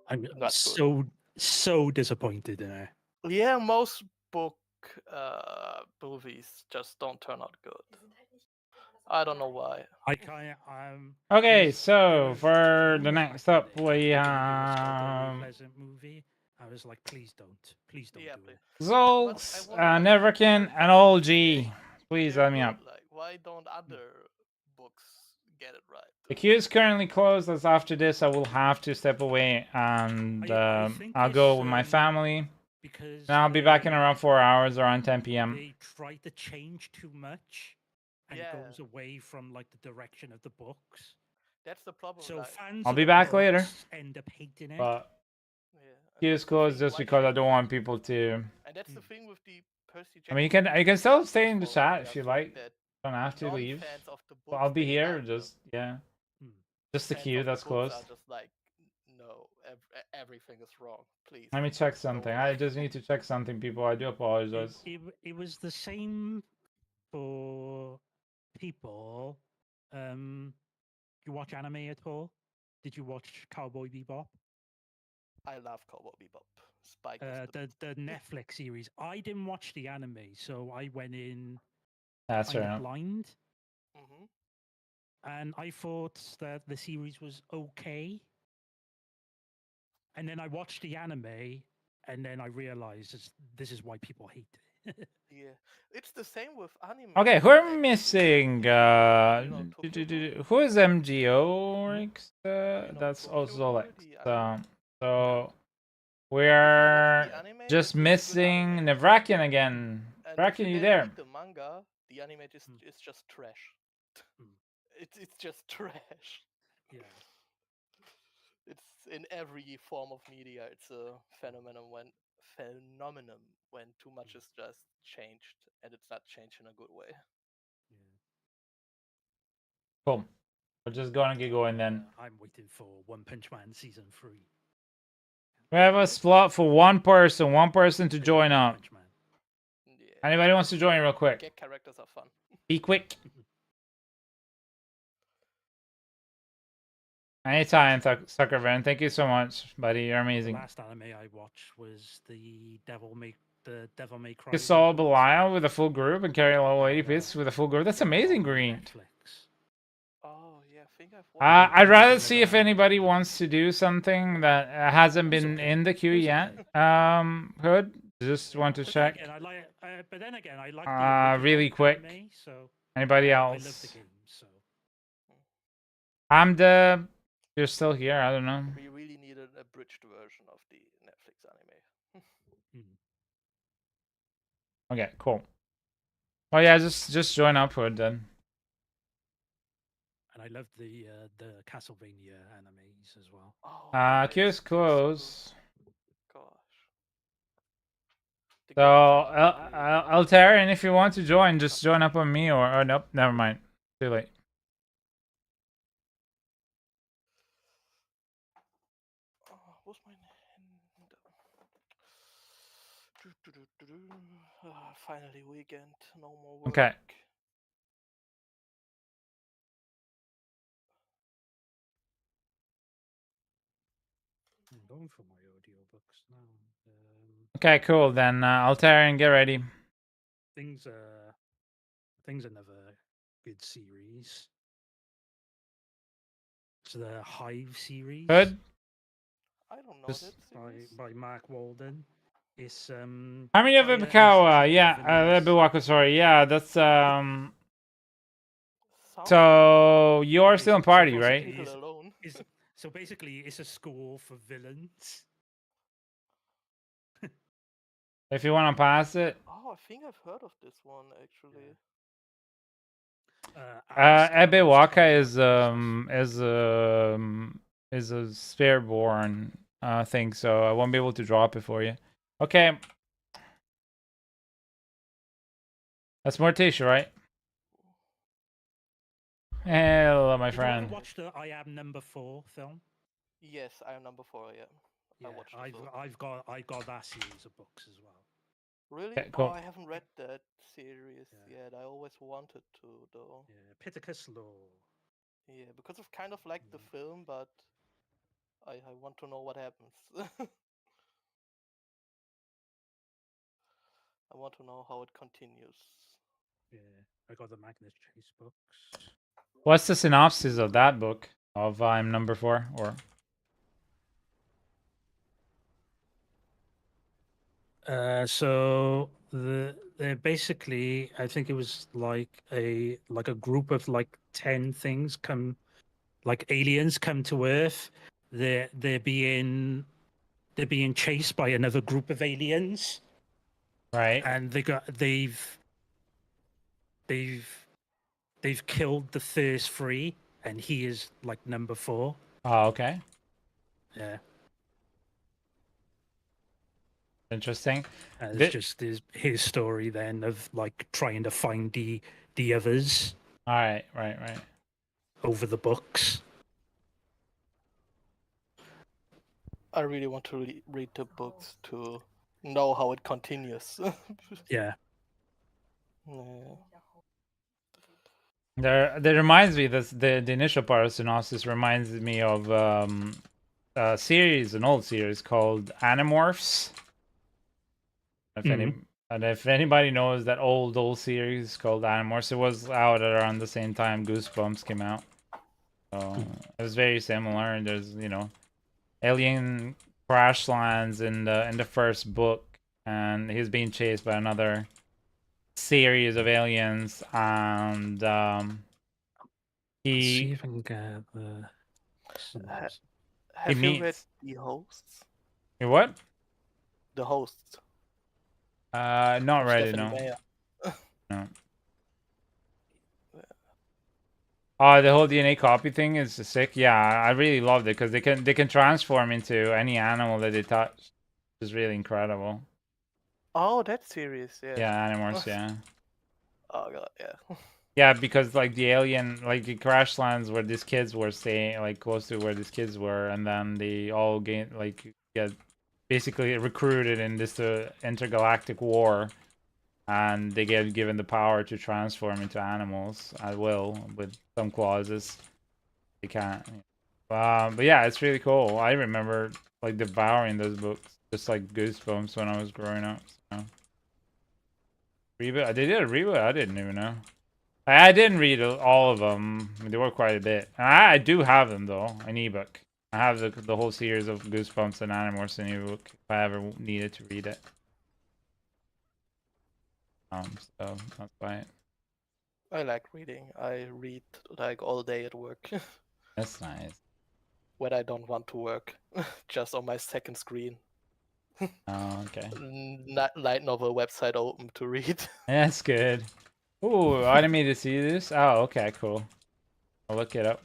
I'm That's good. so disappointed in it. Yeah, most book movies just don't turn out good. I don't know why. I kind Okay, so was for the talk next back up, in the day we that it was called Only have Pleasant movie. I was like, please don't Yeah, do please. it. Zolx, But I wonder why Neverkin, books and OG. Please they're let me good. up. Like, why don't other books get it right? The queue is currently closed. As after this, I will have to step away and I think I'll go it's, with my family. because And I'll be back in around 4 hours, around 10 p.m. they try to change too much, and Yeah. it goes away from like the direction of the books. That's the problem. So like, fans I'll of be the back later. books end up hating it. But yeah, and queue that's is the closed thing, just why because I should don't we- want people to. And that's the thing with the Percy I mean, Jackson. you can still Justice stay in the for chat if their you fact like. that Don't have to leave. non-fans of the But books, I'll be they here. like them. Just yeah, Hmm. just the Fans queue of the that's books closed. are just like, no, everything is wrong. Please. Let me check don't something. worry. I just need to check something, people. I do apologize. It was the same for people. You watch anime at all? Did you watch Cowboy Bebop? I love Cowboy Bebop. Spike is The Netflix series. I didn't watch the anime, so I went in That's kind fair of enough. blind, Mhm. and I thought that the series was okay. And then I watched the anime, and then I realized this is why people hate it. Yeah, it's the same with anime. Okay, who are actually. missing? You know, Tokyo Who is MGO? That's Tokyo also Ghoul, like the anime? so. No. We're the anime, just it's a good missing anime. Nevrakin again. And if Nevrakin, you then there? read the manga, the anime is just trash. Mm. It's just trash. Yeah. It's in every form of media. It's a phenomenon when too much is just changed, and it's not changed in a good way. Cool. We're just gonna get going then. I'm waiting for One Punch Man season 3. We have a slot for one person to join up. Punch Man. Yeah. Anybody wants to join real quick? Gag characters are fun. Be quick. Anytime, Suckervan. Thank you so much, buddy. You're The amazing. last anime I watched was the Devil May Cry. You saw reboot. Belial with a full group and carry level 80 bits with a full group. That's amazing, on Green. Netflix. Oh yeah, I think I've watched. I'd rather see if anybody wants to do something that hasn't been in the queue yet. Hood, just want to But check. then again, I like the original Really quick. anime, so Anybody I love the else? game. So You're still here. I don't know. We really needed a abridged version of the Netflix anime. Okay, cool. Oh yeah, just join up, Hood then. and I love the Castlevania animes as well. Oh, Queue is they're so good. closed. Gosh, the So, games are really- Altarian, if you want to join, just join up on me or nope, never mind. Too late. Oh, what's my name? Finally weekend, no more work. Okay. I'm going for my audiobooks now. Okay, cool. Then Altarian, get ready. Things another good series. It's the Hive series. Good. I don't know Just that series. by Mark Walden. It's How many of Oh, yeah. Ibikawa? Yeah, Villains. Ibiwako, sorry. Yeah, that's Sounds So you're still in party, like right? people alone. So basically, it's a school for villains. If you want to pass it. Oh, I think I've heard of this one actually. Ibiwaka is a spareborn thing, so I won't be able to drop it for you. Okay. That's Morticia, right? Hello, my Did you ever friend. watch the I Am Number 4 film? Yes, I am number 4. Yeah, Yeah, I watched the film. I got that series of books as well. Really? Okay, Oh, cool. I haven't read that series Yeah. yet. I always wanted to, though. Yeah, Pittacus Law. Yeah, because I've kind of liked the film, but I want to know what happens. I want to know how it continues. Yeah, I got the Magnus Chase books. What's the synopsis of that book? Of I'm number 4, or So the basically, I think it was like a group of like 10 things come, like aliens come to Earth. They're being chased by another group of aliens, right? and they've killed the first 3, and he is like number 4. Oh, okay. Yeah. Interesting. And Thi- it's just his story then of like trying to find the others All right. over the books. I really want to read the books to know how it continues. Yeah. Yeah. That reminds me. The initial part of synopsis reminds me of a series, an old series called Animorphs. If anybody knows that old series called Animorphs, it was out around the same time Goosebumps came out. So it was very similar. And there's alien crash lands in the first book, and he's being chased by another series of aliens, and Let's see he if I can get the. Have you read meets The Hosts? what? The Hosts. Not Of ready, Stephanie no. Meyer. No. Oh, the whole DNA copy thing is sick. Yeah, I really loved it because they can transform into any animal that they touch. It's really incredible. Oh, that series, yeah. Yeah, Animorphs, yeah. Oh god, yeah. Yeah, because like the alien, like the crash lands where these kids were staying, like close to where these kids were, and then they all get basically recruited in this intergalactic war, and they get given the power to transform into animals at will with some clauses. They can't. But yeah, it's really cool. I remember like devouring those books, just like Goosebumps when I was growing up. So. Reboot? They did a reboot? I didn't even know. I didn't read all of them. I mean, there were quite a bit. And I do have them though, an ebook. I have the whole series of Goosebumps and Animorphs in ebook if I ever needed to read it. So that's why. I like reading. I read like all day at work. That's nice. When I don't want to work, just on my second screen. Oh, okay. Light novel website open to read. That's good. Ooh, I didn't mean to see this. Oh, okay, cool. I'll look it up.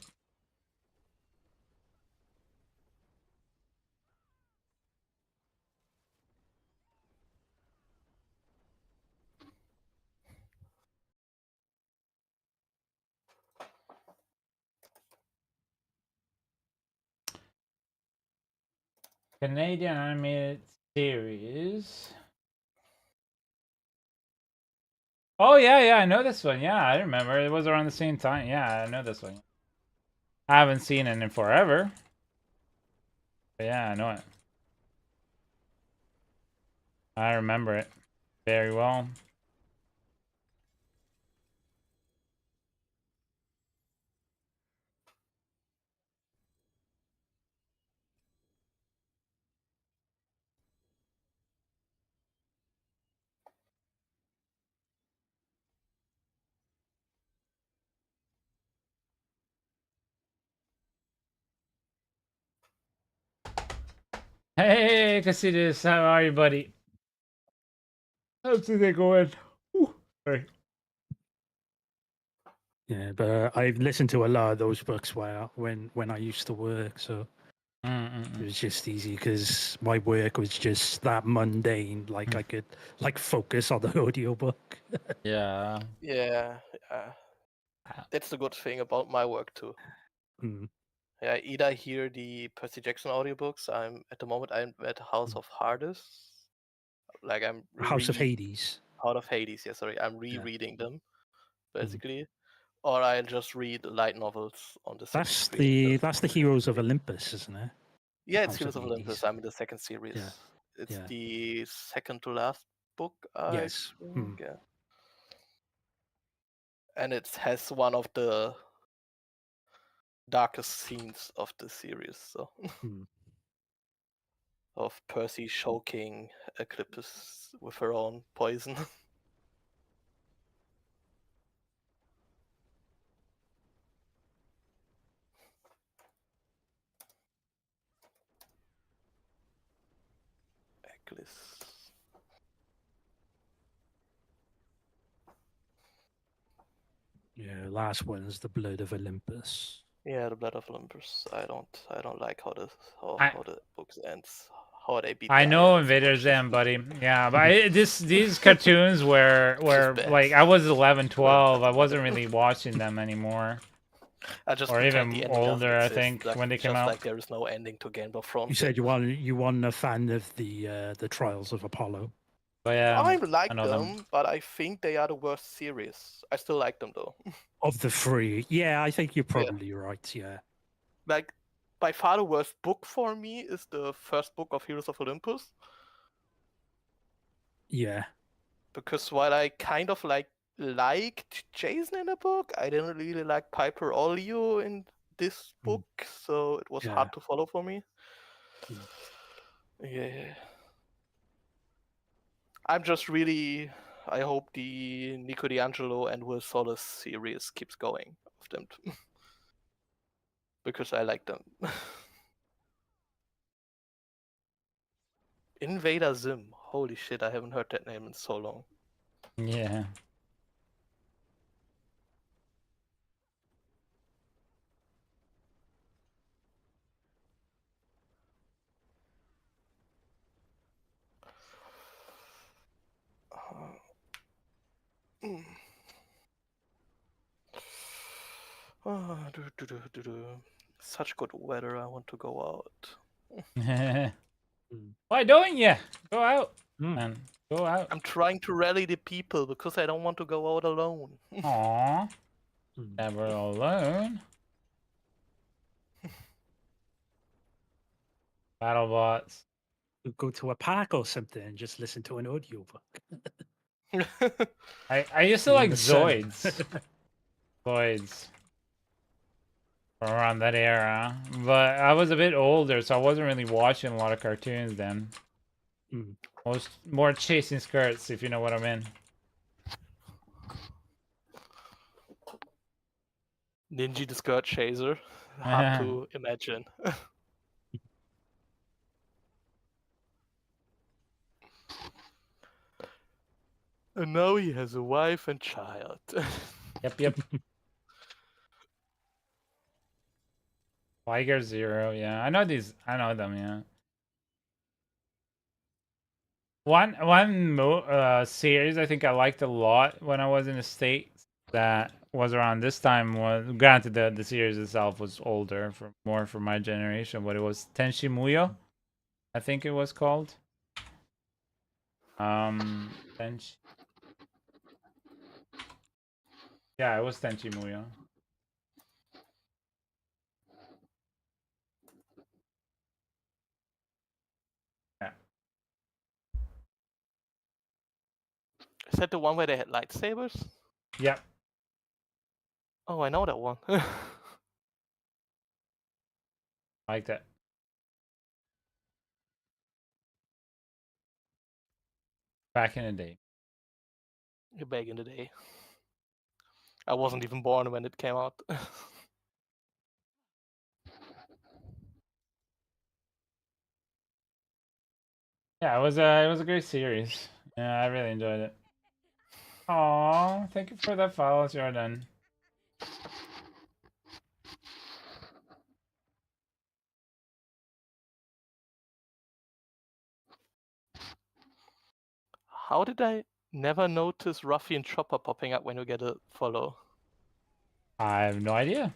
Canadian animated series. Oh yeah, I know this one. Yeah, I remember. It was around the same time. Yeah, I know this one. I haven't seen it in forever. But yeah, I know it. I remember it very well. Hey, Cassius, how are you, buddy? How's they going? Sorry. Yeah, but I've listened to a lot of those books when I used to work, so it was just easy because my work was just that mundane. Like I could like focus on the audiobook. Yeah. Yeah, that's the good thing about my work too. Yeah, I either hear the Percy Jackson audiobooks. I'm at the moment I'm at House of Hades. Like I'm House of Hades. Out of Hades, yeah, sorry. I'm rereading them, basically. Or I just read light novels on the second screen. That's the Heroes of Olympus, isn't it? Yeah, it's House Heroes of of Olympus. Hades. I'm in the second series. Yeah. It's Yeah. the second to last book, I Yes. think. Yeah. And it has one of the darkest scenes of the series, so of Percy choking Eclipus with her own poison. Eclipus. Yeah, last one's the Blood of Olympus. Yeah, the Blood of Olympus. I don't like how the books ends. How they beat. I know Invader Zim, buddy. Yeah, but these cartoons were like I was 11, 12. I wasn't really watching them anymore. I just or pretend the even ending doesn't older, I exist. think, Like, when they came just out. like there is no ending to Game of Thrones. You said you weren't a fan of the Trials of Apollo. But yeah, I like know them, but I think they are the worst series. I still like them though. Of the three, yeah, I think you're probably right. Yeah, Like by far the worst book for me is the first book of Heroes of Olympus. Yeah. Because while I kind of liked Jason in the book, I didn't really like Piper or Leo in this book, so it was hard to follow for me. Yeah. I'm just really. I hope the Nico D'Angelo and Will Solis series keeps going of them because I like them. Invader Zim. Holy shit, I haven't heard that name in so long. Yeah. Such good weather. I want to go out. Why don't you? Go out, man. Go out. I'm trying to rally the people because I don't want to go out alone. Aww. Never alone. BattleBots. Go to a park or something and just listen to an audiobook. I used to like Zoids. Zoids. Around that era. But I was a bit older, so I wasn't really watching a lot of cartoons then. More chasing skirts, if you know what I mean. Ninja the Skirt Chaser. Hard to imagine. And now he has a wife and child. Yep. Tiger Zero, yeah. I know them, yeah. One series I think I liked a lot when I was in the States that was around this time was, granted the series itself was older, more for my generation, but it was Tenshi Muyo. I think it was called. Tenchi. Yeah, it was Tenchi Muyo. Yeah. Is that the one where they had lightsabers? Yep. Oh, I know that one. Liked it. Back in the day. Back in the day. I wasn't even born when it came out. Yeah, it was a great series. Yeah, I really enjoyed it. Aw, thank you for that follow, Jordan. How did I never notice Ruffy and Chopper popping up when you get a follow? I have no idea.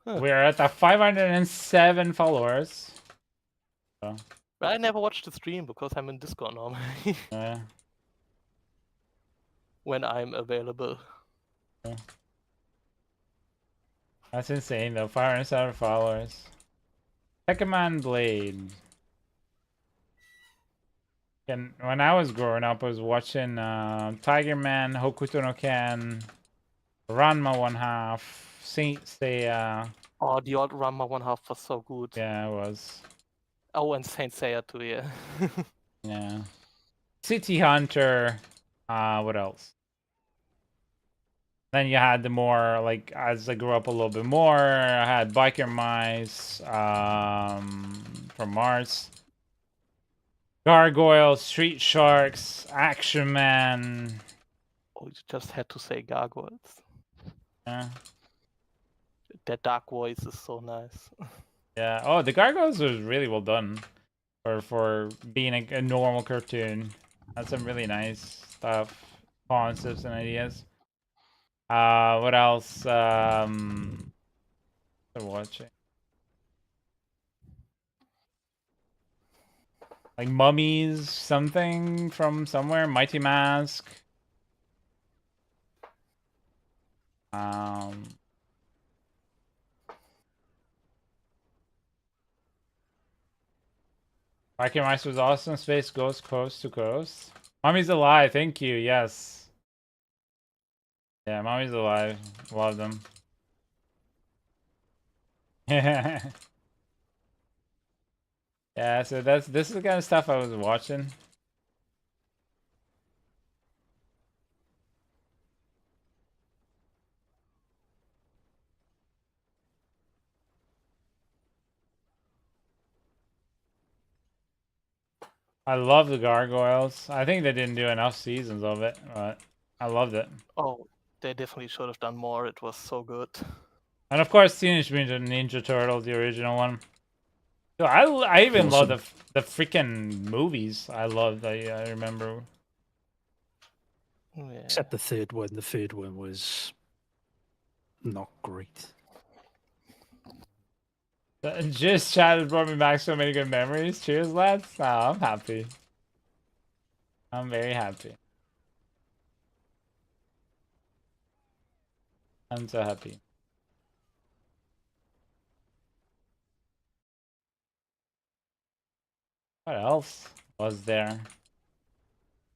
Huh. We're at the 507 followers. So, But I never watched the stream because I'm in Discord normally when I'm available. that's insane though. 507 followers. Pokemon Blade. And when I was growing up, I was watching Tiger Man, Hokuto no Ken, Ranma 1/2, Saint Seiya. Oh, the old Ranma 1/2 was so good. Yeah, it was. Oh, and Saint Seiya too, yeah. Yeah. City Hunter. What else? Then you had the more, like, as I grew up a little bit more, I had Biker Mice from Mars. Gargoyles, Street Sharks, Action Man. Oh, you just had to say gargoyles. Yeah. That dark voice is so nice. Yeah. Oh, the Gargoyles was really well done for being a normal cartoon. Had some really nice stuff, concepts and ideas. What else? I'm watching. Like Mummies, something from somewhere. Mighty Mask. Biker Mice was awesome. Space Ghost Coast to Coast. Mommy's Alive. Thank you. Yes. Yeah, Mommy's Alive. Love them. Yeah, so this is the kind of stuff I was watching. I love the Gargoyles. I think they didn't do enough seasons of it, but I loved it. Oh, they definitely should have done more. It was so good. And of course, Teenage Mutant Ninja Turtles, the original one. So I even love the freaking movies. I remember. Yeah. Except the third one. The third one was not great. Just chat has brought me back so many good memories. Cheers, lads. Oh, I'm happy. I'm very happy. I'm so happy. What else was there?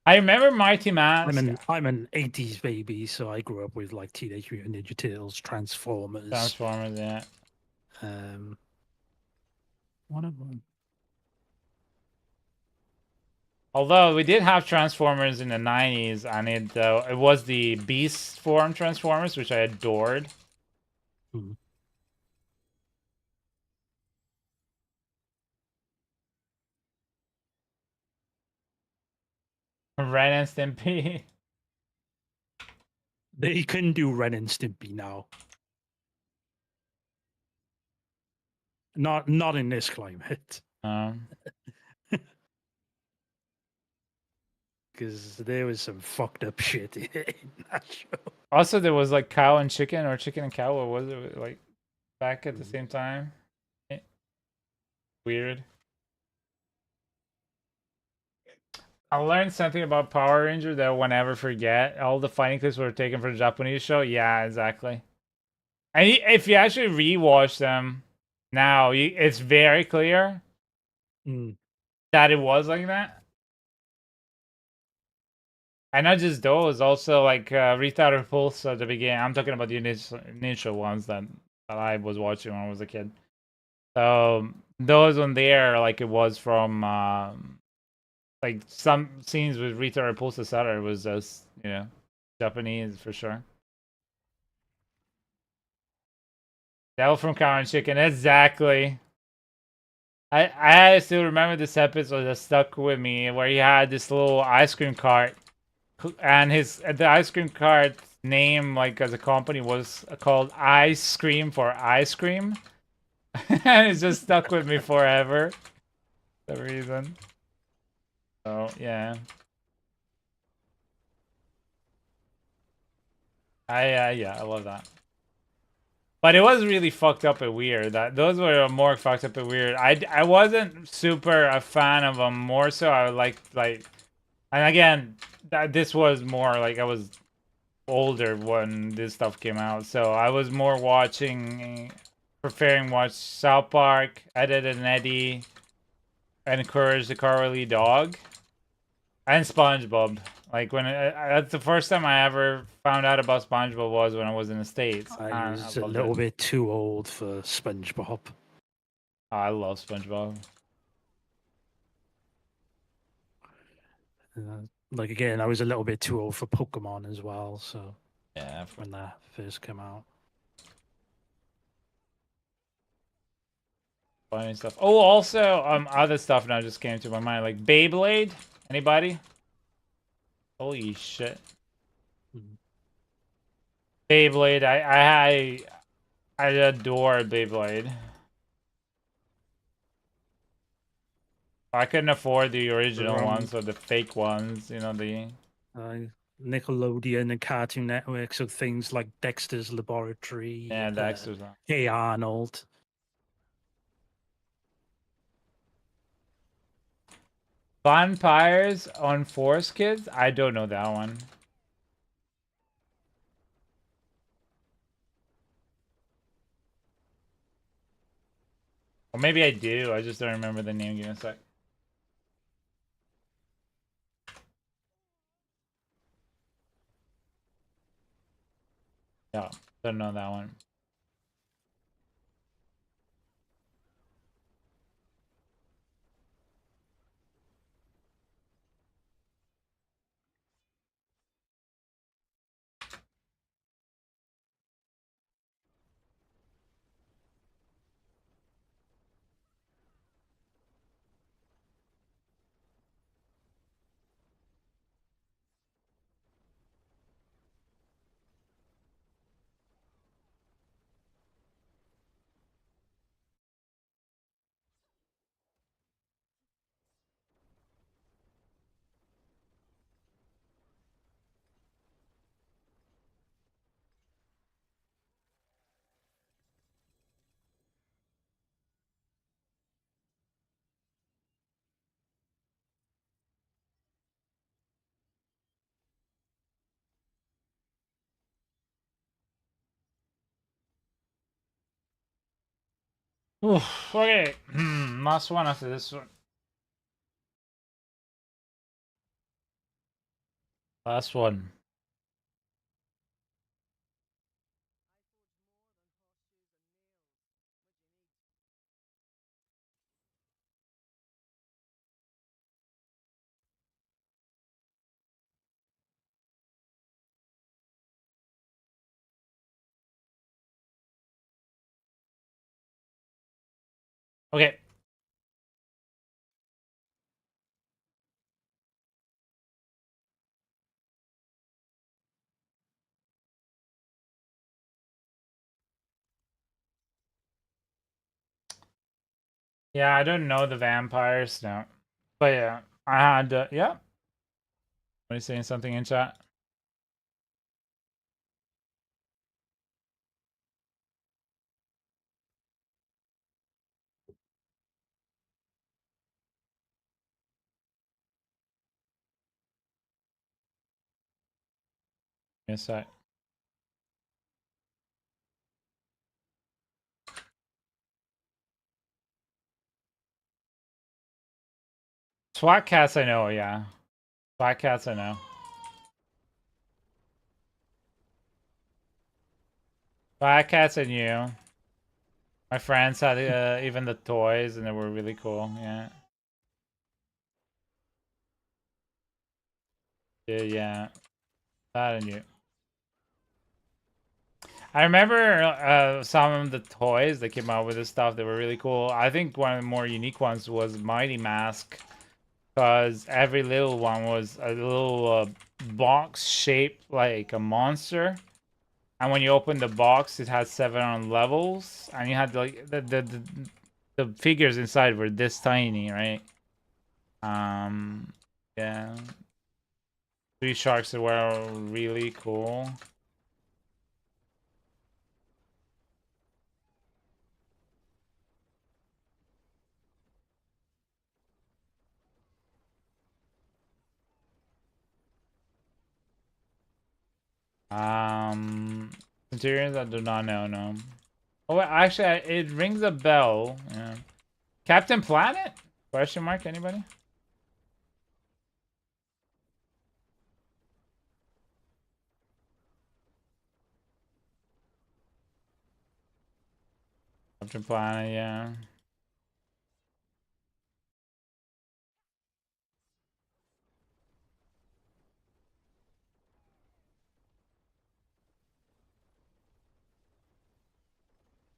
I remember Mighty Mask. I'm an 80s baby, so I grew up with like Teenage Mutant Ninja Turtles, Transformers. Yeah. One of them. Although we did have Transformers in the 90s, and it was the Beast form Transformers, which I adored. Mm. Ren and Stimpy. They can do Ren and Stimpy now. Not in this climate. Because there was some fucked up shit in that show. Also, there was like cow and chicken, or chicken and cow. What was it like back at the same time? Weird. I learned something about Power Ranger that I will never forget. All the fighting clips were taken from the Japanese show. Yeah, exactly. And if you actually rewatch them now, it's very clear that it was like that. And not just those, also like Retarded Pulse at the beginning. I'm talking about the initial ones that I was watching when I was a kid. So those on there, like it was from like some scenes with Retarded Pulse, etc. It was just Japanese for sure. Devil from Cow and Chicken, exactly. I still remember this episode that stuck with me where he had this little ice cream cart, and the ice cream cart name, like as a company, was called Ice Cream for ice cream, and it just stuck with me forever. For some reason. So yeah, I love that. But it was really fucked up and weird. That those were more fucked up and weird. I wasn't super a fan of them. More so, I liked like, and again, this was more like I was older when this stuff came out, so I was more preferring watch South Park, Ed, Edd and Eddy, and Courage the Cowardly Dog, and SpongeBob. Like that's the first time I ever found out about SpongeBob was when I was in the States. I was a little bit too old for SpongeBob. I love SpongeBob. Like again, I was a little bit too old for Pokemon as well. So yeah, when that first came out. Funny stuff. Oh, also, other stuff now just came to my mind, like Beyblade. Anybody? Holy shit. Beyblade. I adore Beyblade. I couldn't afford the original ones or the fake ones. You know the. Nickelodeon and Cartoon Network, so things like Dexter's Laboratory. Yeah, Dexter's. Hey Arnold. Vampires on Force Kids? I don't know that one. Or maybe I do. I just don't remember the name. Give me a sec. Yeah, don't know that one. Oof, okay. Last one after this one. Last one. Okay. Yeah, I don't know the vampires, no. But yeah, I had, yeah. What are you saying something in chat? Yes, I. SWAT cats, I know. Yeah, SWAT cats, I know. SWAT cats, I knew. My friends had even the toys, and they were really cool. Yeah. Yeah. That I knew. I remember some of the toys that came out with this stuff that were really cool. I think one of the more unique ones was Mighty Mask, because every little one was a little box shaped like a monster. And when you open the box, it had 7 levels, and you had like the figures inside were this tiny, right? Yeah. 3 sharks that were really cool. Centurions, I do not know, no. Oh, actually, it rings a bell. Yeah. Captain Planet? Question mark, anybody? Captain Planet, yeah.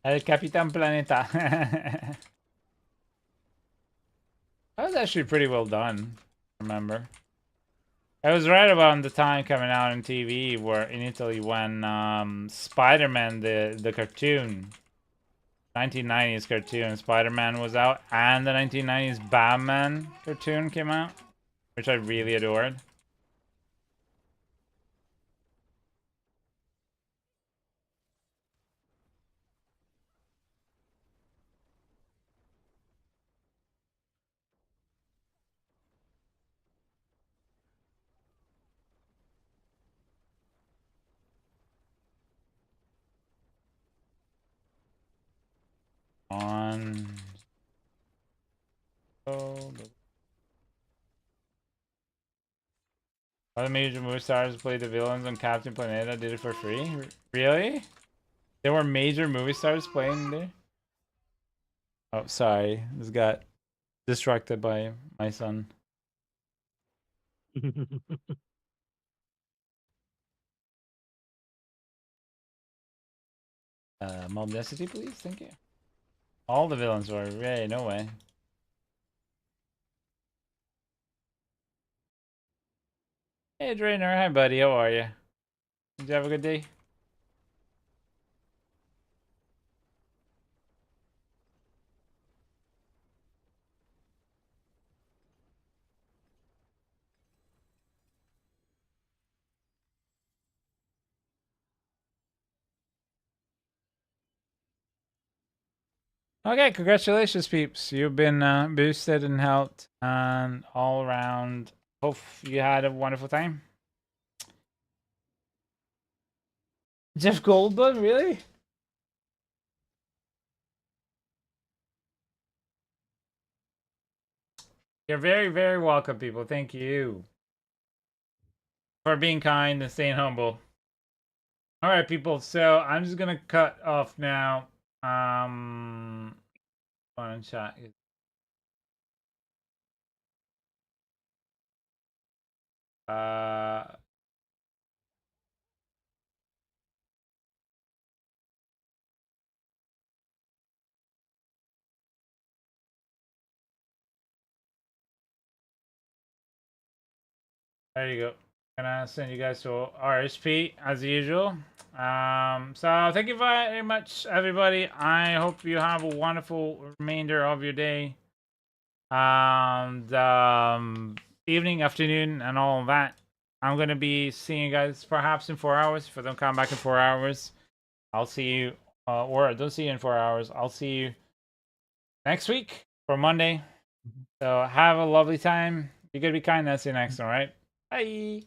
El Capitán Planeta. That was actually pretty well done, remember. It was right about the time coming out on TV where in Italy when Spider-Man, the cartoon, 1990s cartoon, Spider-Man was out, and the 1990s Batman cartoon came out, which I really adored. On other major movie stars played the villains on Captain Planeta, did it for free? Really? There were major movie stars playing there? Oh, sorry. Just got distracted by my son. Mob density, please. Thank you. All the villains were. Yay, no way. Hey, Drainer. Hi, buddy. How are you? Did you have a good day? Okay, congratulations, peeps. You've been boosted and helped, and all around. Hope you had a wonderful time. Jeff Goldblum, really? You're very, very welcome, people. Thank you for being kind and staying humble. All right, people. So I'm just gonna cut off now. On chat. There you go. Gonna send you guys to RSP as usual. So thank you very much, everybody. I hope you have a wonderful remainder of your day, and evening, afternoon, and all of that. I'm gonna be seeing you guys perhaps in 4 hours. If I don't come back in 4 hours, I'll see you, or I don't see you in 4 hours. I'll see you next week for Monday. So have a lovely time. Be good, be kind. That's the next one, right? Bye.